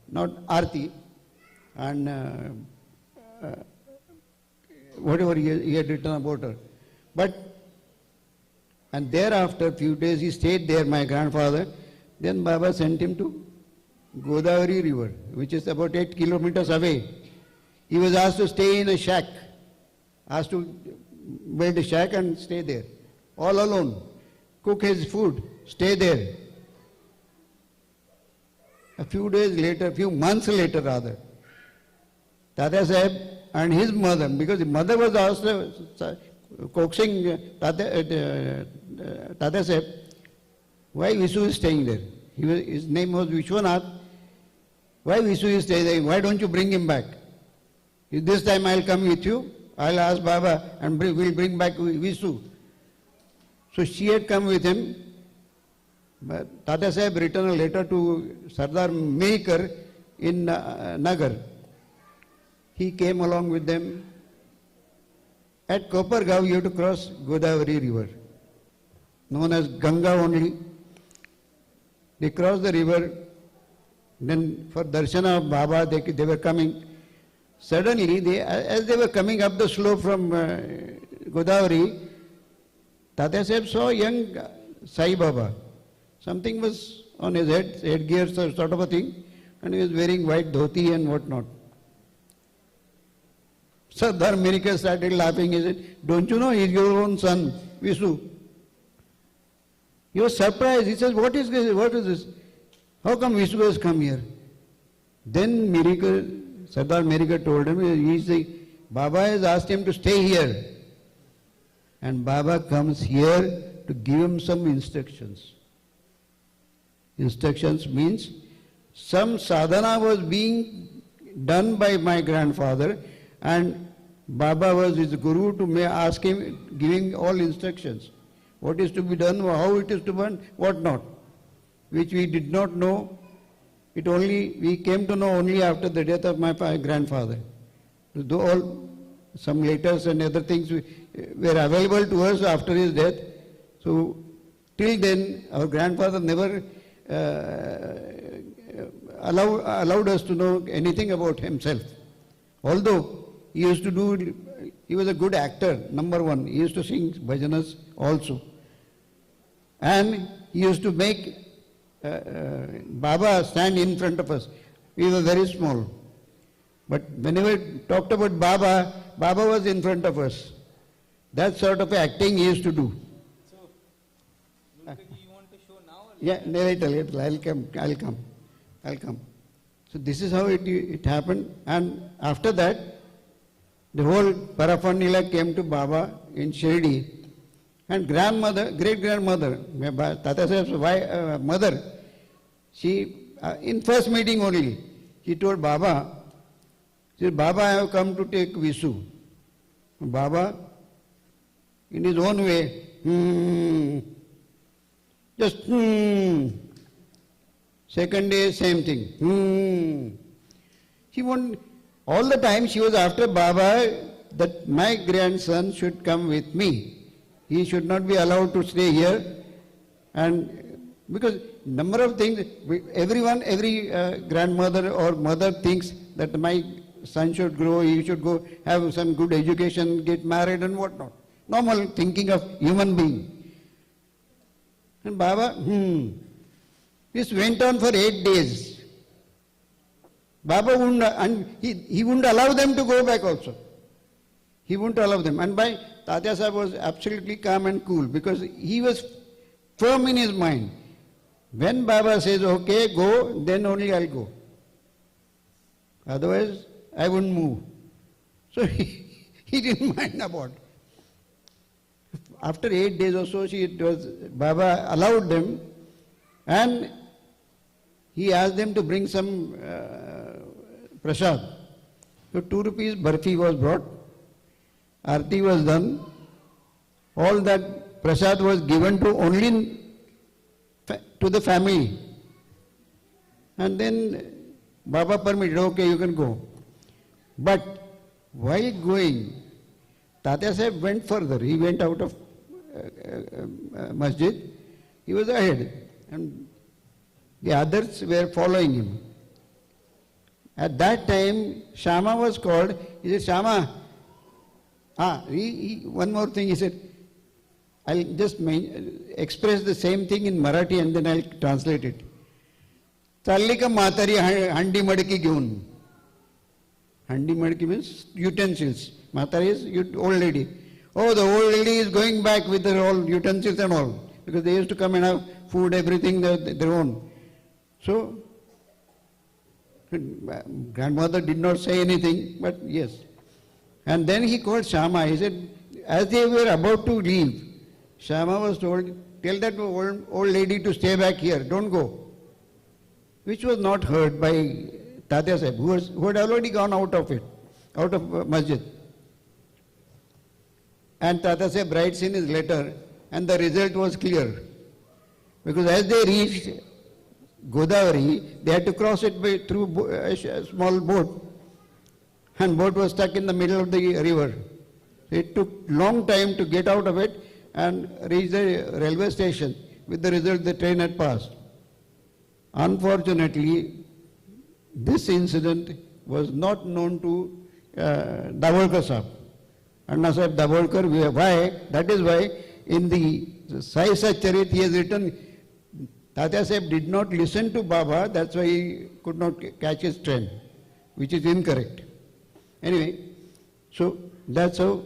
not Arti, and whatever he had written about her. And thereafter, few days he stayed there, my grandfather. Then Baba sent him to Godavari river, which is about 8 kilometers away. He was asked to stay in a shack, asked to build a shack and stay there, all alone, cook his food, stay there. A few days later, few months later rather, Tata Sahib and his mother, because the mother was also coaxing Tata Sahib, why Visu is staying there? His name was Vishwanath. Why Visu is staying there? Why don't you bring him back? This time I'll come with you, I'll ask Baba and we'll bring back Visu. So she had come with him. But Tata Sahib written a letter to Sardar Mehkar in Nagar. He came along with them. At Kopargaon you have to cross Godavari river, known as Ganga only. They crossed the river, then for darshana of Baba they were coming. Suddenly, as they were coming up the slope from Godavari, Tata Sahib saw young Sai Baba. Something was on his head, headgear sort of a thing, and he was wearing white dhoti and whatnot. Sardar Mehkar started laughing. He said, don't you know he is your own son, Visu? He was surprised. He says, what is this? What is this? How come Visu has come here? Then Sardar Mehkar told him, Baba has asked him to stay here. And Baba comes here to give him some instructions. Instructions means some sadhana was being done by my grandfather, and Baba was his guru to ask him, giving all instructions. What is to be done, how it is to be done, what not, which we did not know. We came to know only after the death of my grandfather. Though all some letters and other things were available to us after his death. So till then, our grandfather never allowed us to know anything about himself. Although he was a good actor, number one. He used to sing bhajanas also. And he used to make Baba stand in front of us. We were very small. But whenever we talked about Baba, Baba was in front of us. That sort of acting he used to do. So, Nulkaki, you want to show now? Yeah, later, I'll come. So this is how it happened. And after that, the whole paraphernalia came to Baba in Shirdi. And great-grandmother, Tata Sahib's mother, she, in first meeting only, she told Baba, Baba, I have come to take Visu. Baba, in his own way, just Second day, same thing. All the time she was after Baba that my grandson should come with me. He should not be allowed to stay here. And because number of things, every grandmother or mother thinks that my son should grow, he should go have some good education, get married and whatnot. Normal thinking of human being. And Baba, this went on for 8 days. Baba wouldn't, and he wouldn't allow them to go back also. He wouldn't allow them. And by Tatya Sahib was absolutely calm and cool because he was firm in his mind. When Baba says, okay, go, then only I'll go. Otherwise, I wouldn't move. So he didn't mind about it. After 8 days or so, Baba allowed them, and he asked them to bring some prasad. So 2 rupees barfi was brought, arti was done, all that prasad was given to only to the family. And then Baba permitted, okay, you can go. But while going, Tatya Sahib went further. He went out of masjid. He was ahead, and the others were following him. At that time, Shama was called. He said, Shama, one more thing, he said, I'll just express the same thing in Marathi and then I'll translate it. Challi ka matari handi madki gyun. Handi madki means utensils. Matari is old lady. Oh, the old lady is going back with her all utensils and all. Because they used to come and have food, everything their own. So, grandmother did not say anything, but yes. And then he called Shama. He said, as they were about to leave, Shama was told, tell that old lady to stay back here, don't go. Which was not heard by Tatya Sahib, who had already gone out of masjid. And Tatya Sahib writes in his letter, and the result was clear. Because as they reached Godavari, they had to cross it through a small boat. And boat was stuck in the middle of the river. It took long time to get out of it and reach the railway station. With the result, the train had passed. Unfortunately, this incident was not known to Davolkar Sahib. Anna Sahib Davolkar, why? That is why in the Sai Satcharit he has written, Tatya Sahib did not listen to Baba, that's why he could not catch his train, which is incorrect. Anyway, so that's how,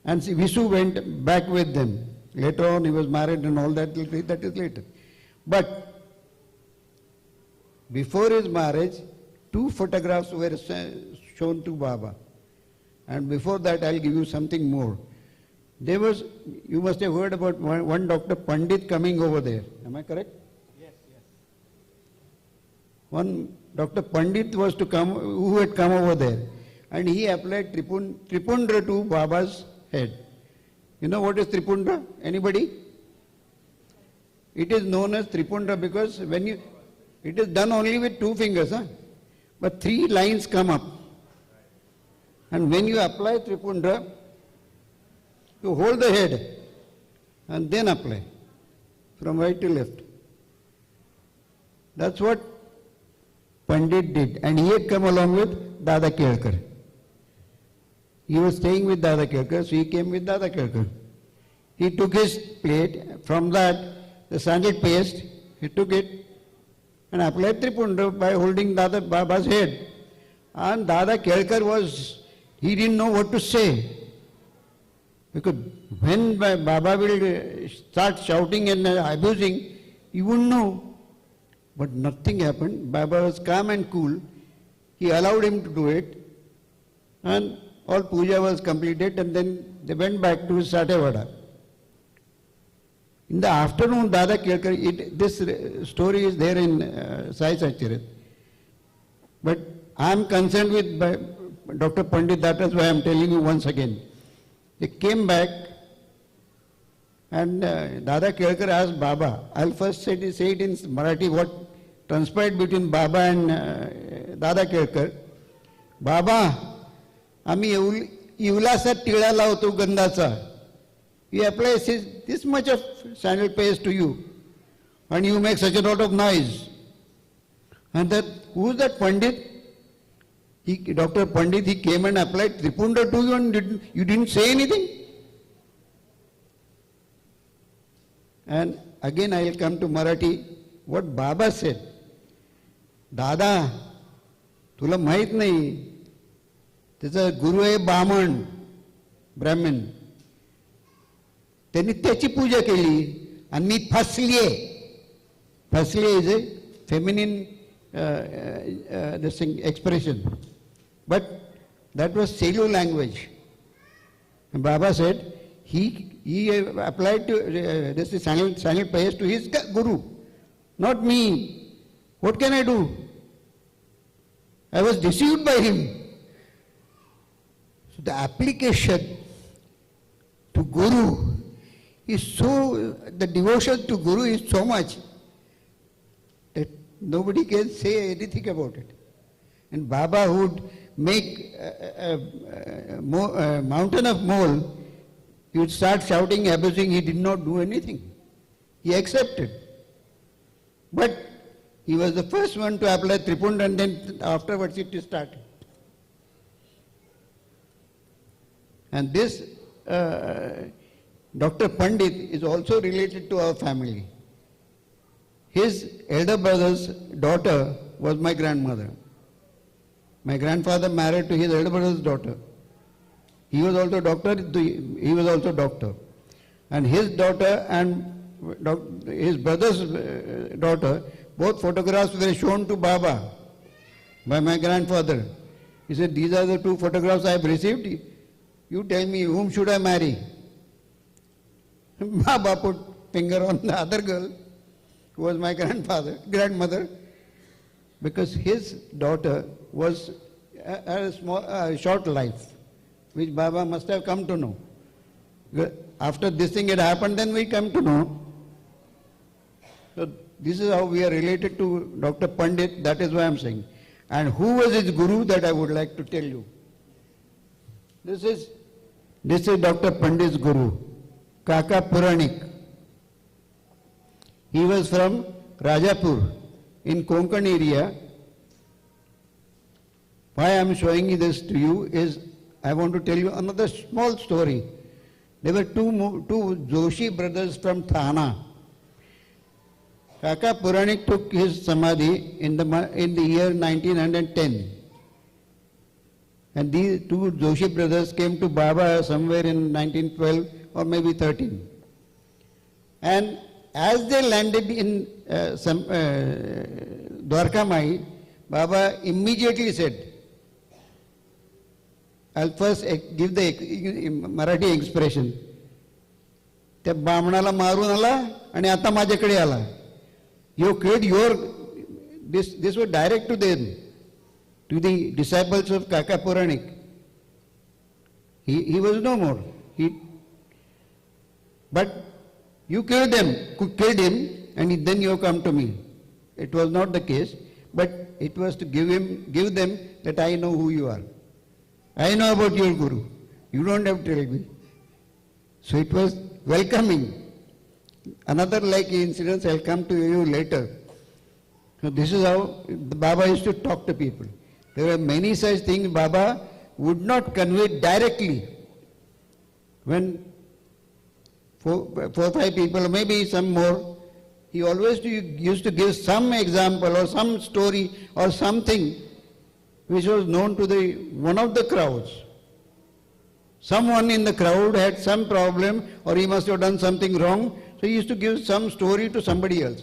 and Visu went back with them. Later on he was married and all that is later. But before his marriage, 2 photographs were shown to Baba. And before that I'll give you something more. There was, you must have heard about one Dr. Pandit coming over there. Am I correct? Yes, yes. One Dr. Pandit was to come, who had come over there. And he applied Tripundra to Baba's head. You know what is Tripundra? Anybody? It is known as Tripundra because it is done only with 2 fingers. But 3 lines come up. And when you apply Tripundra, you hold the head and then apply from right to left. That's what Pandit did. And he had come along with Dada Kelkar. He was staying with Dada Kelkar, so he came with Dada Kelkar. He took his plate, from that, the sandal paste, he took it and applied Tripundra by holding Dada Baba's head. And Dada Kelkar he didn't know what to say. Because when Baba will start shouting and abusing, he wouldn't know. But nothing happened. Baba was calm and cool. He allowed him to do it. And all puja was completed, and then they went back to Satevada. In the afternoon, Dada Kelkar, this story is there in Sai Satcharit. But I am concerned with Dr. Pandit, that is why I am telling you once again. They came back, and Dada Kelkar asked Baba, I'll first say it in Marathi, what transpired between Baba and Dada Kelkar. Baba, आम्ही इवलासा टिळा लावतो गंधाचा. He applies this much of sandal paste to you, and you make such a lot of noise. And who is that Pandit? Dr. Pandit, he came and applied Tripundra to you and you didn't say anything? And again I will come to Marathi, what Baba said. Dada, तुला माहित नाही, त्याचा गुरु आहे ब्राह्मण. त्यांनी त्याची पूजा केली आणि मी फसलीये. Firstly is a feminine this thing, expression. But that was Sailu language. And Baba said he applied to this is silent prayers to his guru, not me. What can I do? I was deceived by him. So the application to Guru is so, the devotion to Guru is so much that nobody can say anything about it. And Baba would make a mountain of mole, he would start shouting, abusing, he did not do anything. He accepted. But he was the first one to apply Tripund, and then afterwards it started. And this Dr. Pandit is also related to our family. His elder brother's daughter was my grandmother. My grandfather married to his elder brother's daughter. He was also doctor. And his daughter and his brother's daughter, both photographs were shown to Baba by my grandfather. He said, these are the two photographs I have received. You tell me, whom should I marry? Baba put finger on the other girl, who was my grandmother, because his daughter was a short life, which Baba must have come to know. After this thing had happened, then we come to know. So this is how we are related to Dr. Pandit, that is why I am saying. And who was his guru, that I would like to tell you. This is Dr. Pandit's guru, Kaka Puranik. He was from Rajapur in Konkan area. Why I am showing this to you is I want to tell you another small story. There were two Joshi brothers from Thana. Kaka Puranik took his samadhi in the year 1910. And these two Joshi brothers came to Baba somewhere in 1912 or maybe 13. And as they landed in Dwarkamai, Baba immediately said, I'll first give the Marathi expression. त्या बामणाला मारून आला आणि आता माझ्याकडे आला. You create this was direct to them, to the disciples of Kaka Puranik. He was no more. But you killed him, and then you come to me. It was not the case, but it was to give them that I know who you are. I know about your guru. You don't have to tell me. So it was welcoming. Another like incident I'll come to you later. So this is how Baba used to talk to people. There were many such things Baba would not convey directly. When 4 or 5 people, maybe some more, he always used to give some example or some story or something which was known to one of the crowds. Someone in the crowd had some problem or he must have done something wrong, so he used to give some story to somebody else.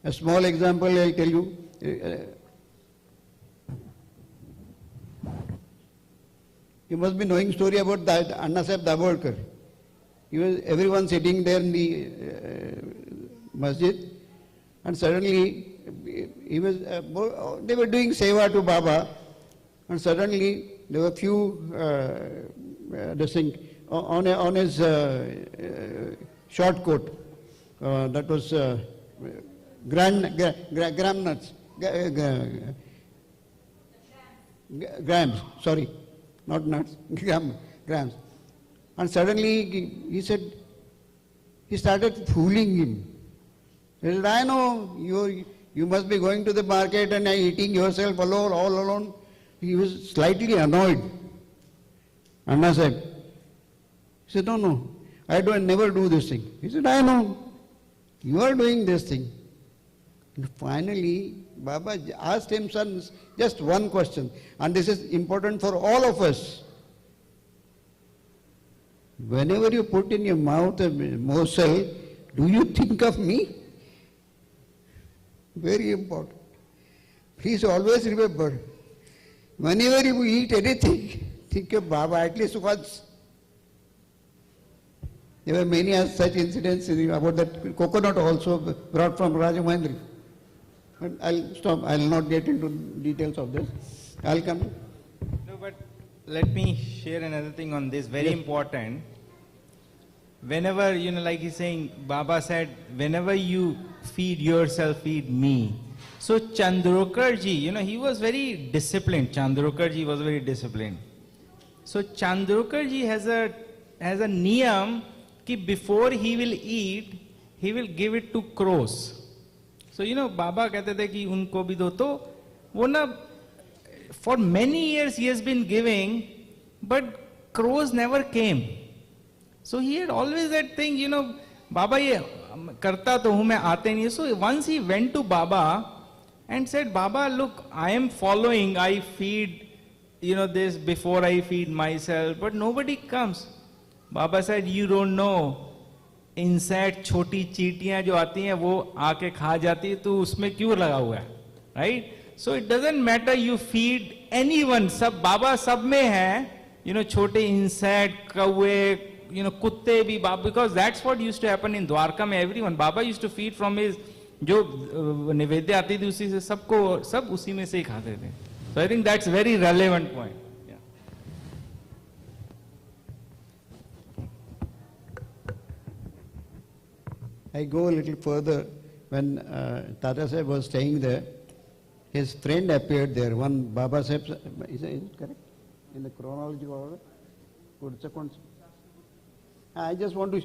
A small example I'll tell you. You must be knowing story about that Anna Sahib Dabolkar. Everyone sitting there in the masjid, and suddenly they were doing seva to Baba, and suddenly there were few on his short coat. That was grams, sorry, not nuts, grams. And suddenly he said, he started fooling him. He said, I know you must be going to the market and eating yourself alone, all alone. He was slightly annoyed. Anna said, he said, no, I never do this thing. He said, I know, you are doing this thing. And finally, Baba asked him just one question, and this is important for all of us. Whenever you put in your mouth a morsel, Do you think of me? Very important. Please always remember, whenever you eat anything, think of Baba at least once. There were many such incidents about that coconut also brought from Rajamandri. But I'll stop. I'll not get into details of this. I'll come. No, but let me share another thing on this, very important. Whenever, like he's saying, Baba said, whenever you feed yourself, feed me. So Chandrokar ji, he was very disciplined. Chandrokar ji was very disciplined. So Chandrokar ji has a niyam कि before he will eat, he will give it to crows. So Baba कहते थे कि उनको भी दो, तो वो ना for many years he has been giving, but crows never came. So he had always that thing, Baba ये करता तो हूँ मैं आते नहीं. So once he went to Baba and said, Baba, look, I am following, I feed, this before I feed myself, but nobody comes. Baba said, you don't know, insect, छोटी चींटियां जो आती हैं वो आके खा जाती है, तो उसमें क्यों लगा हुआ है, right? So it doesn't matter you feed anyone, सब बाबा सब में है, छोटे insect, कौवे, कुत्ते भी बाबा, because that's what used to happen in Dwarka में, everyone, Baba used to feed from his, जो निवेद्य आती थी उसी से सबको, सब उसी में से ही खाते थे. So I think that's very relevant point. I go a little further. When Tata Saheb was staying there, his friend appeared there. One Baba Saheb, is it correct? In the chronological order? I just want to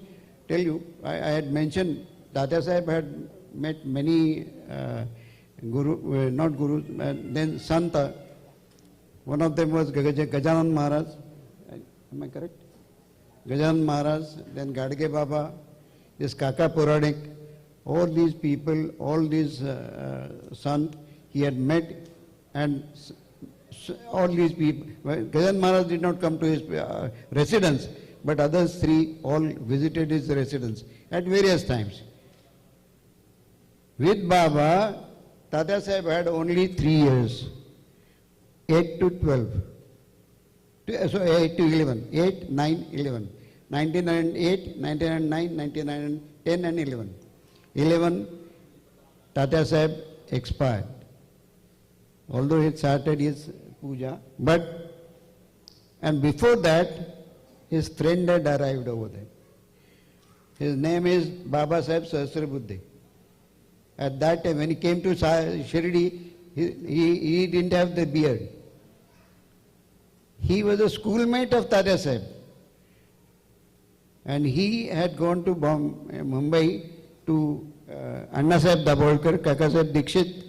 tell you, I had mentioned Tata Saheb had met many not gurus, then Santa. One of them was Gajanan Maharaj. Am I correct? Gajanan Maharaj, then Gadge Baba, this Kaka Puranik, all these people, all these sons he had met, and all these people, Gajanan Maharaj did not come to his residence, but others three all visited his residence at various times. With Baba, Tata Saheb had only 3 years, 8 to 12, so 8 to 11, 8, 9, 11. 1908, 1909, 1910 and 11. 11, Tata Saheb expired. Although he started his puja, and before that, his friend had arrived over there. His name is Baba Saheb Sahasra Buddhi. At that time, when he came to Shirdi, he didn't have the beard. He was a schoolmate of Tata Saheb. And he had gone to Mumbai to Anna Saheb Dabolkar, Kaka Saheb Dikshit,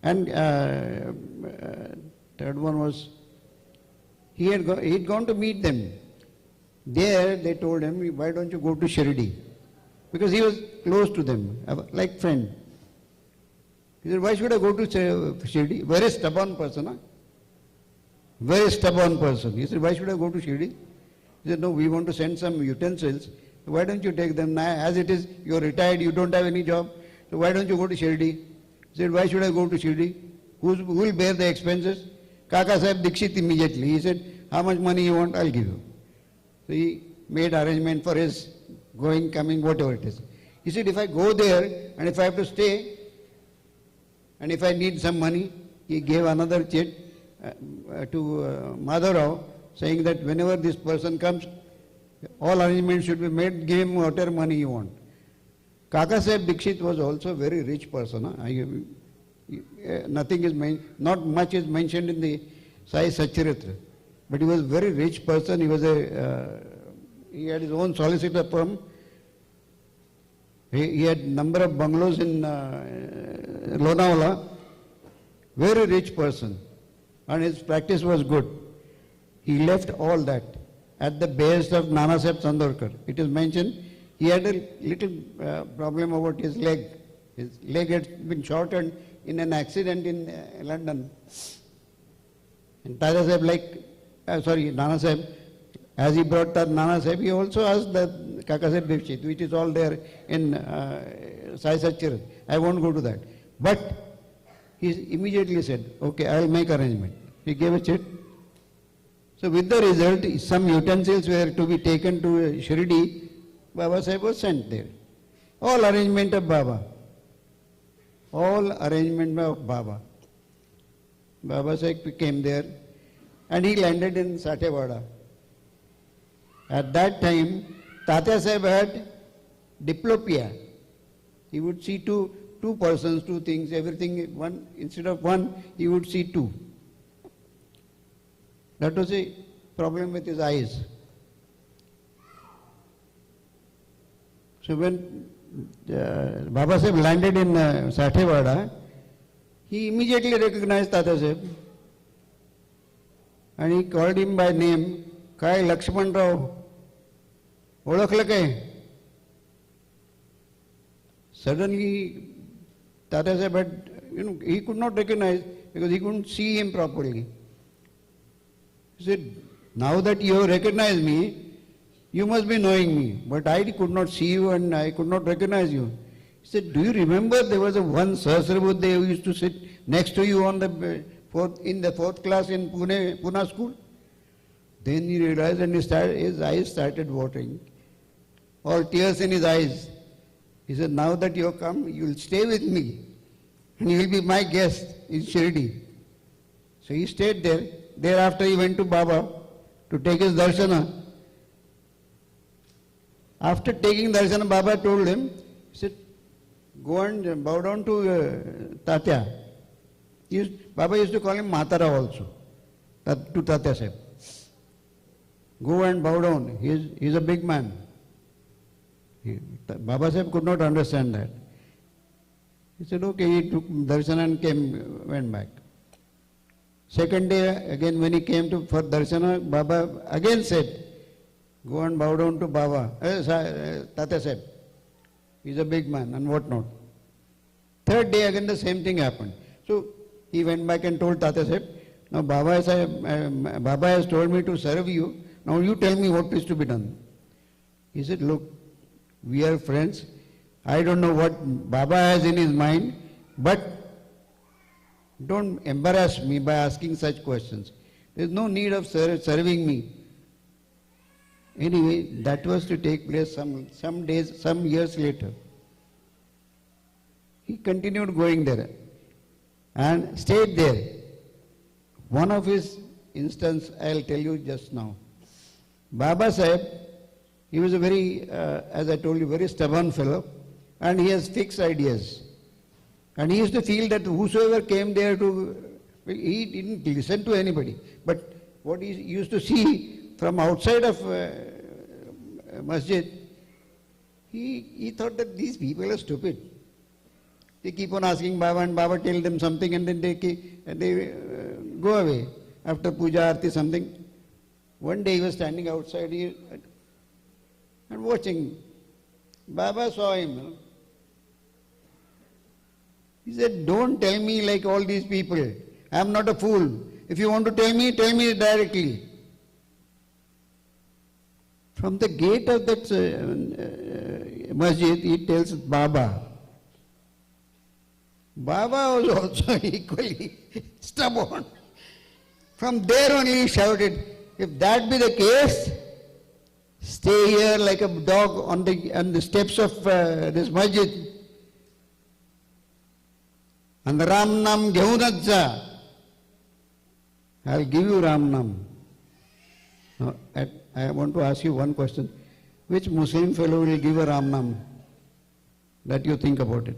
and third one was, he had gone to meet them. There they told him, why don't you go to Shirdi? Because he was close to them, like friend. He said, why should I go to Shirdi? Very stubborn person, huh? Very stubborn person. He said, why should I go to Shirdi? He said, no, we want to send some utensils. Why don't you take them now? As it is, you're retired, you don't have any job. So why don't you go to Shirdi? He said, why should I go to Shirdi? Who will bear the expenses? Kaka Saheb Dikshit immediately. He said, how much money you want, I'll give you. So he made arrangement for his going, coming, whatever it is. He said, if I go there and if I have to stay and if I need some money, he gave another check to Madhavrao, saying that whenever this person comes, all arrangements should be made, give him whatever money you want. Kaka Saheb Dikshit was also a very rich person. Huh? Nothing is not much is mentioned in the Sai Satcharitra, but he was a very rich person. He was he had his own solicitor firm. He had number of bungalows in Lonavala. Very rich person, and his practice was good. He left all that at the behest of Nana Saheb Chandorkar. It is mentioned he had a little problem about his leg. His leg had been shortened in an accident in London. And Tata Saheb, Nana Saheb As he brought that Nana Sahib, he also asked that Kaka Sahib Dikshit, which is all there in Sai Satchar. I won't go to that. But he immediately said, okay, I'll make arrangement. He gave a check. So with the result, some utensils were to be taken to Shirdi. Baba Sahib was sent there. All arrangement of Baba. All arrangement of Baba. Baba Sahib came there and he landed in Sathewada. At that time, Tatya Sahib had diplopia. He would see two persons, two things, everything, one, instead of one, he would see two. That was a problem with his eyes. So when Baba Sahib landed in Sathewada, he immediately recognized Tata Sahib and he called him by name, Kai Lakshman Rao, Odakhla kai? Suddenly, Tata Sahib had, he could not recognize because he couldn't see him properly. He said, now that you have recognized me, you must be knowing me, but I could not see you and I could not recognize you. He said, do you remember there was a one Sahasrabudhe who used to sit next to you on the fourth class in Pune school? Then he realized and his eyes started watering, or tears in his eyes. He said, now that you have come, you will stay with me and you will be my guest in Shirdi. So he stayed there. Thereafter he went to Baba to take his darshana. After taking darshana, Baba told him, he said, go and bow down to Tatya. Baba used to call him Matara also, to Tatya Sahib. Go and bow down. He is a big man. Baba Sahib could not understand that. He said, okay, he took darshan and went back. Second day, again when he came for darshana, Baba again said, go and bow down to Baba, Tata Sahib. He is a big man and what not. Third day again the same thing happened. So he went back and told Tata Sahib, now Baba has told me to serve you, now you tell me what is to be done. He said, look, we are friends. I don't know what Baba has in his mind, but don't embarrass me by asking such questions. There is no need of serving me. Anyway, that was to take place some years later. He continued going there and stayed there. One of his instances I'll tell you just now. Baba Sahib, he was a very, as I told you, very stubborn fellow, and he has fixed ideas. And he used to feel that whosoever came there he didn't listen to anybody. But what he used to see from outside of masjid, he thought that these people are stupid. They keep on asking Baba and Baba tell them something and then they go away after puja, arti, something. One day he was standing outside and watching. Baba saw him. He said, don't tell me like all these people. I am not a fool. If you want to tell me directly. From the gate of that masjid, he tells Baba. Baba was also equally stubborn. From there only he shouted, if that be the case, stay here like a dog on the steps of this masjid. And Ram Nam Gyaunadja. I'll give you Ram Nam. Now, I want to ask you one question. Which Muslim fellow will give a Ram Nam? That you think about it.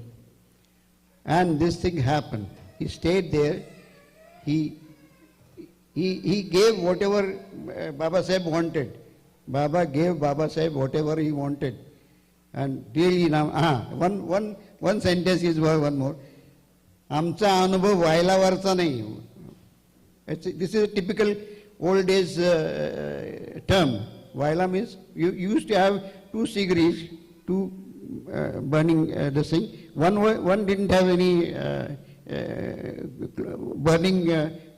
And this thing happened. He stayed there. He gave whatever Baba Sahib wanted. Baba gave Baba Sahib whatever he wanted. And really now, one sentence is one more. Amcha anubhav vailavarcha nahi. This is a typical old age term. Vaila means you used to have two cigarettes, two burning this thing. One didn't have any burning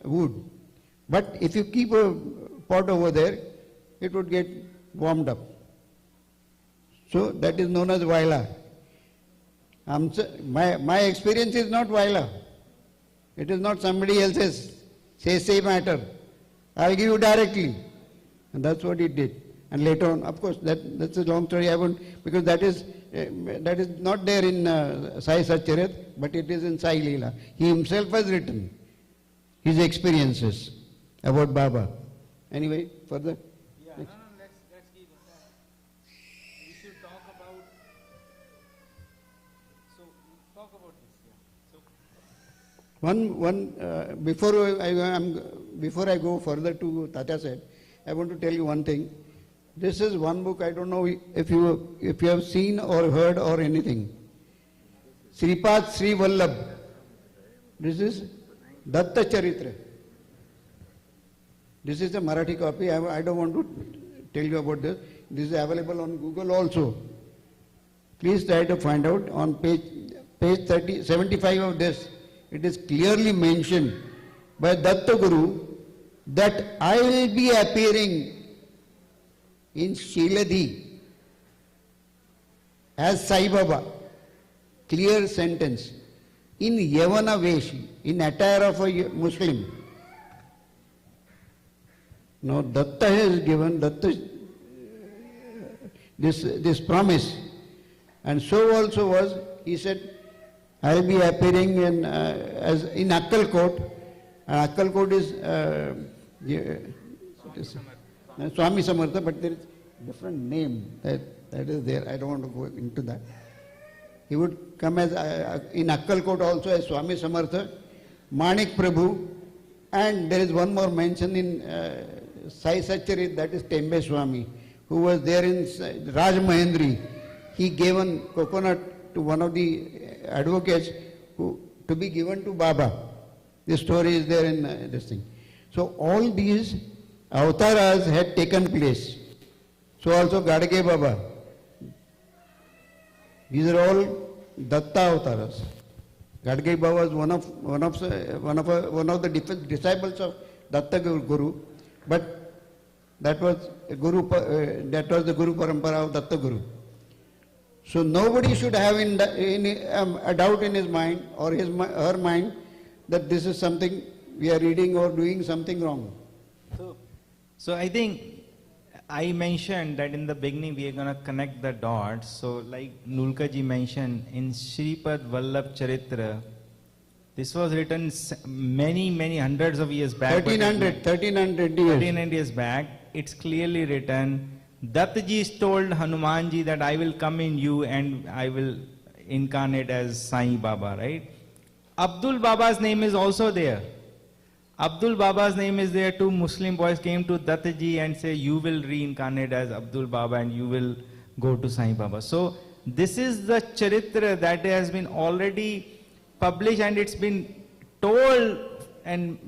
wood. But if you keep a pot over there, it would get warmed up. So that is known as Vaila. My experience is not Vaila. It is not somebody else's say matter. I'll give you directly. And that's what he did. And later on, of course, that's a long story. I won't, because that is not there in Sai Satcharit, but it is in Saileela. He himself has written his experiences about Baba. Anyway, further. Yeah, let's give we should talk about. So talk about this. Yeah. So Before I go further to Tata said, I want to tell you one thing. This is one book, I don't know if you have seen or heard or anything. Sripad Sri Vallabh. This is Datta Charitra. This is the Marathi copy. I don't want to tell you about this. This is available on Google also. Please try to find out on page 75 of this. It is clearly mentioned by Datta Guru that I will be appearing in Shiladi as Sai Baba. Clear sentence. In Yavana Vesh, in attire of a Muslim. Now Datta has given this promise, and so also was, he said, I will be appearing in Akkalkot. Akkalkot is Swami Samartha, but there is different name that is there. I don't want to go into that. He would come as in Akkalkot also as Swami Samartha, Manik Prabhu, and there is one more mention in Sai Satcharit, that is Tembe Swami, who was there in Raj Mahendri. He gave a coconut to one of the advocates to be given to Baba. This story is there in this thing. So all these avatars had taken place. So also Gadge Baba. These are all Datta avatars. Gadge Baba was one of the disciples of Datta Guru, but that was the Guru Parampara of Datta Guru. So nobody should have a doubt in his mind or her mind that this is something we are reading or doing something wrong. So I think I mentioned that in the beginning we are going to connect the dots. So like Nulkaji mentioned, in Sripad Vallabh Charitra, this was written many hundreds of years back. 1300 years back. It's clearly written. Dattaji told Hanumanji that I will come in you and I will incarnate as Sai Baba, right? Abdul Baba's name is also there. Abdul Baba's name is there. Two Muslim boys came to Dattaji and say, you will reincarnate as Abdul Baba and you will go to Sai Baba. So this is the charitra that has been already published, and it's been told and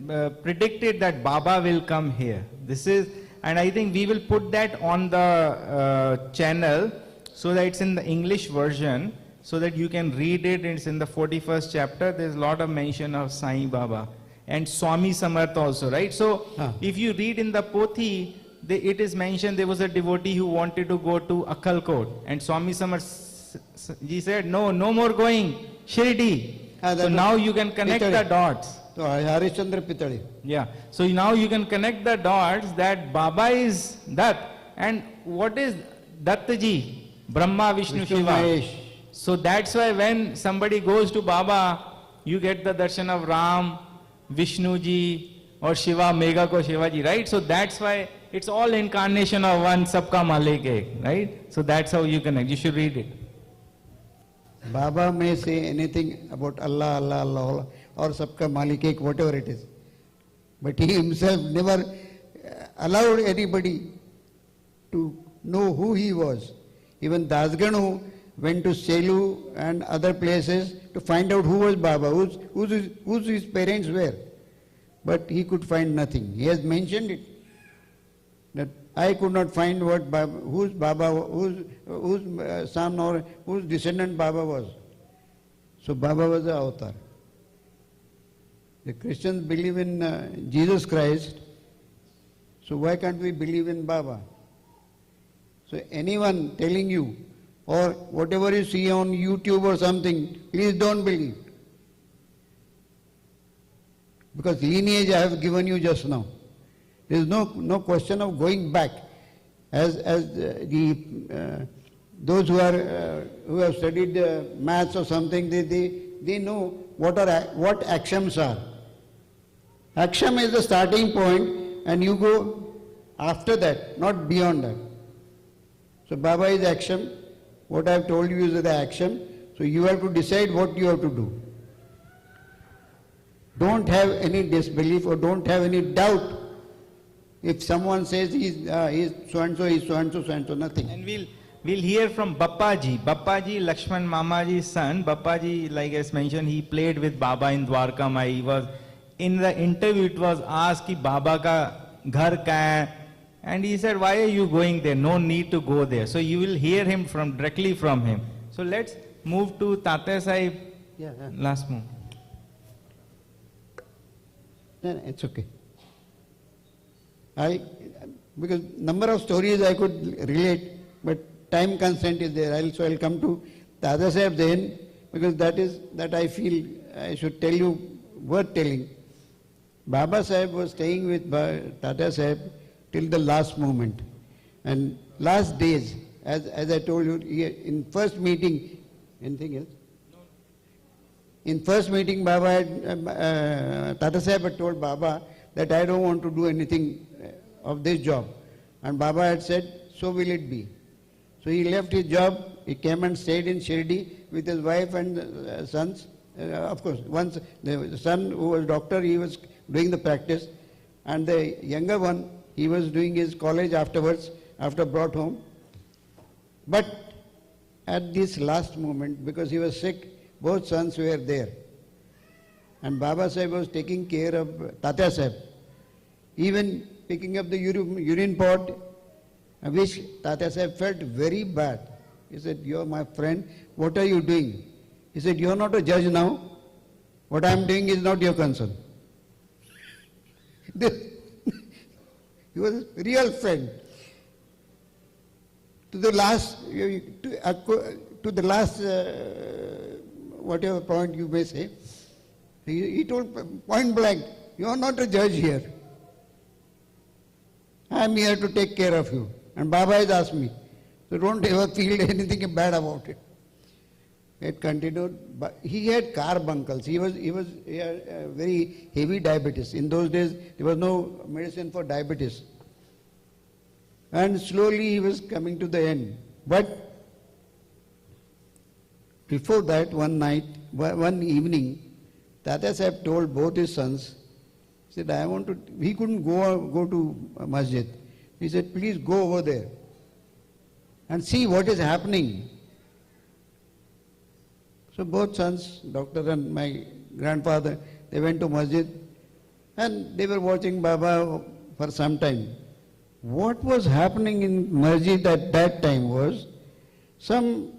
predicted that Baba will come here. This is, and I think we will put that on the channel so that it's in the English version, so that you can read it. It's in the 41st chapter. There's a lot of mention of Sai Baba and Swami Samartha also, right? So if you read in the Pothi, it is mentioned there was a devotee who wanted to go to Akkalkot, and Swami Samartha ji said, no more going, Shirdi. So now you can connect the dots. So Harishchandra Pitali. Yeah. So now you can connect the dots that Baba is Datt. And what is Dattaji? Brahma, Vishnu, Shiva. Mahesh. So that's why when somebody goes to Baba, you get the darshan of Ram, Vishnu ji, or Shiva, Mega ko Shiva ji, right? So that's why it's all incarnation of one, Sabka Malik Ek, right? So that's how you connect. You should read it. Baba may say anything about Allah, Allah, Allah, or Sabka Malik Ek, whatever it is. But he himself never allowed anybody to know who he was. Even Dasganu went to Selu and other places to find out who was Baba, who his parents were. But he could find nothing. He has mentioned it, that I could not find what Baba, whose Baba, whose son or whose descendant Baba was. So Baba was the avatar. The Christians believe in Jesus Christ, so why can't we believe in Baba? So anyone telling you, or whatever you see on YouTube or something, please don't believe. Because lineage I have given you just now. There is no question of going back. As those who have studied maths or something, they know what axioms are. Axiom is the starting point, and you go after that, not beyond that. So Baba is axiom. What I have told you is the axiom. So you have to decide what you have to do. Don't have any disbelief or don't have any doubt. If someone says he's so-and-so, he's so-and-so, so-and-so, nothing. And we'll hear from Bappaji. Bappaji, Lakshman Mamaji's son. Bappaji, like as mentioned, he played with Baba in Dwarka Mai. He was, in the interview it was asked, ki Baba ka ghar ka hai? And he said, why are you going there? No need to go there. So you will hear him directly from him. So let's move to Tatya Sahib. Yeah. Last move. No, it's okay. Because number of stories I could relate, but time constraint is there. I'll come to Tatya Sahib then, because that I feel I should tell you worth telling. Baba Sahib was staying with Tatya Sahib till the last moment. And last days, as I told you, in first meeting, anything else? In first meeting, Baba had, Tatya Sahib had told Baba that I don't want to do anything of this job. And Baba had said, so will it be. So he left his job, he came and stayed in Shirdi with his wife and sons. Of course, once the son who was doctor, he was doing the practice. And the younger one, he was doing his college afterwards, after brought home. But at this last moment, because he was sick, both sons were there. And Baba Sahib was taking care of Tatya Sahib. Even picking up the urine pot, which Tatya Sahib felt very bad. He said, you're my friend, what are you doing? He said, you're not a judge now. What I'm doing is not your concern. He was a real friend. To the last, whatever point you may say, he told point blank, you are not a judge here. I am here to take care of you. And Baba has asked me. So don't ever feel anything bad about it. It continued. But he had carbuncles. He had very heavy diabetes. In those days, there was no medicine for diabetes. And slowly he was coming to the end. But before that, one evening, Tatya Sahib told both his sons, he said, he couldn't go to masjid. He said, please go over there and see what is happening. So both sons, doctor and my grandfather, they went to masjid and they were watching Baba for some time. What was happening in masjid at that time was, some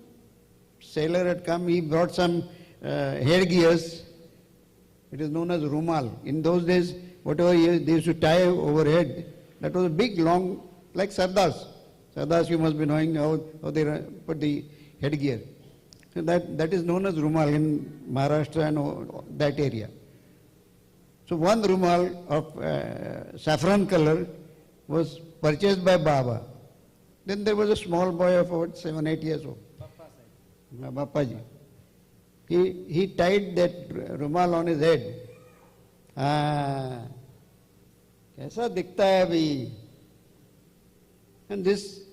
sailor had come, he brought some headgears. It is known as rumal. In those days, whatever they used to tie overhead, that was a big, long, like sardars. Sardars, you must be knowing how they put the headgear. So that is known as rumal in Maharashtra and that area. So one rumal of saffron color was purchased by Baba. Then there was a small boy of about 7-8 years old. Bappaji. He tied that rumal on his head. Kaisa dikhta hai abhi? And this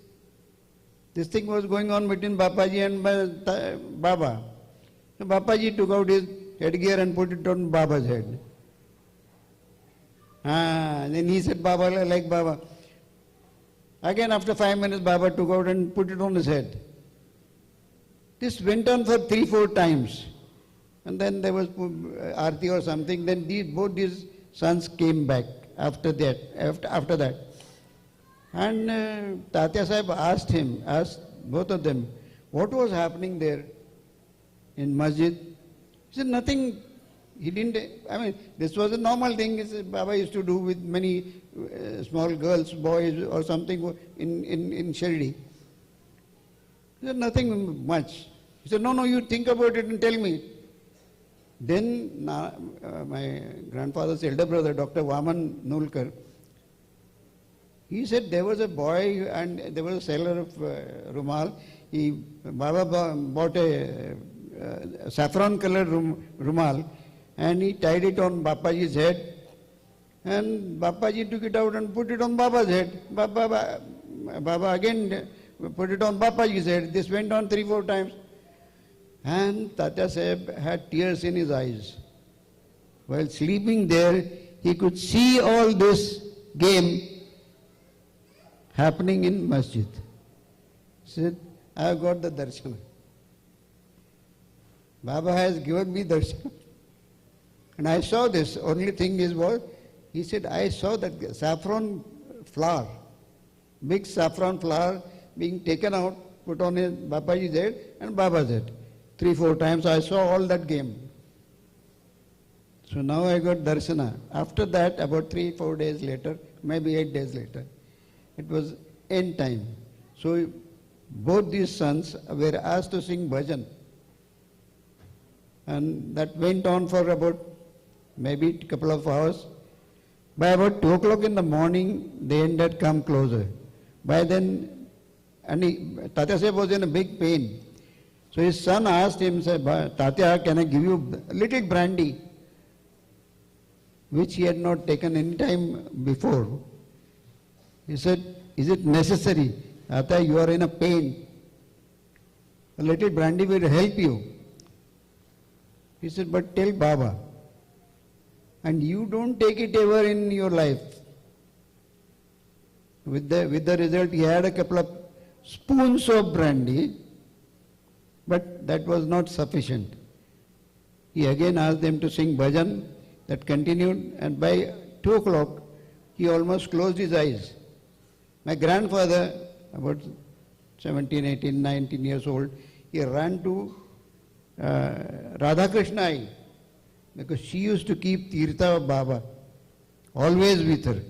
thing was going on between Bappaji and Baba. So Bappaji took out his headgear and put it on Baba's head. Then he said, Baba, like Baba. Again, after 5 minutes, Baba took out and put it on his head. This went on for 3-4 times. And then there was Aarti or something. Then both these sons came back after that. And Tatya Sahib asked both of them, what was happening there in masjid? He said, nothing. He didn't, this was a normal thing Baba used to do with many small girls, boys or something in Shirdi. He said, nothing much. He said, no, you think about it and tell me. Then my grandfather's elder brother, Dr. Vaman Nulkar, he said there was a boy and there was a seller of rumal. Baba bought a saffron colored rumal and he tied it on Bapaji's head, and Bapaji took it out and put it on Baba's head. Baba again put it on Bapaji's head. This went on 3-4 times. And Tata Saheb had tears in his eyes. While sleeping there, he could see all this game happening in masjid. He said, I have got the darshan. Baba has given me darshan. And I saw this. Only thing is what? He said, I saw that saffron flower, big saffron flower being taken out, put on his Babaji's head and Baba's head. 3-4 times I saw all that game. So now I got darshana. After that, about 3-4 days later, maybe 8 days later, it was end time. So both these sons were asked to sing bhajan. And that went on for about maybe a couple of hours. By about 2 o'clock in the morning, the end had come closer. By then, Tata Saheb was in a big pain. So his son asked him, said, Tatya, can I give you a little brandy? Which he had not taken any time before. He said, is it necessary? Tata, you are in a pain. A little brandy will help you. He said, but tell Baba. And you don't take it ever in your life. With the result, he had a couple of spoons of brandy, but that was not sufficient. He again asked them to sing bhajan. That continued, and by 2 o'clock, he almost closed his eyes. My grandfather, about 17, 18, 19 years old, he ran to Radha Krishna, because she used to keep Tirtha of Baba, always with her.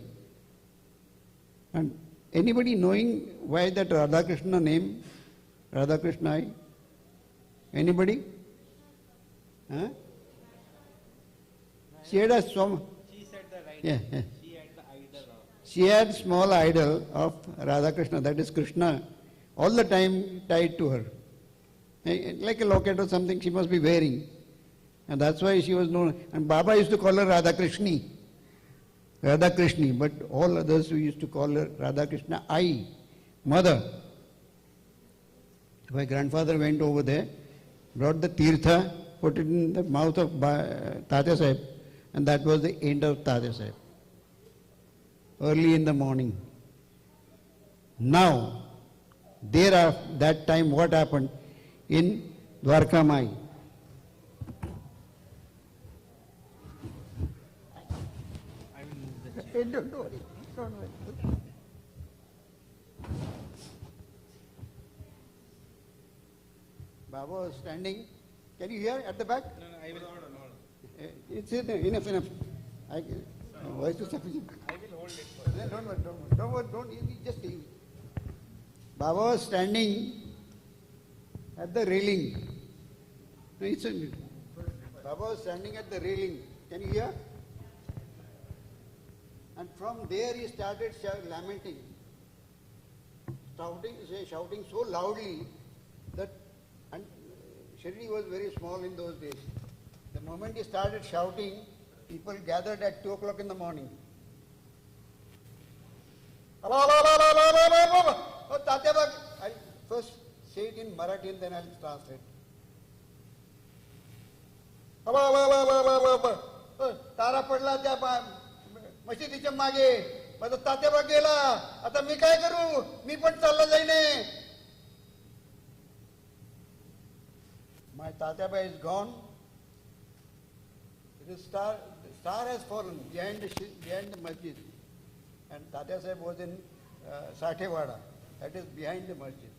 And anybody knowing why that Radha Krishna name, Radha Krishna? Anybody? Huh? She had a She said the right. Yeah. She had the idol of. She had small idol of Radha Krishna, that is Krishna, all the time tied to her. Like a locket or something she must be wearing. And that's why she was known. And Baba used to call her Radha Krishni. Radha Krishni. But all others we used to call her Radha Krishna Ai, mother. My grandfather went over there, brought the tirtha, put it in the mouth of Tata Saheb, and that was the end of Tata Saheb. Early in the morning. Now, that time what happened in Dwarka Mai? Don't worry. Baba was standing. Can you hear at the back? No, I will hold on. It's enough. Voice is sufficient. I will hold it for you. Don't worry, just leave. Baba was standing at the railing. Baba was standing at the railing. Can you hear? And from there he started lamenting, shouting so loudly that, and Shirdi was very small in those days. The moment he started shouting, people gathered at 2 o'clock in the morning. I'll first say it in Marathi and then I'll translate. तारा पडला त्या मशिदीच्या मागे, माझा तात्याबा गेला, आता मी काय करू, मी पण चालला जाईने. My tatyaba is gone. The star has fallen behind the masjid, and Tatya Sahib was in Sathewada, that is behind the masjid.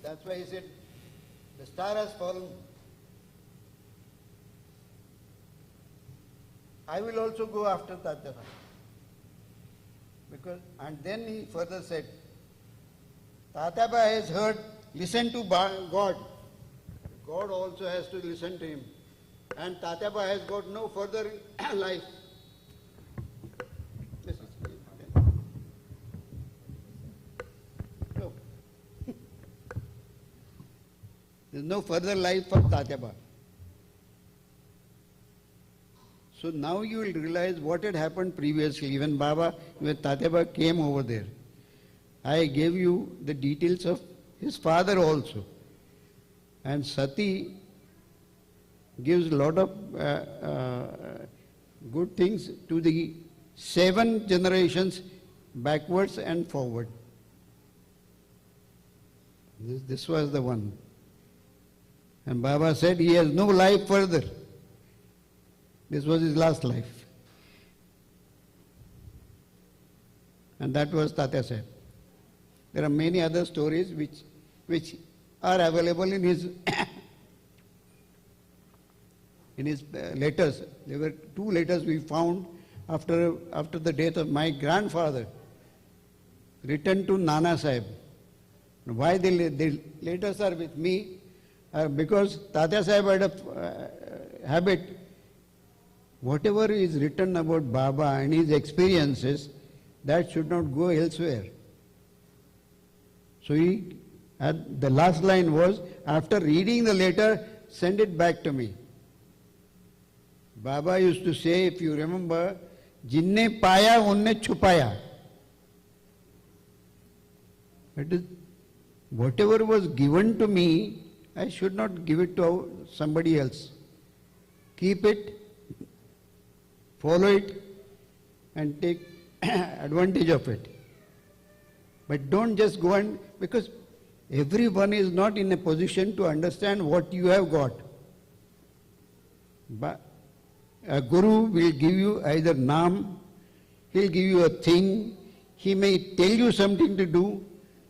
That's why he said, the star has fallen. I will also go after Tatya Sahib. And then he further said, Tatyaba has heard listen to God. God also has to listen to him. And Tatyaba has got no further life. No. There's no further life for Tatyaba. So now you will realize what had happened previously when Tatyaba came over there. I gave you the details of his father also. And Sati gives a lot of good things to the 7 generations backwards and forward. This was the one. And Baba said he has no life further. This was his last life. And that was Tatya Sahib. There are many other stories which are available in his letters. There were 2 letters we found after the death of my grandfather, written to Nana Sahib. Why the letters are with me? Because Tatya Sahib had a habit, whatever is written about Baba and his experiences, that should not go elsewhere. So the last line was, after reading the letter, send it back to me. Baba used to say, if you remember, Jinne paya, unne chupaya. That is, whatever was given to me, I should not give it to somebody else. Keep it, follow it, and take advantage of it. But don't just go and, because everyone is not in a position to understand what you have got. But a guru will give you either naam, he'll give you a thing, he may tell you something to do,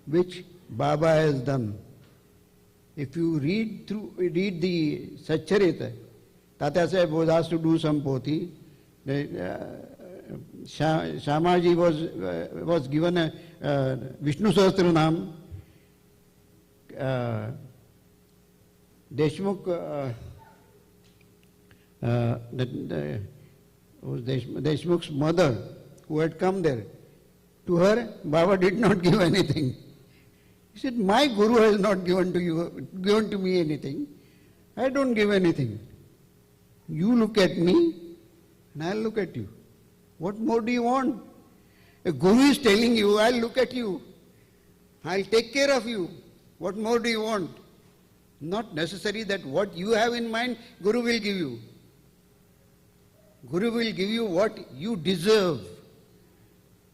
which Baba has done. If you read the Satcharita, Tatya Sahib was asked to do some poti. Shamaji was given a Vishnu Sahastra Naam. Deshmukh's mother, who had come there, to her, Baba did not give anything. He said, my Guru has not given to me anything. I don't give anything. You look at me, and I'll look at you. What more do you want? A Guru is telling you, I'll look at you. I'll take care of you. What more do you want? Not necessary that what you have in mind, Guru will give you. Guru will give you what you deserve,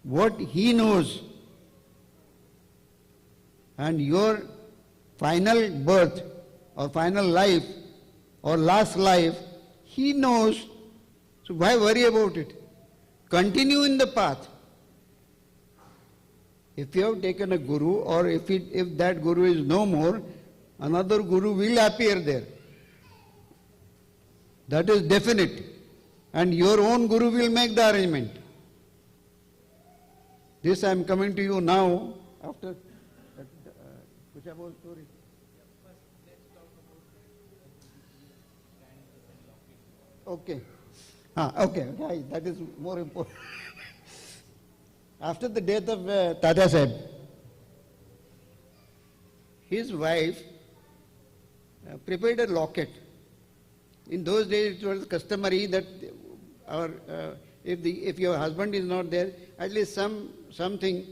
what he knows. And your final birth or final life or last life, he knows. So why worry about it? Continue in the path. If you have taken a guru, or if that guru is no more, another guru will appear there. That is definite. And your own guru will make the arrangement. This I am coming to you now after story. Okay. Okay, that is more important. After the death of Tatya Sahib, his wife prepared a locket. In those days it was customary that if your husband is not there, at least something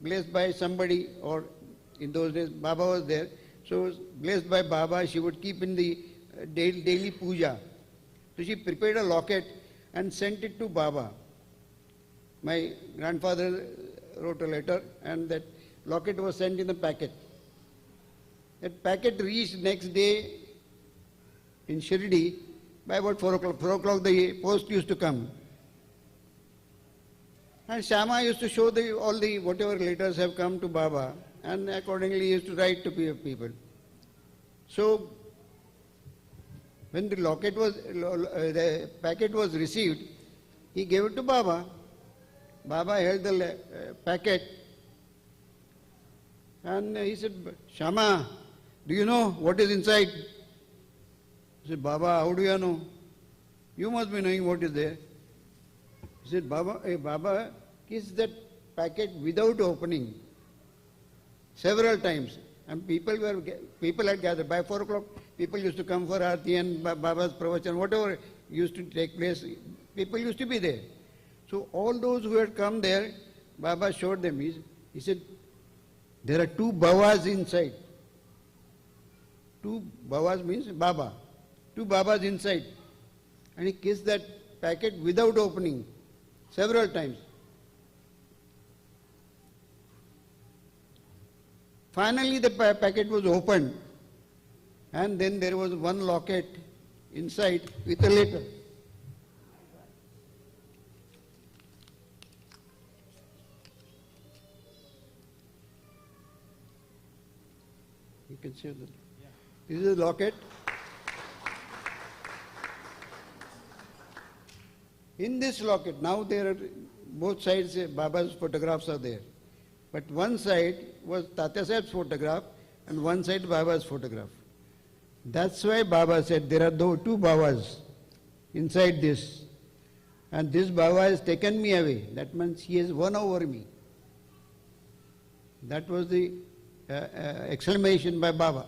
blessed by somebody, or in those days Baba was there, so blessed by Baba, she would keep in the daily puja. So she prepared a locket and sent it to Baba. My grandfather wrote a letter, and that locket was sent in a packet. That packet reached next day in Shirdi by about 4 o'clock. 4 o'clock the post used to come. And Shama used to show all the whatever letters have come to Baba, and accordingly he used to write to people. So when the packet was received, he gave it to Baba. Baba held the packet and he said, Shama, do you know what is inside? He said, Baba, how do you know? You must be knowing what is there. He said, Baba, hey, Baba, kiss that packet without opening several times. And people had gathered. By 4 o'clock, people used to come for Aarti and Baba's pravachan, whatever used to take place. People used to be there. So all those who had come there, Baba showed them. He said, there are 2 Babas inside. 2 Babas means Baba. 2 Babas inside. And he kissed that packet without opening several times. Finally the packet was opened, and then there was one locket inside with a letter. You can see that. Yeah. This is a locket. In this locket, now there are both sides, Baba's photographs are there. But one side was Tatya Sahib's photograph and one side Baba's photograph. That's why Baba said there are 2 Babas inside this. And this Baba has taken me away. That means he has won over me. That was the exclamation by Baba.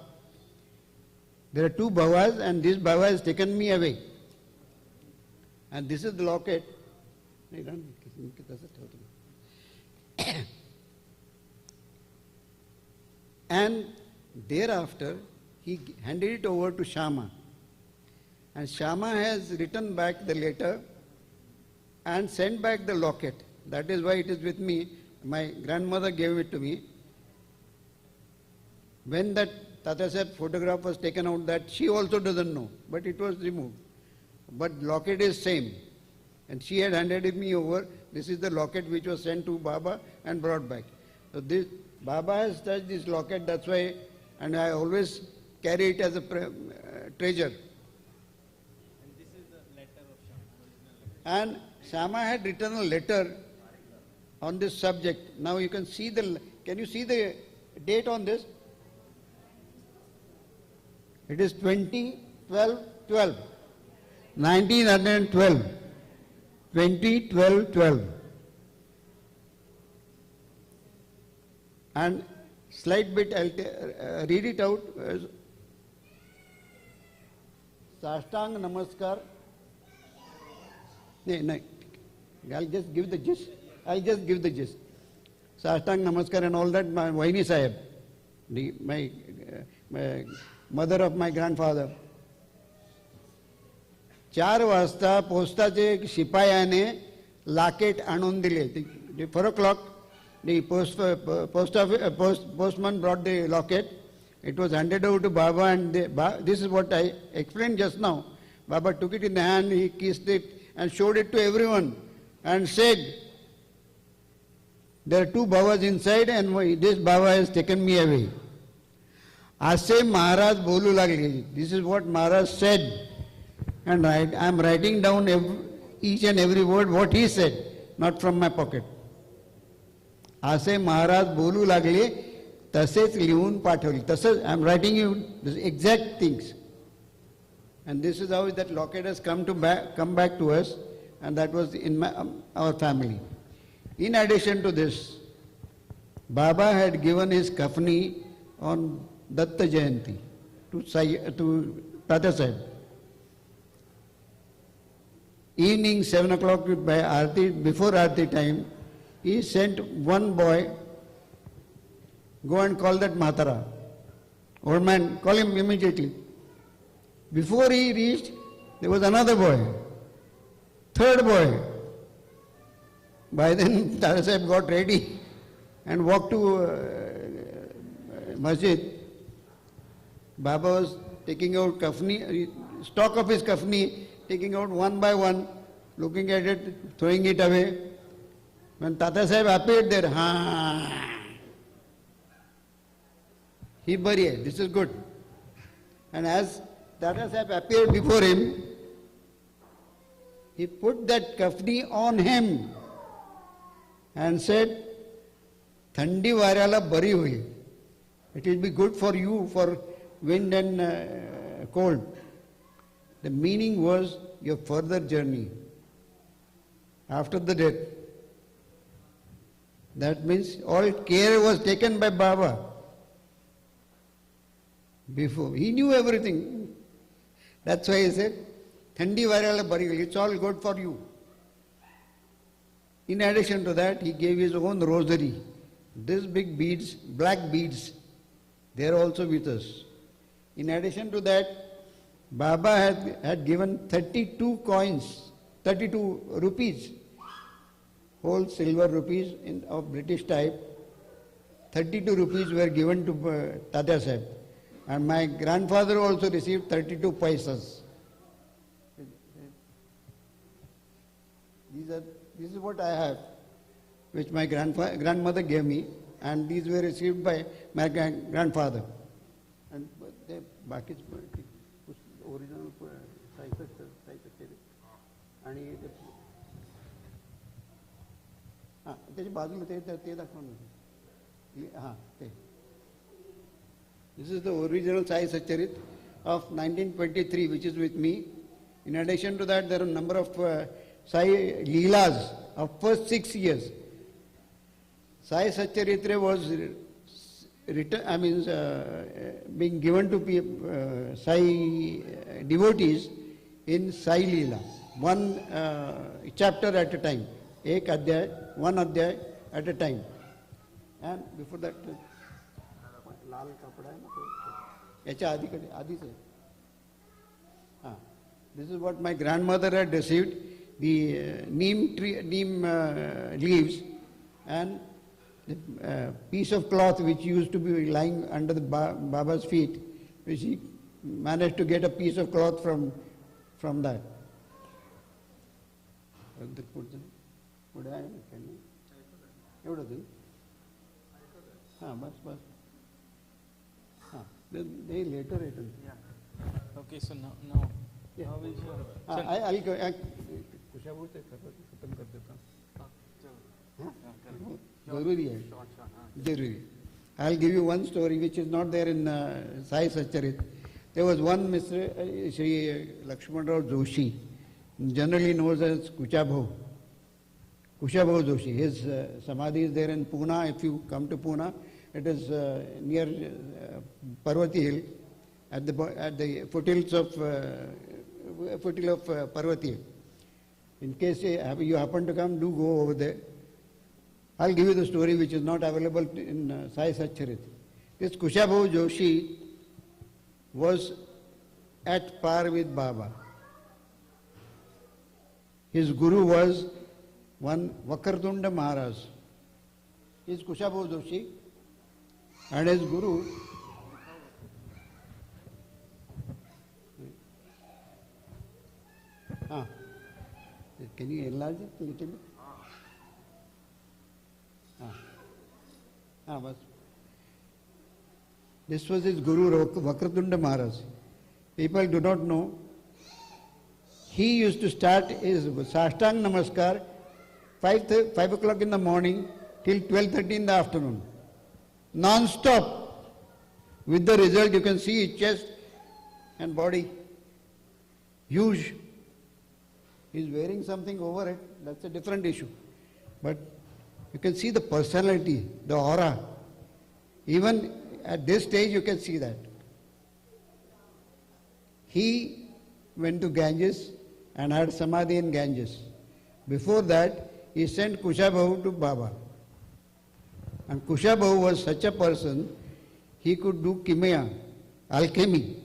There are 2 Babas and this Baba has taken me away. And this is the locket. And thereafter, he handed it over to Shama. And Shama has written back the letter and sent back the locket. That is why it is with me. My grandmother gave it to me. When that Tata Sahib photograph was taken out, that she also doesn't know, but it was removed. But locket is same. And she had handed it me over. This is the locket which was sent to Baba and brought back. So this Baba has touched this locket, that's why, and I always carry it as a treasure. And this is the letter of Shama. And Shama had written a letter on this subject. Now you can see can you see the date on this? It is 2012. 1912. 2012. And slight bit, I'll read it out. Sashtang Namaskar. No, I'll just give the gist. Sashtang Namaskar and all that, my Vaini Sahib, my mother of my grandfather. 4 वाजता पोस्टाचे एक शिपायाने locket आणून दिले. 4 o'clock, the postman brought the locket. It was handed over to Baba, and this is what I explained just now. Baba took it in the hand, he kissed it and showed it to everyone and said, there are 2 Babas inside and this Baba has taken me away. Ase Maharaj bolu lagli. This is what Maharaj said. And I am writing down each and every word what he said, not from my pocket. Ase Maharaj bolu lagli, taseच लिहून पाठवली. तसंच I am writing you the exact things. And this is how that locket has come back to us, and that was in our family. In addition to this, Baba had given his kafni on Datta Jayanti to Tata Sahib. Evening 7 o'clock by Aarti, before Aarti time, he sent one boy, go and call that Matara. Old man, call him immediately. Before he reached, there was another boy, 3rd boy. By then, Tata Sahib got ready and walked to masjid. Baba was taking out kafni, stock of his kafni, taking out one by one, looking at it, throwing it away. When Tata Sahib appeared there, he buried. This is good. And as Tata Sahib appeared before him, he put that kafni on him and said, Thandi varyala bari hui. It will be good for you for wind and cold. The meaning was your further journey after the death. That means all care was taken by Baba. Before, he knew everything. That's why he said, Thandi varala barigal, it's all good for you. In addition to that, he gave his own rosary. These big beads, black beads, they are also with us. In addition to that, Baba had given 32 coins, 32 rupees, whole silver rupees of British type. 32 rupees were given to Tata Sahib. And my grandfather also received 32 paisas. This is what I have, which my grandmother gave me, and these were received by my grandfather. And the original आणि त्याच्या बाजूला ते दाखवा ना. हां ते. This is the original Sai Satcharit of 1923, which is with me. In addition to that, there are a number of Sai Leelas of first 6 years. Sai Satcharitra was written, being given to Sai devotees in Saileela, one chapter at a time, ek adhyay, one adhyay at a time. And before that, लाल कपड़ा है ना तो याच्या आधीच आहे. This is what my grandmother had received, the neem leaves and the piece of cloth which used to be lying under the Baba's feet, which he managed to get a piece of cloth from that. बस. They later written. Yeah. Okay, so now we shall. I'll go. कुशाबू से खत्म कर देता हूँ. जरूरी है. जरूरी. I'll give you one story which is not there in Sai Satcharit. There was one Mr. Shri Lakshmanrao Joshi, generally known as Kushabho. Kushabho Joshi. His samadhi is there in Pune. If you come to Pune, it is near Parvati Hill, at the foothills of Parvati Hill. In case you happen to come, do go over there. I'll give you the story which is not available in Sai Satcharit. This Kushabho Joshi was at par with Baba. His guru was one Vakratunda Maharaj. He is Kushabho Joshi. And his guru, can you enlarge it a little bit? This was his guru, Vakratunda Maharaj. People do not know. He used to start his Sashtang Namaskar 5 o'clock in the morning till 12:30 in the afternoon. Non-stop. With the result, you can see his chest and body. Huge. He's wearing something over it. That's a different issue. But you can see the personality, the aura. Even at this stage, you can see that. He went to Ganges and had samadhi in Ganges. Before that, he sent Kushabho to Baba. And Kushabho was such a person, he could do kimia, alchemy,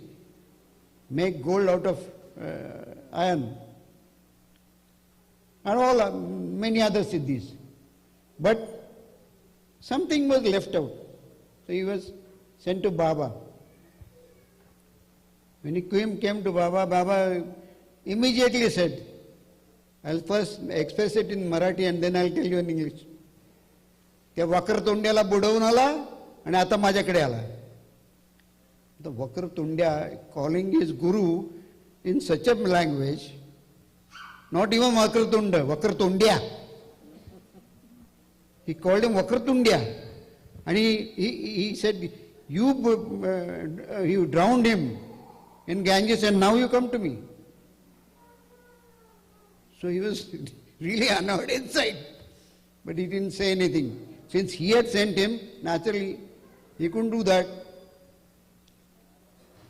make gold out of iron, and many other siddhis. But something was left out. So he was sent to Baba. When he came to Baba, Baba immediately said, I'll first express it in Marathi and then I'll tell you in English. त्या वक्रतुंड्याला बुडवून आला आणि आता माझ्याकडे आला. The वक्रतुंड्या calling his guru in such a language, not even Vakratunda, Vakratundya. He called him Vakratundya. And he said, You drowned him in Ganges and now you come to me. So he was really annoyed inside, but he didn't say anything. Since he had sent him, naturally, he couldn't do that.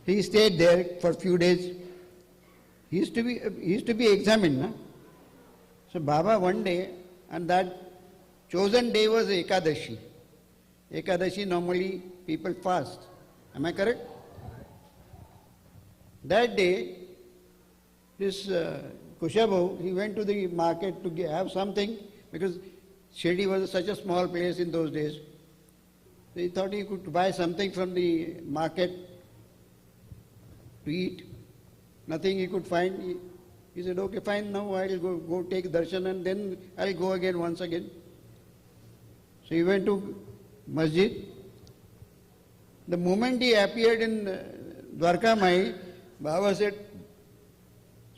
He stayed there for a few days. He used to be examined. Na? So Baba one day, and that chosen day was Ekadashi. Ekadashi normally people fast. Am I correct? That day, this Kushabhu, he went to the market to have something, because Shirdi was such a small place in those days. So he thought he could buy something from the market to eat. Nothing he could find. He said, okay, fine, now I'll go take darshan and then I'll go again once again. So he went to masjid. The moment he appeared in Dwarka Mai, Baba said,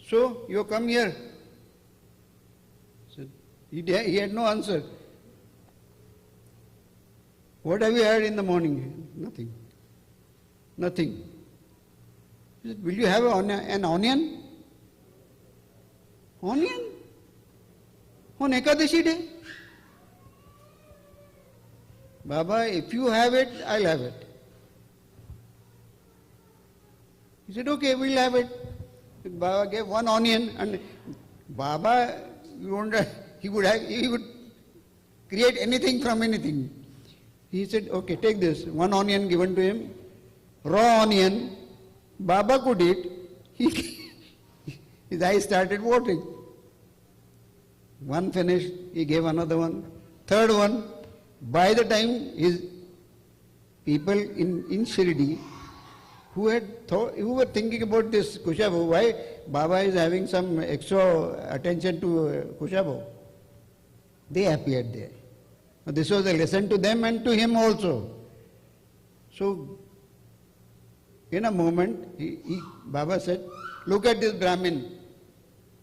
so you come here. So he had no answer. What have you had in the morning? Nothing. Nothing. He said, will you have an onion? Onion? On Ekadashi day? Baba, if you have it, I'll have it. He said, okay, we'll have it. Baba gave one onion, and Baba, he would create anything from anything. He said, okay, take this. One onion given to him, raw onion. Baba could eat. His eyes started watering. One finished, he gave another one. Third one, by the time his people in Shirdi, who were thinking about this Kushabhu, why Baba is having some extra attention to Kushabhu, they appeared there. This was a lesson to them and to him also. So, in a moment, Baba said, look at this Brahmin.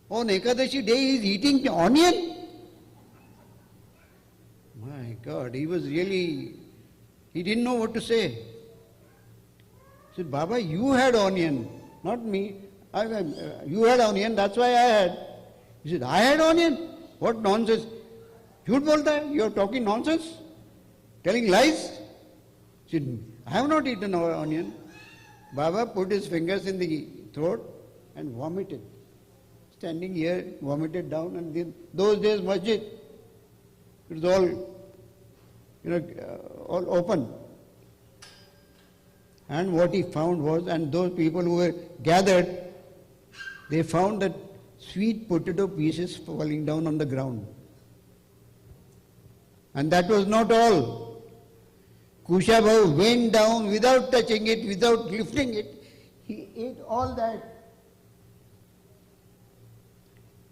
On Ekadashi day he is eating onion. My God, he didn't know what to say. He said, Baba, you had onion, not me. You had onion, that's why I had. He said, I had onion? What nonsense. Jhoot bolta hai? You are talking nonsense? Telling lies? He said, I have not eaten onion. Baba put his fingers in the throat and vomited. Standing here, vomited down, and then those days masjid, it was all, all open. And what he found was, and those people who were gathered, they found that sweet potato pieces falling down on the ground. And that was not all. Kushabhu went down without touching it, without lifting it. He ate all that.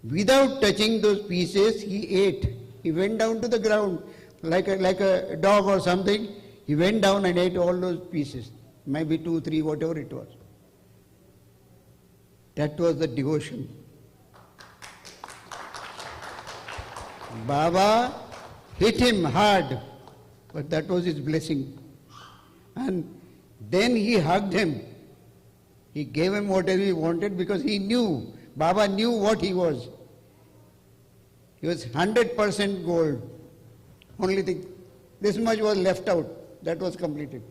Without touching those pieces, he ate. He went down to the ground like a dog or something. He went down and ate all those pieces. Maybe 2, 3, whatever it was. That was the devotion. Baba hit him hard, but that was his blessing. And then he hugged him. He gave him whatever he wanted because he knew, Baba knew what he was. He was 100% gold. Only thing, this much was left out. That was completed.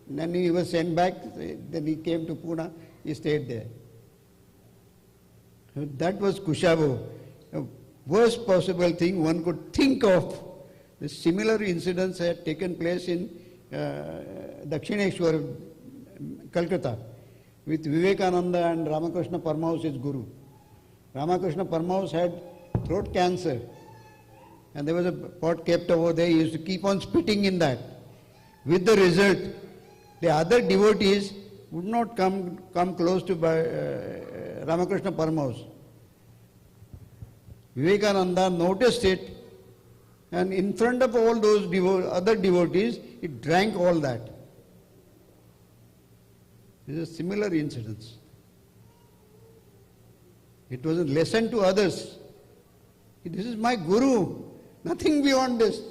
And then he was sent back. Then he came to Pune. He stayed there. So that was Kushabhu. The worst possible thing one could think of. The similar incidents had taken place in Dakshineshwar, Calcutta, with Vivekananda and Ramakrishna Paramahansa, his guru. Ramakrishna Paramahansa had throat cancer, and there was a pot kept over there. He used to keep on spitting in that. With the result, the other devotees would not come close to Ramakrishna Paramahansa. Vivekananda noticed it, and in front of all those other devotees, he drank all that. This is a similar incidents. It was a lesson to others. This is my guru, nothing beyond this.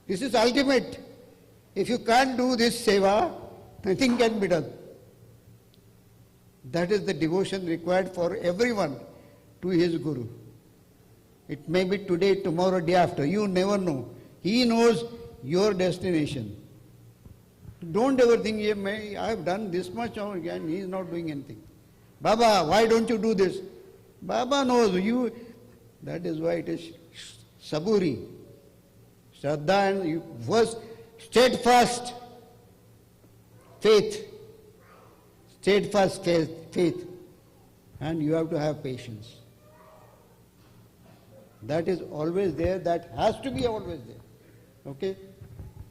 This is ultimate. If you can't do this seva, nothing can be done. That is the devotion required for everyone to his Guru. It may be today, tomorrow, day after. You never know. He knows your destination. Don't ever think, I have done this much and he is not doing anything. Baba, why don't you do this? Baba knows you. That is why it is saburi. Shraddha and you first steadfast faith. Steadfast faith. And you have to have patience. That is always there. That has to be always there. Okay?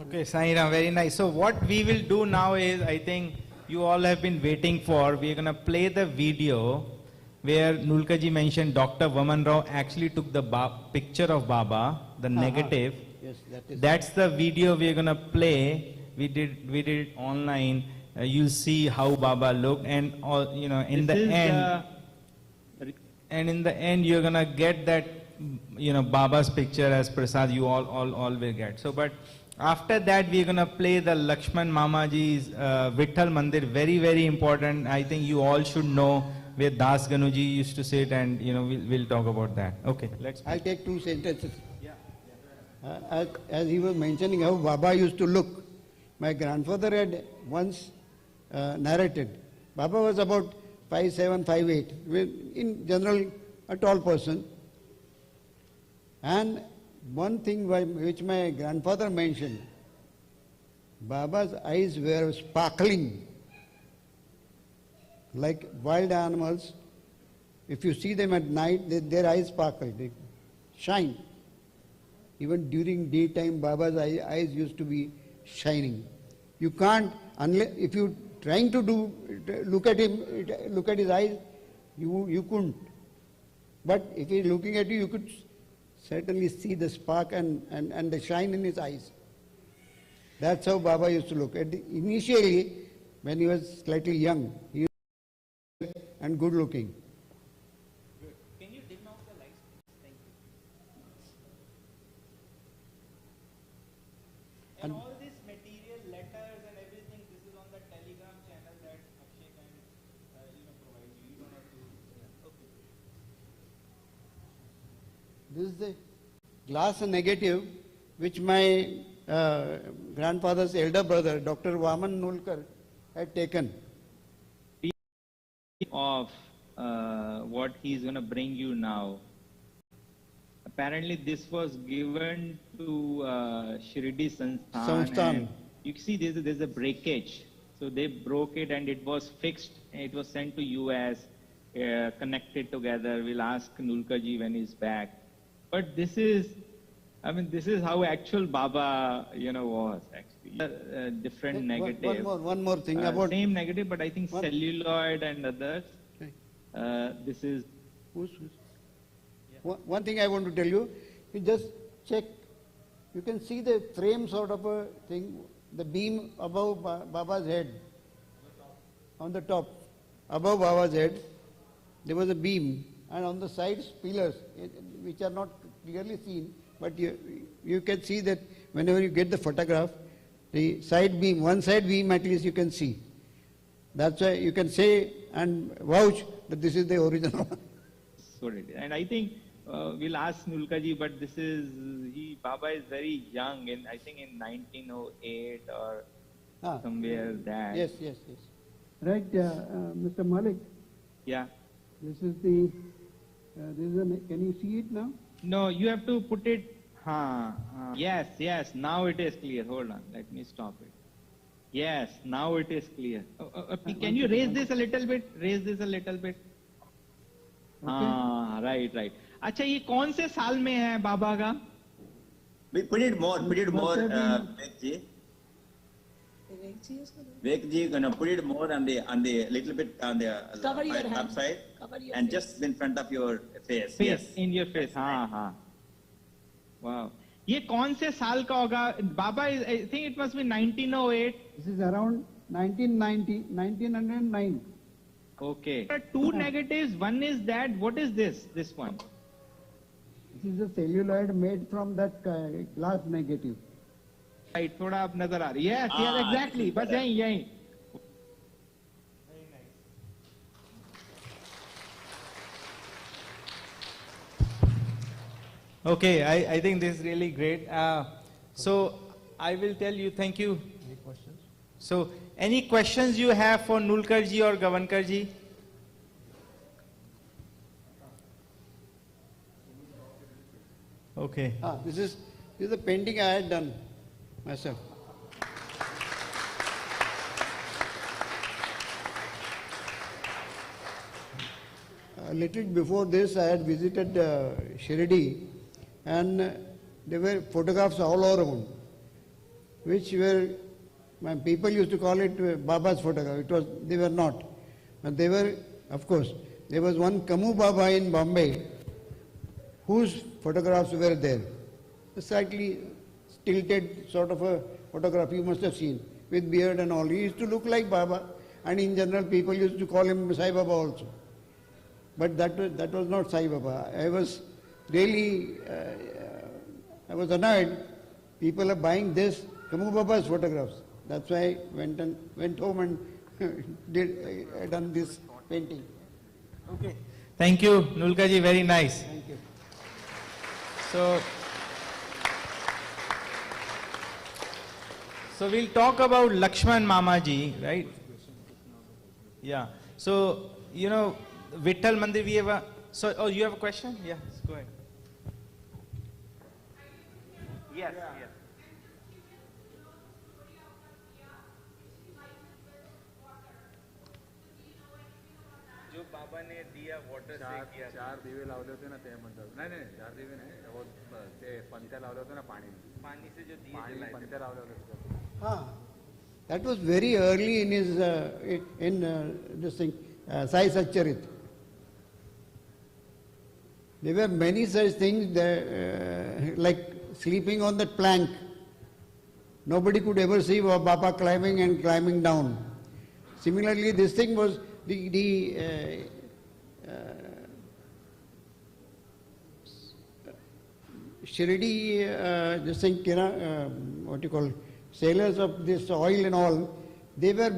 Okay, Sai Ram, very nice. So what we will do now is, I think you all have been waiting for, we are going to play the video where Nulkaji mentioned Dr. Vaman Rao actually took the picture of Baba, the negative. Yes, that is. That's the video we are going to play. We did it online. You'll see how Baba looked, and all, you know, in the end, and in the end, you're going to get that, you know, Baba's picture as Prasad. You all will get. So, but after that, we're going to play the Lakshman Mamaji's Vitthal Mandir. Very, very important. I think you all should know where Das Ganuji used to sit, and, you know, we'll talk about that. Okay, let's. I'll take two sentences. As he was mentioning how Baba used to look, my grandfather had once narrated. Baba was about 5'7", 5'8", in general a tall person. And one thing which my grandfather mentioned, Baba's eyes were sparkling like wild animals. If you see them at night, their eyes sparkle, they shine. Even during daytime, Baba's eyes used to be shining. You can't, unless if you trying to look at him, look at his eyes, you couldn't. But if he's looking at you, you could certainly see the spark and the shine in his eyes. That's how Baba used to look. Initially, when he was slightly young, he was and good looking. Can you dim off the lights? Thank you. And all this material, letters and everything, this is on the Telegram channel that Akshay can provide you. You don't have to. Okay. This is the glass negative which my grandfather's elder brother, Dr. Vaman Nulkar, had taken. Of what he's going to bring you now. Apparently this was given to Shirdi Sansthan. You see there's a breakage. So they broke it and it was fixed. It was sent to US, connected together. We'll ask Nulkaji when he's back. But this is how actual Baba, was actually. Different negative. One more thing about same negative, but I think celluloid and others. This is. One thing I want to tell you, you just check. You can see the frame sort of a thing, the beam above Baba's head. On the top, above Baba's head, there was a beam, and on the sides pillars, which are not clearly seen. But you can see that whenever you get the photograph, the side beam, one side beam at least you can see. That's why you can say and vouch that this is the original. And I think we'll ask Nulkaji, but this is, Baba is very young, I think in 1908 or somewhere that. Yes. Right, Mr. Malik. Yeah. This is the, can you see it now? No, you have to put it. Yes, now it is clear. Hold on, let me stop it. Yes, now it is clear. Can you raise this a little bit? Okay. Right. अच्छा ये कौन से साल में है बाबा का? Put it more, Vivek gonna put it more on the little bit on the upside and just in front of your face. Yes, in your face. हाँ. Wow. ये कौन से साल का होगा? Baba, I think it must be 1908. This is around 1909. Okay. There are two negatives. One is that. What is this? This one. This is a celluloid made from that glass negative. Right थोड़ा अब नजर आ रही है exactly बस यहीं यहीं Okay, I think this is really great. So I will tell you, thank you. Any questions? So any questions you have for Nulkar ji or Gavankar ji? Okay. This is a painting I had done myself. A little before this, I had visited Shirdi, and there were photographs all around, which were, my people used to call it Baba's photograph. They were not. But they were, of course, there was one Kamu Baba in Bombay, whose photographs were there. A slightly tilted sort of a photograph you must have seen, with beard and all. He used to look like Baba, and in general people used to call him Sai Baba also. But that was not Sai Baba. I was really, I was annoyed. People are buying this Kamu Baba's photographs. That's why I went home and I done this painting. Okay. Thank you, Nulka ji. Very nice. Thank you. So we'll talk about Lakshman Mama ji, right? Yeah. So, you know, Vitthal Mandir, we have a, so, oh, you have a question? Yes, go ahead. Yes, yes. जो बाबा ने दिया water से किया चार दिवे लावले होते ना ते म्हणतात नाही नाही चार दिवे नाही ते पंत्या लावले होते ना पाणी से जो दिए पाणी पंत्या लावले होते That was very early in his, this thing, Sai Satcharit. There were many such things that, like sleeping on that plank. Nobody could ever see Baba climbing and climbing down. Similarly, this thing was the Shirdi, this thing, what you call, sailors of this oil and all, they were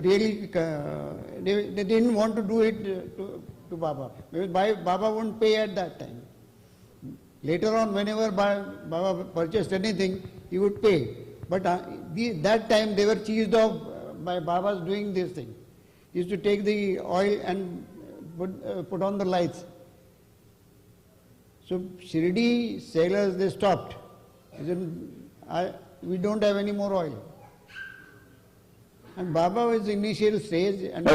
really, they didn't want to do it to Baba. Because Baba wouldn't pay at that time. Later on, whenever Baba purchased anything, he would pay. But that time they were cheesed off by Baba's doing this thing. He used to take the oil and put on the lights. So Shirdi sailors, they stopped. They said, we don't have any more oil. And Baba was the initial stage, and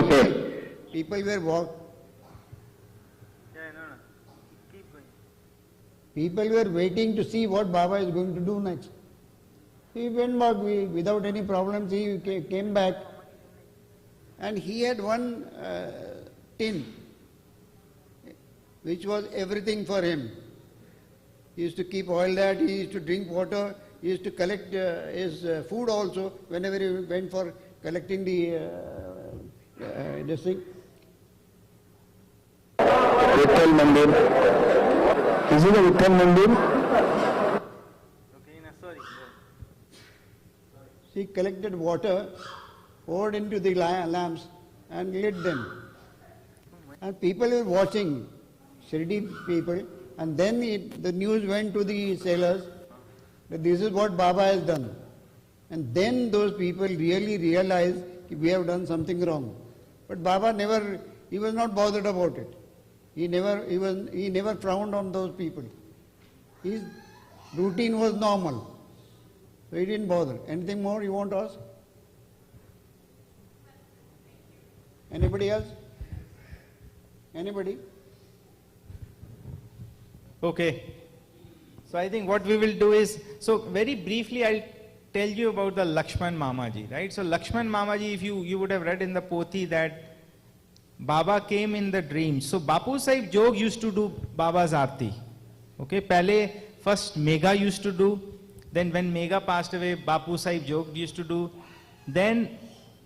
people were walking. People were waiting to see what Baba is going to do next. He went back without any problems. He came back, and he had one tin, which was everything for him. He used to keep oil there, he used to drink water, he used to collect his food also whenever he went for collecting the this thing. Vitthal Mandir. Is it a Vitthal Mandir? Okay, no, sorry. He collected water, poured into the lamps and lit them. And people were watching, Shirdi people, and then the news went to the sailors that this is what Baba has done. And then those people really realized we have done something wrong. But Baba never, he was not bothered about it. He never frowned on those people. His routine was normal. So he didn't bother. Anything more you want to ask? Anybody else? Anybody? Okay. So I think what we will do is, so very briefly I'll tell you about the Lakshman Mamaji, right? So Lakshman Mamaji, if you would have read in the Poti that Baba came in the dream. So Bapu Sahib Jog used to do Baba's Aarti. Okay, Pehle first Mega used to do, then when Mega passed away, Bapu Sahib Jog used to do. Then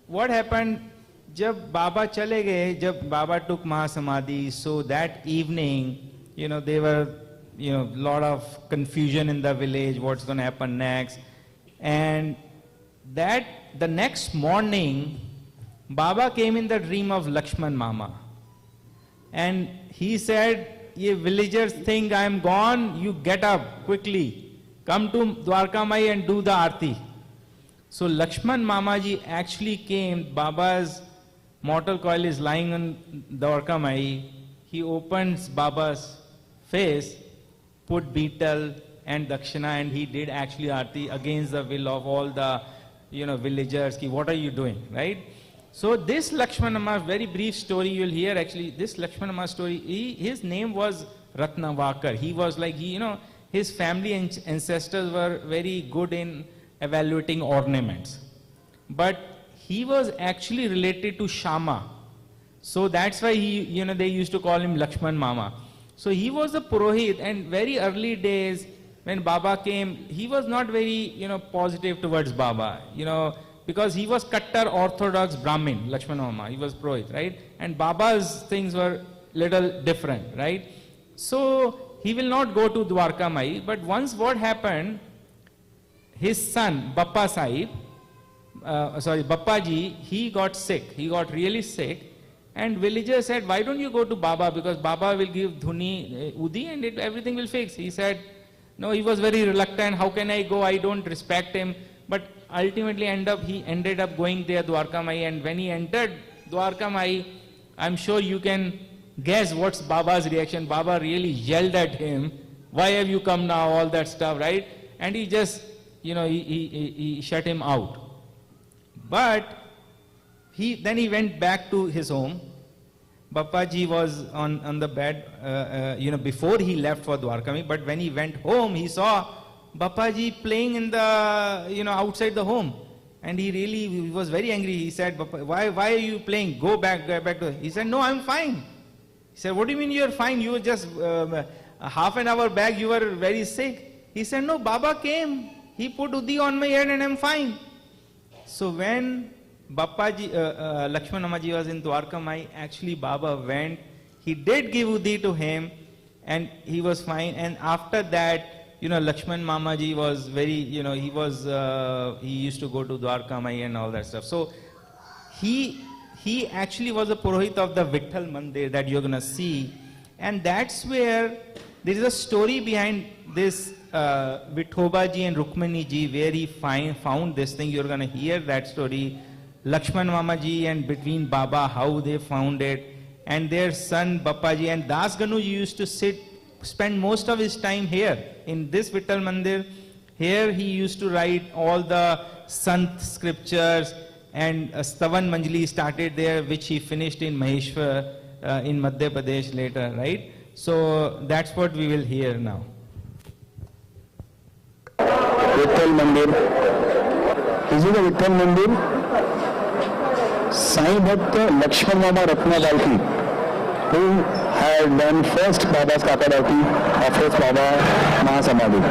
what happened, jab Baba chale gaye, jab Baba took Mahasamadhi, so that evening, you know, they were, you know, lot of confusion in the village, what's going to happen next. And that the next morning, Baba came in the dream of Lakshman Mama. And he said, "Ye villagers think I am gone, you get up quickly. Come to Dwarka Mai and do the Aarti." So Lakshman Mamaji actually came. Baba's mortal coil is lying on Dwarka Mai. He opens Baba's face, put beetle and dakshina, and he did actually Aarti against the will of all the villagers. Ki, what are you doing, right? So this Lakshman Mama, very brief story you'll hear actually. This Lakshman Mama story, his name was Ratnavakar. He was like, his family and ancestors were very good in evaluating ornaments. But he was actually related to Shama. So that's why they used to call him Lakshman Mama. So he was a Purohit, and very early days when Baba came, he was not very, positive towards Baba, because he was Kattar Orthodox Brahmin, Lakshman Mama. He was Purohit, right? And Baba's things were little different, right? So he will not go to Dwarka Mai, but once what happened, his son, Bappaji, he got sick. He got really sick. And villagers said, "Why don't you go to Baba? Because Baba will give dhuni, udi, and everything will fix." He said, no, he was very reluctant. How can I go? I don't respect him. But ultimately he ended up going there, Dwarka Mai. And when he entered Dwarka Mai, I'm sure you can guess what's Baba's reaction. Baba really yelled at him, "Why have you come now?" All that stuff, right? And he just, he shut him out. But then he went back to his home. Bappaji was on the bed, before he left for Dwarka Mai. But when he went home, he saw Bappaji playing in the, outside the home. And he was very angry. He said, why are you playing? Go back to. He said, "No, I'm fine." He said, "What do you mean you're fine? You were just half an hour back, you were very sick." He said, "No, Baba came. He put Udi on my head and I'm fine." So when Bappaji, Lakshman Mamaji was in Dwarka Mai, actually Baba went. He did give Udi to him and he was fine. And after that, Lakshman Mamaji was very, he used to go to Dwarka Mai and all that stuff. So he actually was a Purohit of the Vitthal Mandir that you're going to see. And that's where there is a story behind this Vithobaji and Rukmani-ji, where he found this thing. You're going to hear that story. Lakshman Mamaji and between Baba, how they found it. And their son Bappaji and Das Ganu used to spend most of his time here in this Vitthal Mandir. Here he used to write all the Sant scriptures, and Stavan Manjali started there, which he finished in Maheshwar in Madhya Pradesh later, right? So that's what we will hear now. Vitthal Mandir. Is it a Vitthal Mandir? Sai Bhakta Lakshman Mama Ratnavakar, who had done first Baba's Kakadauti of his Baba Mahasamadhi.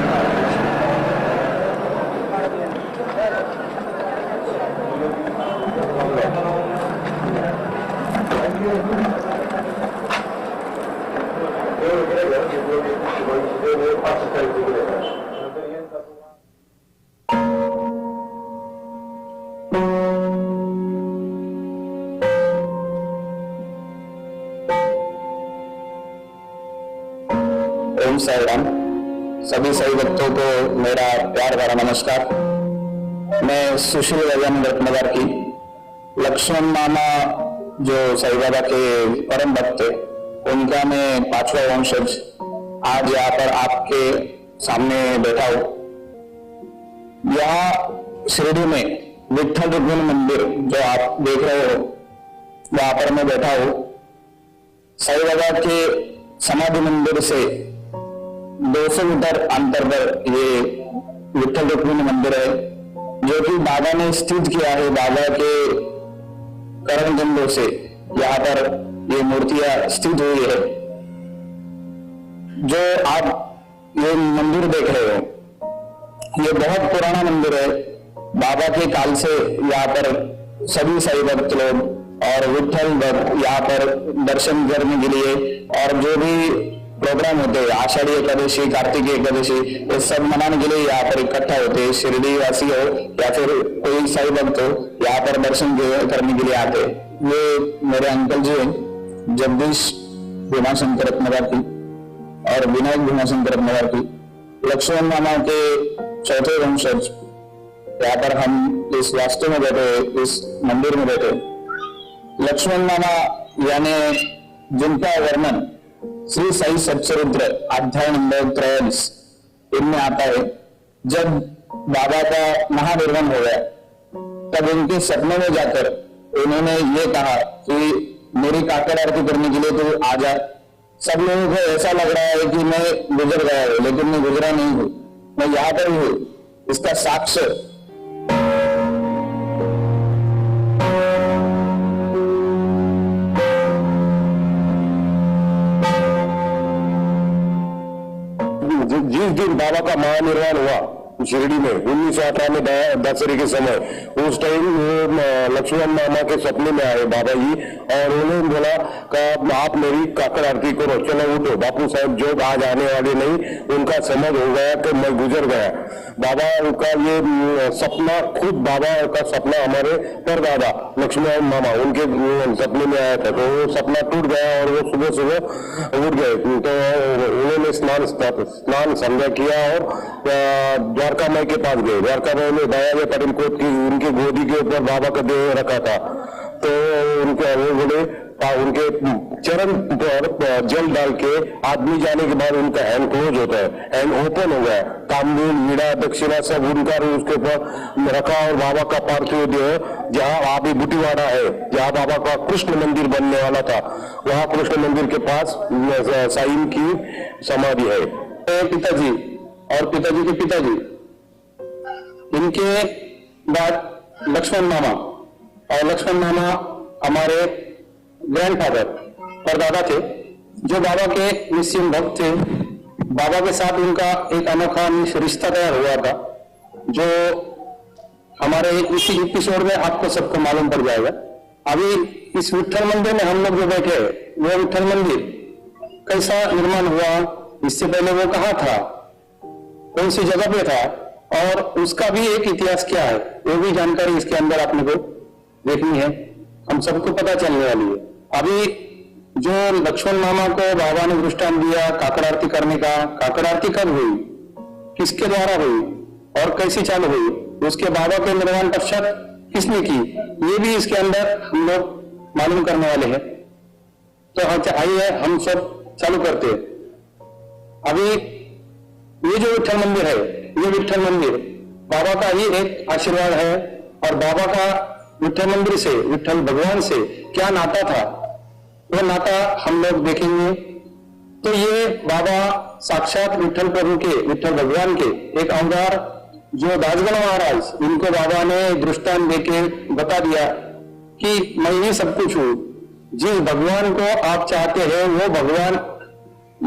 ओम साई राम। सभी साई भक्तों को मेरा प्यार भरा नमस्कार। मैं सुशील गजानन रत्नगर की लक्ष्मण मामा जो साई बाबा के परम भक्त थे, उनका मैं पांचवा वंशज आज यहाँ पर आपके सामने बैठा हूँ। यहाँ शिरडी में विठ्ठल रुक्मिणी मंदिर जो आप देख रहे हो, वहां पर मैं बैठा हूँ। साई बाबा के समाधि मंदिर से 200 मीटर अंतर पर ये विठ्ठल रुक्मिणी मंदिर है, जो कि बाबा ने स्थित किया है। बाबा के कर्मचंदों से यहाँ पर ये मूर्तियां स्थित हुई है। जो आप ये मंदिर देख रहे हो, ये बहुत पुराना मंदिर है। बाबा के काल से यहाँ पर सभी साई भक्त लोग और विठ्ठल भक्त यहाँ पर दर्शन करने के लिए, और जो भी प्रोग्राम होते हैं, आषाढ़ी एकादशी, कार्तिकी एकादशी, ये सब मनाने के लिए यहाँ पर इकट्ठा होते हैं। शिरडी वासी हो या फिर कोई साई भक्त हो, यहाँ पर दर्शन करने के लिए आते हैं। ये मेरे अंकल जी हैं, जगदीश भीमाशंकर रत्नवाती और विनायक भीमाशंकर रत्नवाती, लक्ष्मण मामा के चौथे वंशज। यहाँ पर हम इस वास्तु में बैठे, इस मंदिर में बैठे। लक्ष्मण मामा यानी जिनका वर्णन श्री साई सच्चरित्र अध्याय नंबर 43 इनमें आता है। जब बाबा का महानिर्वाण हो गया तब उनके सपनों में जाकर उन्होंने ये कहा कि मेरी काकड़ आरती करने के लिए तू आ जा। सब लोगों को ऐसा लग रहा है कि मैं गुजर गया हूं, लेकिन मैं गुजरा नहीं हूं, मैं यहाँ पर ही हूं। इसका साक्ष्य जिस दिन बाबा का महानिर्वाण हुआ शिरडी में 1998 दशहरे के समय, उस टाइम लक्ष्मण मामा के सपने में आए बाबा जी और उन्होंने बोला कि आप मेरी काकड़ आरती करो, चलो उठो। बापू साहब जो आज आने वाले नहीं, उनका समझ हो गया कि मैं गुजर गया। बाबा का ये सपना, खुद बाबा का सपना हमारे परदादा लक्ष्मण मामा उनके सपने में आया था, तो वो सपना टूट गया और वो सुबह सुबह उठ गए। तो उन्होंने स्नान संध्या किया और द्वारका माई के पास गए। द्वारका माई में दया पटेल कोट की उनकी गोदी के ऊपर बाबा का देह रखा था, तो उनके वो बोले उनके चरण पर जल डाल के आदमी जाने के बाद उनका हैंड क्लोज होता है, हैंड ओपन हो गया। तांबूल, मीड़ा, दक्षिणा सब उनका उसके ऊपर रखा और बाबा का पार्थिव देह जहाँ अभी बुटीवाड़ा है, जहाँ बाबा का कृष्ण मंदिर बनने वाला था, वहाँ कृष्ण मंदिर के पास साईं की समाधि है। पिताजी और पिताजी के पिताजी, इनके बाद लक्ष्मण मामा, और लक्ष्मण मामा हमारे ग्रैंडफादर परदादा थे, जो बाबा के निश्चित भक्त थे। बाबा के साथ उनका एक अनोखा रिश्ता तैयार हुआ था, जो हमारे इसी एपिसोड में आपको सबको मालूम पड़ जाएगा। अभी इस विठल मंदिर में हम लोग जो बैठे, वो विठल मंदिर कैसा निर्माण हुआ, इससे पहले वो कहाँ था, कौन सी जगह पे था, और उसका भी एक इतिहास क्या है, वो भी जानकारी इसके अंदर आपने को देखनी है, हम सबको पता चलने वाली है। अभी जो लक्ष्मण मामा को बाबा ने दृष्टांत दिया काकड़ आरती करने का, काकड़ आरती कब हुई, किसके द्वारा हुई और कैसे चालू हुई, उसके बाबा के निर्वाण पश्चात किसने की, ये भी इसके अंदर हम लोग मालूम करने वाले हैं। तो आइए हम सब चालू करते हैं। अभी ये जो विठल मंदिर है, ये विठल मंदिर बाबा का ही एक आशीर्वाद है, और बाबा का विठल मंदिर से, विठल भगवान से क्या नाता था, वो नाता हम लोग देखेंगे। तो ये बाबा साक्षात विठल प्रभु के, विठल भगवान के एक अवतार, जो दासगण महाराज, इनको बाबा ने दृष्टांत देके बता दिया कि मैं ही सब कुछ हूं, जिस भगवान को आप चाहते हैं वो भगवान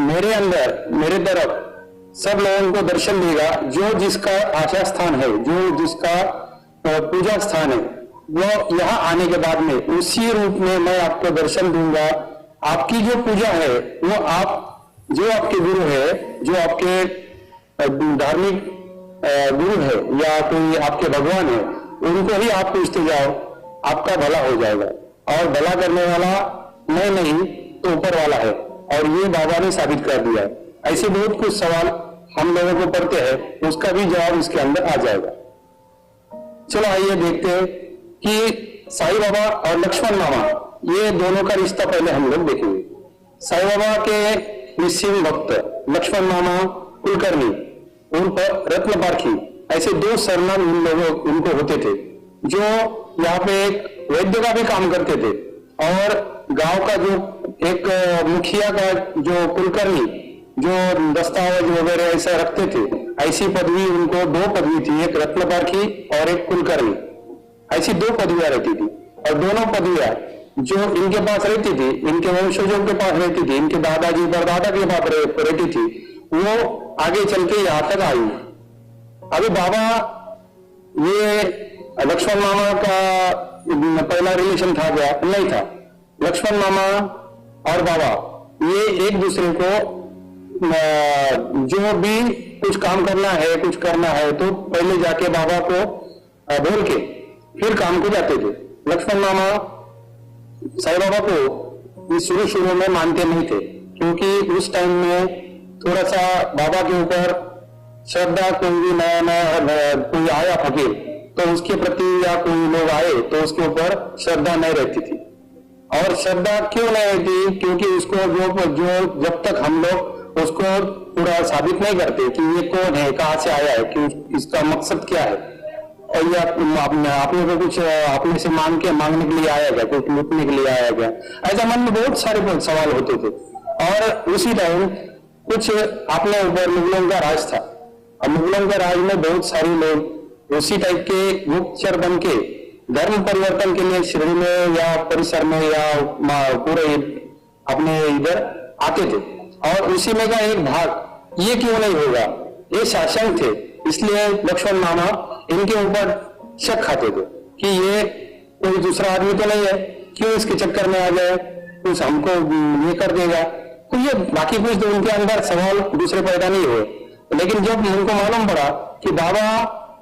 मेरे अंदर, मेरे तरफ सब लोगों को दर्शन देगा। जो जिसका आशा स्थान है, जो जिसका पूजा स्थान है, वो यहाँ आने के बाद में उसी रूप में मैं आपको दर्शन दूंगा। आपकी जो पूजा है वो आप, जो आपके गुरु है, जो आपके धार्मिक गुरु है या कोई आपके भगवान है, उनको ही आप पूछते जाओ, आपका भला हो जाएगा। और भला करने वाला मैं नहीं तो ऊपर वाला है, और ये बाबा ने साबित कर दिया है। ऐसे बहुत कुछ सवाल हम लोगों को पढ़ते हैं, उसका भी जवाब इसके अंदर आ जाएगा। चलो आइए देखते हैं कि साई बाबा और लक्ष्मण मामा, ये दोनों का रिश्ता पहले हम लोग देखेंगे। साई बाबा के निश्चित भक्त लक्ष्मण मामा कुलकर्णी उर्फ रत्न पारखी, ऐसे दो सरनाम उन लोगों उनको होते थे, जो यहाँ पे एक वैद्य का भी काम करते थे, और गांव का जो एक मुखिया का जो कुलकर्णी, जो दस्तावेज वगैरह ऐसा रखते थे, ऐसी पदवी उनको, दो पदवी थी, एक रत्न पारखी और एक कुलकर्णी, ऐसी दो पदवियां रहती थी। और दोनों पदवियां जो इनके पास रहती थी, इनके वंशजों के पास रहती थी, इनके दादाजी परदादा के पास रहती थी, वो आगे चल के यहाँ तक आई। अभी बाबा, ये लक्ष्मण मामा का पहला रिलेशन था क्या? नहीं था। लक्ष्मण मामा और बाबा ये एक दूसरे को जो भी कुछ काम करना है, कुछ करना है, तो पहले जाके बाबा को बोल के फिर काम को जाते थे। लक्ष्मण मामा साईं बाबा को शुरू शुरू में मानते नहीं थे, क्योंकि उस टाइम में थोड़ा सा बाबा के ऊपर श्रद्धा, कोई भी नया नया कोई आया फकीर तो उसके प्रति या कोई लोग आए तो उसके ऊपर श्रद्धा नहीं रहती थी। और श्रद्धा क्यों नहीं रहती? क्योंकि उसको जो जब तक हम लोग उसको पूरा साबित नहीं करते कि ये कौन है, कहाँ से आया है, कि इसका मकसद क्या है, और ये आपने को कुछ अपने से मांगने के लिए आया गया, कुछ लूटने के लिए आया गया, ऐसा मन में बहुत सारे सवाल होते थे। और उसी टाइम कुछ अपने ऊपर मुगलों का राज था, और मुगलों के राज में बहुत सारे लोग उसी टाइप के गुप्तचर बन के धर्म परिवर्तन के लिए शिरडी में या परिसर में या पूरे अपने इधर आते थे। और उसी में का एक भाग ये क्यों नहीं होगा, ये शासक थे, इसलिए लक्ष्मण मामा इनके ऊपर शक खाते थे कि ये कोई दूसरा आदमी तो नहीं है, क्यों इसके चक्कर में आ जाए, कुछ हमको ये कर देगा। तो ये बाकी कुछ तो उनके अंदर सवाल दूसरे पैदा नहीं हुए। लेकिन जब उनको मालूम पड़ा कि बाबा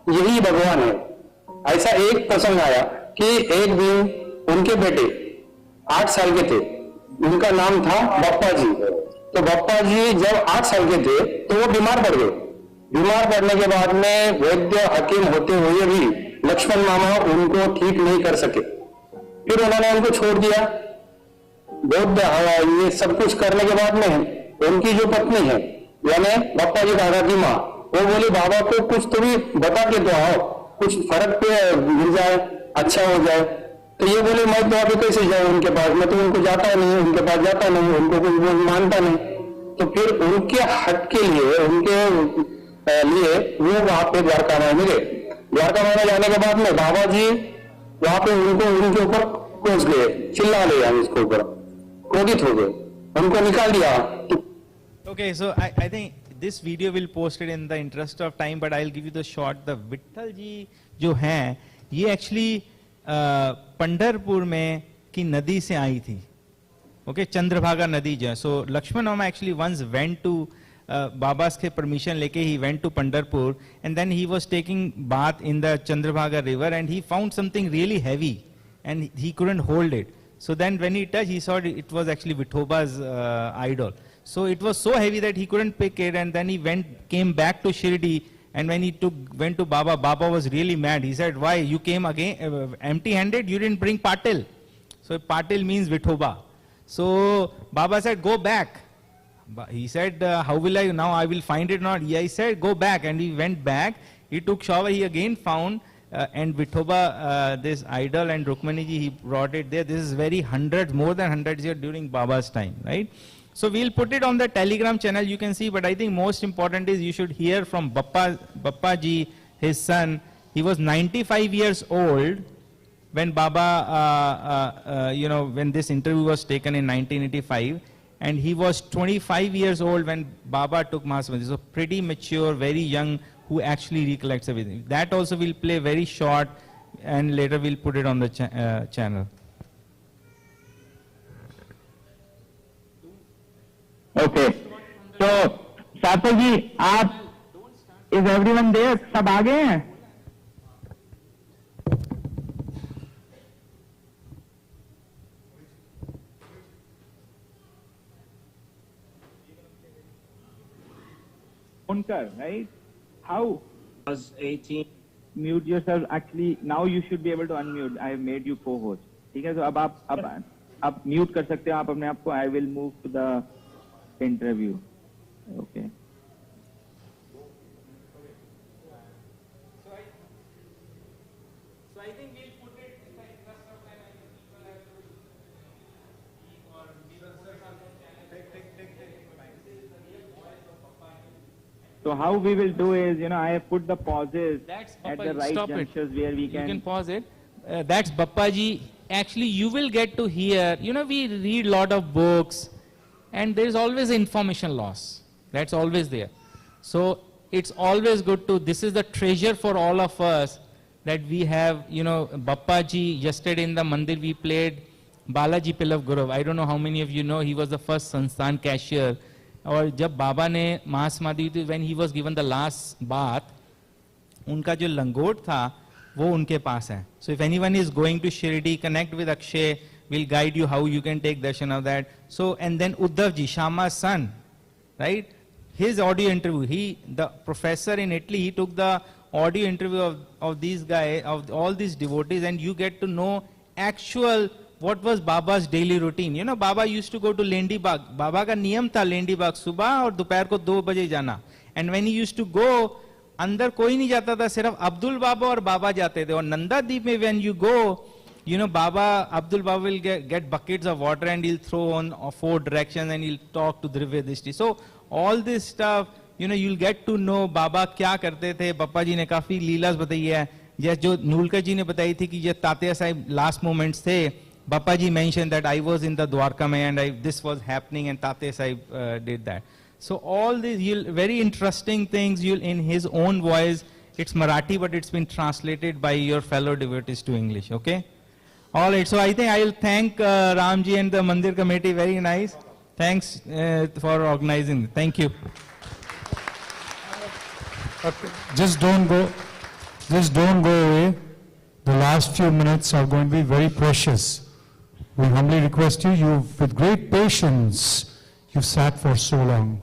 यही भगवान है, ऐसा एक प्रसंग आया कि एक दिन उनके बेटे 8 साल के थे, उनका नाम था बप्पा जी। तो बप्पा जी जब 8 साल के थे तो वो बीमार पड़ गए। बीमार पड़ने के बाद में वैद्य हकीम होते हुए भी लक्ष्मण मामा उनको ठीक नहीं कर सके। फिर उन्होंने उनको छोड़ दिया। बौद्ध ये सब कुछ करने के बाद में उनकी जो पत्नी है, यानी बप्पा जी दादा की माँ, वो बोली बाबा को कुछ तो भी बता के तो आओ, कुछ फर्क पे मिल जाए, अच्छा हो जाए। तो ये बोले मैं तो अभी कैसे जाऊं उनके पास, मैं तो उनको जाता नहीं, उनके पास जाता नहीं, उनको कुछ मानता नहीं। तो फिर उनके हक के लिए, उनके लिए वो वहां पे द्वारका में गए। द्वारका में जाने के बाद में बाबा जी वहां पे उनके ऊपर कोस गए, चिल्ला लिया उसके ऊपर, क्रोधित हो गए, उनको निकाल दिया। Okay, so I think this video will post it in the interest of time, but I'll give you the short. The Vitthal जी जो हैं, ये actually पंढरपुर में की नदी से आई थी. Okay, चंद्रभागा नदी जो है. So Lakshman Mama actually once went to Baba's के permission लेके he went to Pandharpur, and then he was taking bath in the Chandrabhaga river, and he found something really heavy and he couldn't hold it. So then when he touched, he saw it was actually Vithoba's idol. So it was so heavy that he couldn't pick it, and then he came back to Shirdi, and when he went to Baba, Baba was really mad. He said, why, you came again empty-handed, you didn't bring patil. So patil means Vithoba. So Baba said, go back. He said, how will I, now I will find it not. Yeah, he said, go back, and he went back. He took shower, he again found, and Vithoba, this idol, and Rukmaniji, he brought it there. This is very hundreds, more than hundreds years during Baba's time, right? So we'll put it on the Telegram channel, you can see, but I think most important is you should hear from Bappa ji, his son. He was 95 years old when Baba, when this interview was taken in 1985, and he was 25 years old when Baba took Mahasamadhi. So pretty mature, very young, who actually recollects everything. That also will play very short, and later we'll put it on the channel. Okay. So, Sarthak ji, is everyone there? सब आ गए हैं? Right? How? Was 18. Mute yourself. Actually, now you should be able to unmute. I have made you co-host. ठीक है? तो अब आप mute कर सकते हो आप अपने आप को. I will move to the interview. Okay. So I think we'll put it in the interest of time, and people have to eat or people search on the channel. So how we will do is, I have put the pauses That's at Bappa the ji. right Stop junctures it. where we You can pause it. That's Bappa ji. Actually, you will get to hear, we read a lot of books, and there is always information loss. That's always there. So it's always good to, this is the treasure for all of us, that we have, Bappa ji. Yesterday in the mandir we played Balaji Pillav Guru. I don't know how many of you know, he was the first Sansthan cashier. और जब बाबा ने महासमाधि थी, when he was given the last बात, उनका जो लंगोट था वो उनके पास है. So if anyone is going to Shirdi, connect with Akshay, will guide you how you can take darshan of that. So, and then Uddhav ji, Shama's son, right? His audio interview, the professor in Italy, he took the audio interview of these guys, of all these devotees, and you get to know actual what was Baba's daily routine. You know, Baba used to go to Lendi Bagh. Baba का नियम था लेंडी बाग सुबह और दोपहर को 2 बजे जाना. And when he used to go, अंदर कोई नहीं जाता था, सिर्फ अब्दुल बाबा और बाबा जाते थे. और नंदा दीप में when you go, you know, Abdul Baba will get buckets of water and he'll throw on 4 directions and he'll talk to Drivya. So all this stuff, you know, you'll get to know Baba क्या करते थे. पप्पा जी ने काफी लीलास बताई है. जैसे जो नूलकर जी ने बताई थी कि ये तात्या साहिब last moments थे, Papa ji mentioned that I was in the Dwarka mein and this was happening and Tatya Sahib did that. So all these very interesting things in his own voice. It's Marathi, but it's been translated by your fellow devotees to English. Okay. All right. So I think I will thank Ramji and the Mandir committee. Very nice. Thanks for organizing. Thank you. Just don't go away. The last few minutes are going to be very precious. We humbly request you, with great patience, you've sat for so long.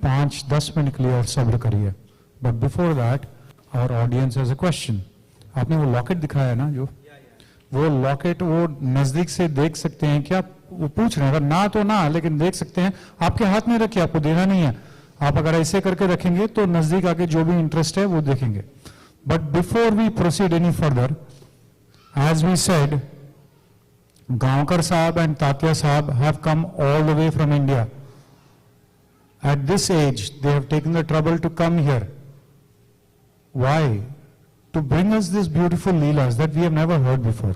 5-10 minute के लिए और सब्र करिए. But before that, our audience has a question. आपने वो locket दिखाया है ना, जो वो लॉकेट वो नजदीक से देख सकते हैं क्या? वो पूछ रहे हैं, अगर ना तो ना, लेकिन देख सकते हैं. आपके हाथ में रखिए, आपको देना नहीं है. आप अगर ऐसे करके रखेंगे तो नजदीक आके जो भी इंटरेस्ट है वो देखेंगे. But before we proceed any further, as we said, Gaonkar Sahab and Tatya Sahab have come all the way from India. At this age, they have taken the trouble to come here. Why? To bring us these beautiful leelas that we have never heard before.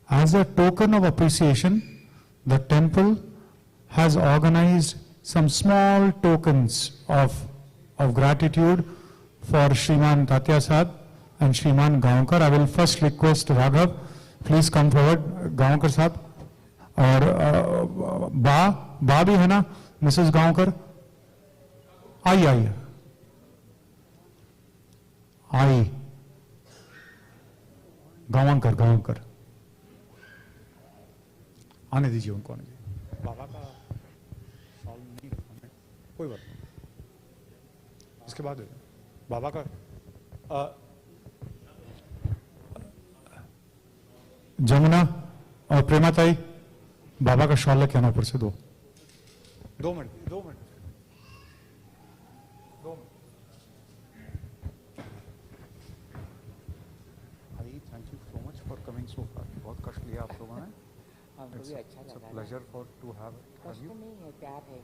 As a token of appreciation, the temple has organized some small tokens of gratitude for Shriman Tatya Sahib and Shriman Gaonkar. I will first request Raghav, please come forward. Gaonkar Sahib और बा भी है ना, Mrs Gaonkar, आई गांवकर आने दीजिए उनको, आने दीजिए. बाबा का शॉल नहीं, कोई बात नहीं, इसके बाद बाबा का जमुना और प्रेमाताई बाबा का शॉल लेके आना ऊपर से. 2 minute. Thank you so much for coming so far. बहुत कष्ट लिया आप लोगों ने. हमको भी अच्छा लगा. प्लेजर फॉर टू हैव कष्ट नहीं है, प्यार है.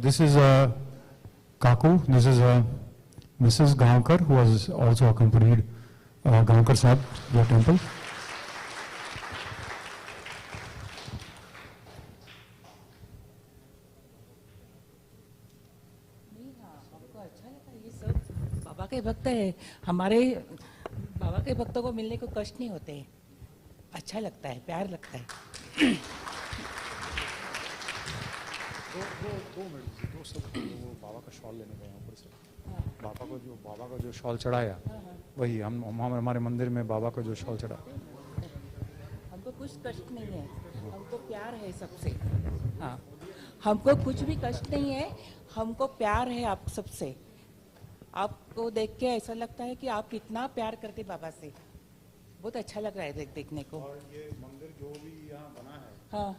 This is Kaku. This is Mrs. Gaonkar, who has also accompanied Gaonkar Sahib to the temple. हमको अच्छा लगा. ये सब बाबा के भक्त है. हमारे बाबा के भक्तों को मिलने को कष्ट नहीं होते. अच्छा लगता है, प्यार लगता है. दो सब वो बाबा का शॉल लेने गए ऊपर से. बाबा का जो शॉल चढ़ाया, वही हम हमारे मंदिर में बाबा का जो शॉल चढ़ा. हमको कुछ कष्ट नहीं है, हमको प्यार है सबसे. हाँ, हमको कुछ भी कष्ट नहीं है, हमको प्यार है आप सबसे. आपको देख के ऐसा लगता है कि आप कितना प्यार करते बाबा से. बहुत अच्छा लग रहा है देखने को. और ये मंदिर जो भी यहाँ बना है, हाँ,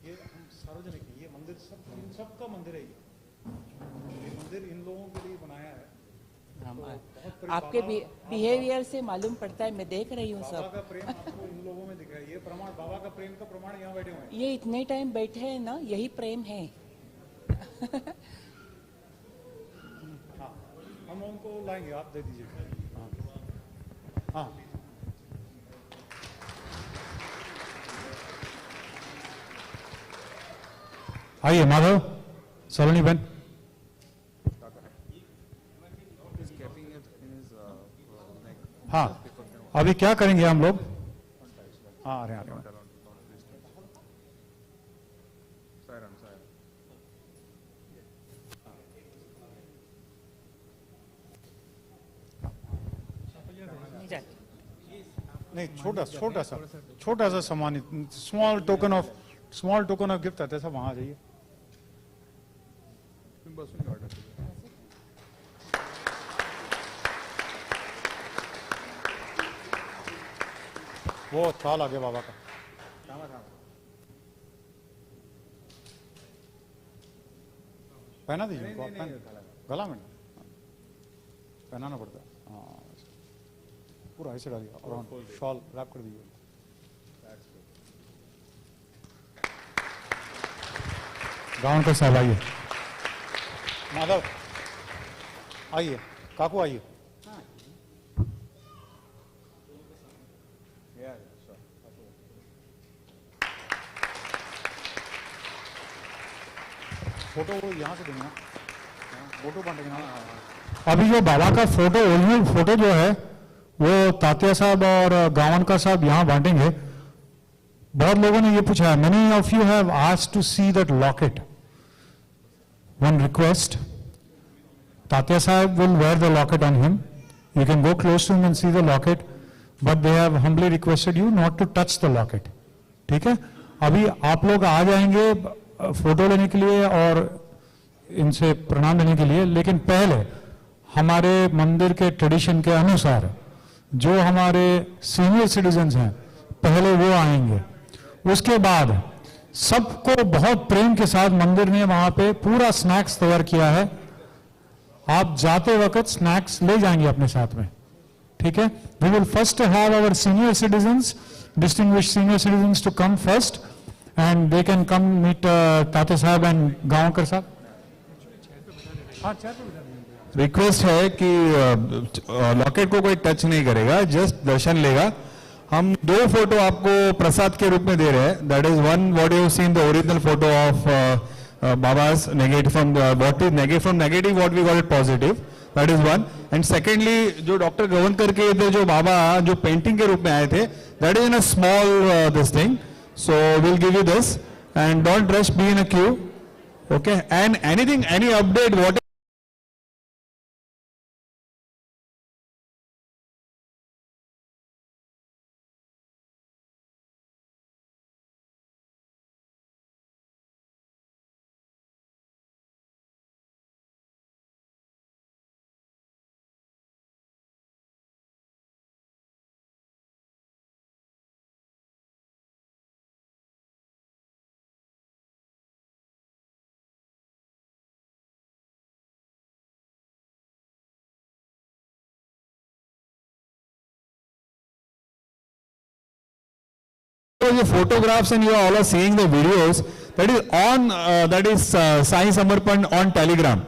ये हम सार्वजनिक, ये मंदिर सबका मंदिर है. ये मंदिर इन लोगों के लिए बनाया है. तो आपके बिहेवियर से मालूम पड़ता है. मैं देख रही हूँ सब. बाबा का प्रेम आपको इन लोगों में दिख रहा है. ये प्रमाण, बाबा का प्रेम का प्रमाण यहाँ बैठे हुए हैं. ये इतने टाइम बैठे हैं ना, यही प्रेम है. हाँ, हम उनको लाएंगे, आप दे दीजिए. हाँ, आइए माधव, सलोनी बहन. हाँ, अभी क्या करेंगे हम लोग? हाँ, आ रहे हैं. नहीं, छोटा सा सम्मानित, स्मॉल टोकन ऑफ गिफ्ट आता है, सब वहां आ जाइए। वो थाल आ गया बाबा का, पहना दीजिए उनको, गला में पहनाना पड़ता है। हाँ, पूरा ऐसे डालिए और शॉल रैप कर दीजिए। गाँव का साहब आइए, माधव आइए, काकू आइए। फोटो यहाँ से देंगे ना, फोटो बांटेंगे ना। अभी जो बाबा का फोटो, ओरिजिनल फोटो जो है वो तात्या साहब और गावनकर साहब यहाँ बांटेंगे। बहुत लोगों ने ये पूछा है, many of you have asked to see that locket. One request, Tatya Sahib will wear the locket on him. You can go close to him and see the locket, but they have humbly requested you not to touch the locket. ठीक है, अभी आप लोग आ जाएंगे photo लेने के लिए और इनसे प्रणाम लेने के लिए, लेकिन पहले हमारे मंदिर के ट्रेडिशन के अनुसार जो हमारे सीनियर सिटीजन्स हैं पहले वो आएंगे। उसके बाद सबको बहुत प्रेम के साथ मंदिर ने वहां पे पूरा स्नैक्स तैयार किया है, आप जाते वक्त स्नैक्स ले जाएंगे अपने साथ में। ठीक है, we will first have our senior citizens, distinguished senior citizens to come first and they can come meet Tatya Sahab and Gaonkar साहब। रिक्वेस्ट है कि लॉकेट को कोई टच नहीं करेगा, जस्ट दर्शन लेगा। हम 2 फोटो आपको प्रसाद के रूप में दे रहे हैं। That is one what you seen the original photo of बाबा's negative from what is negative from negative what we call it positive, that is one. And secondly जो डॉक्टर गवनकर के थे, जो बाबा जो पेंटिंग के रूप में आए थे, that is in a small this thing. So we'll give you this and don't rush, be in a queue. Okay, and anything, any update, what the photographs and you all are seeing the videos, that is on that is Sai Sammelan on Telegram.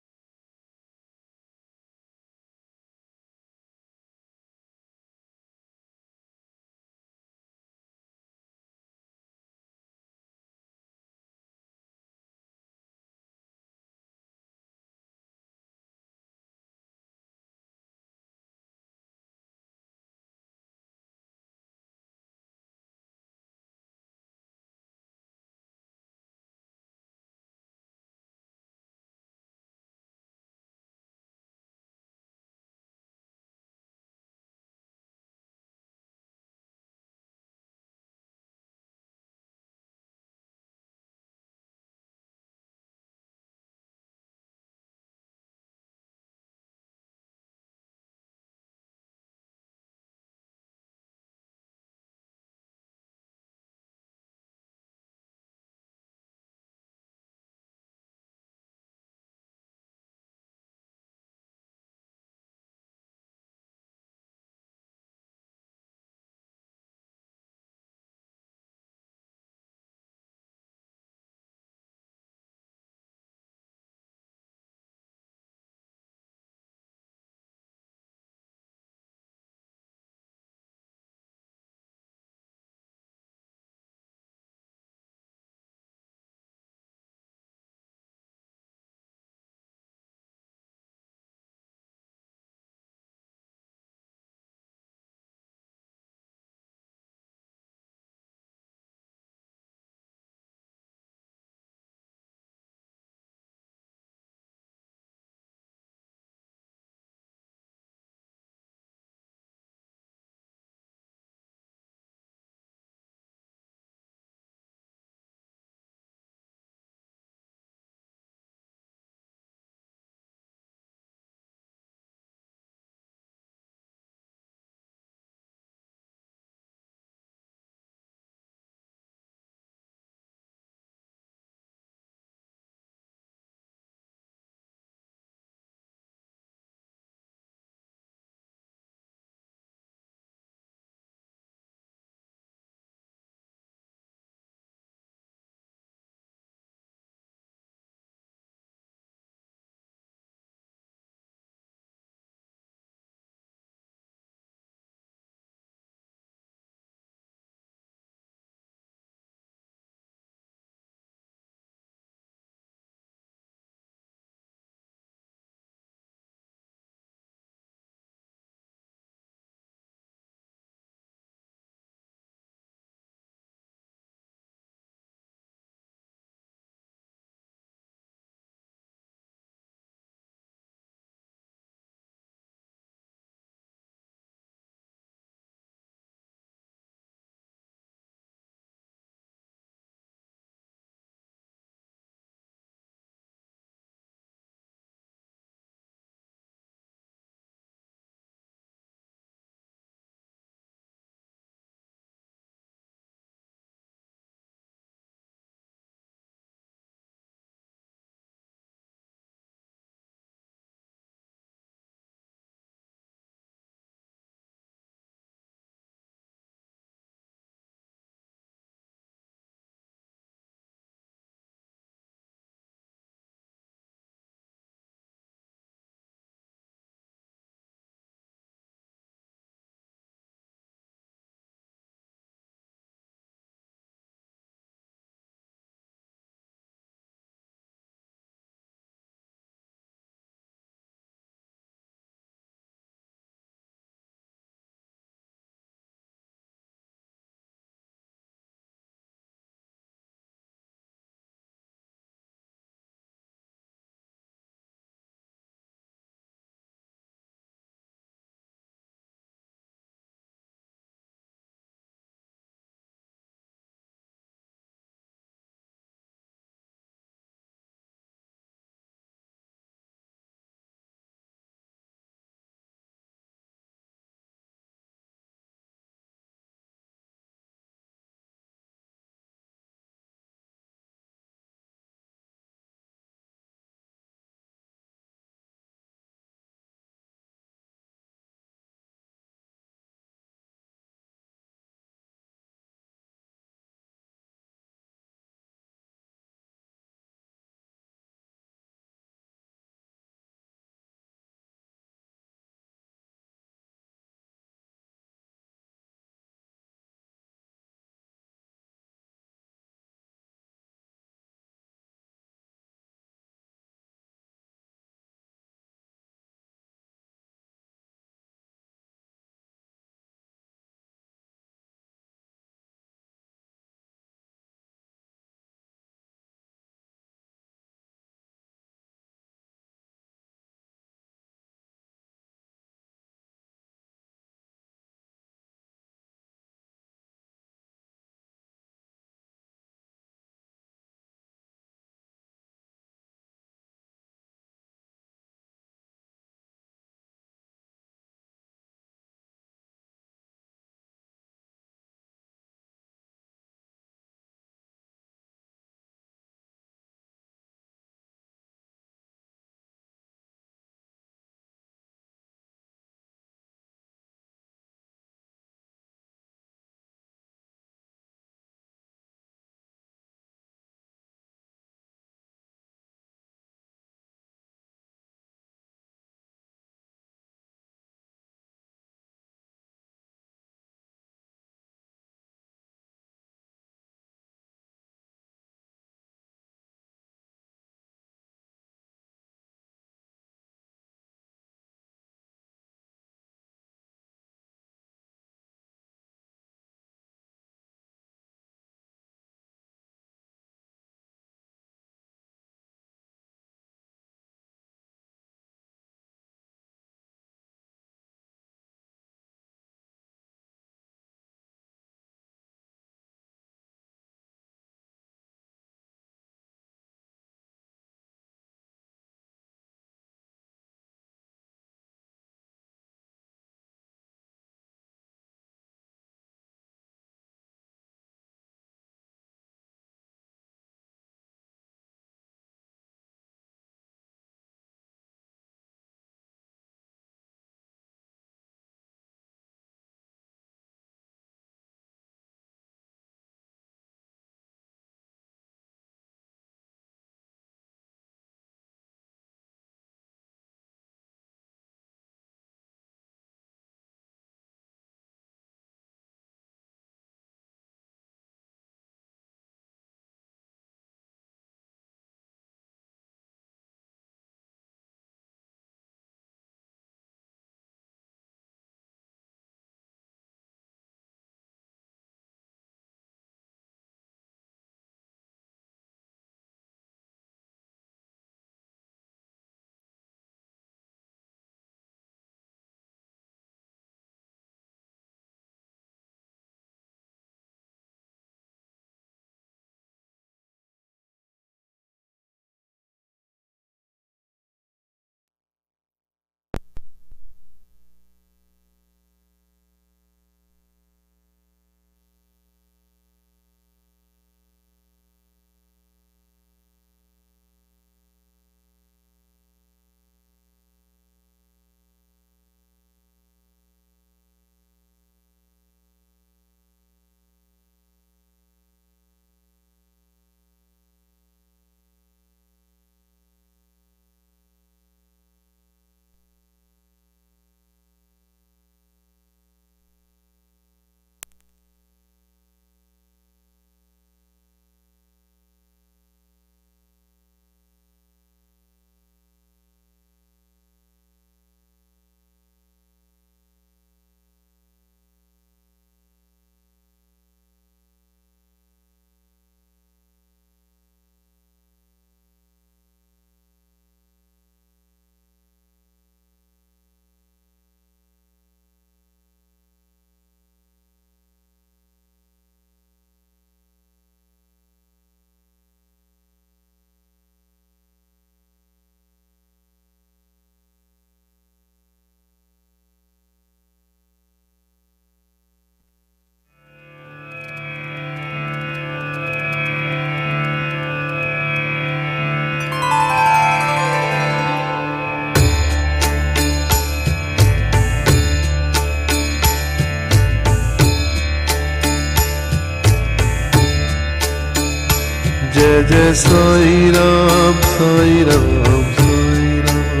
जय साई राम साई राम साई राम।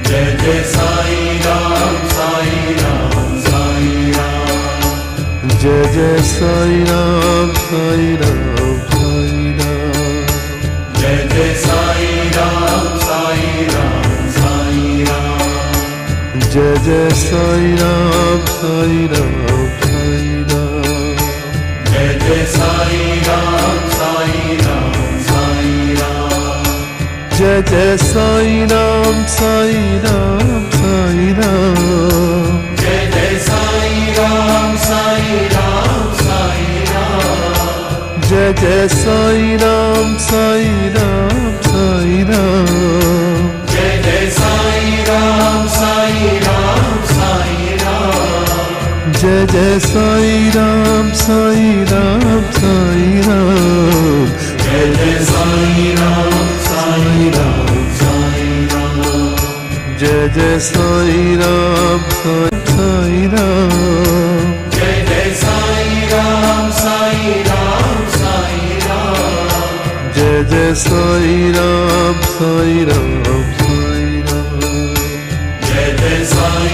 जय जय साई राम साई राम साई राम। जय जय साई राम साई राम साई राम। जय जय साई राम साई राम साई राम। जय जय साई राम साई राम साई राम। जय जय साई राम साई राम साई राम। जय जय साई राम साई राम साई राम। जय जय साई राम साई राम साई राम। जय जय साई राम साई राम साई राम। जय जय साई राम साई राम साई राम। जय जय साई राम साई राम साई राम। जय जय साई राम साई राम साई राम। जय जय साई राम साई राम। जय जय साई राम साई राम साई राम। जय जय साई राम साई राम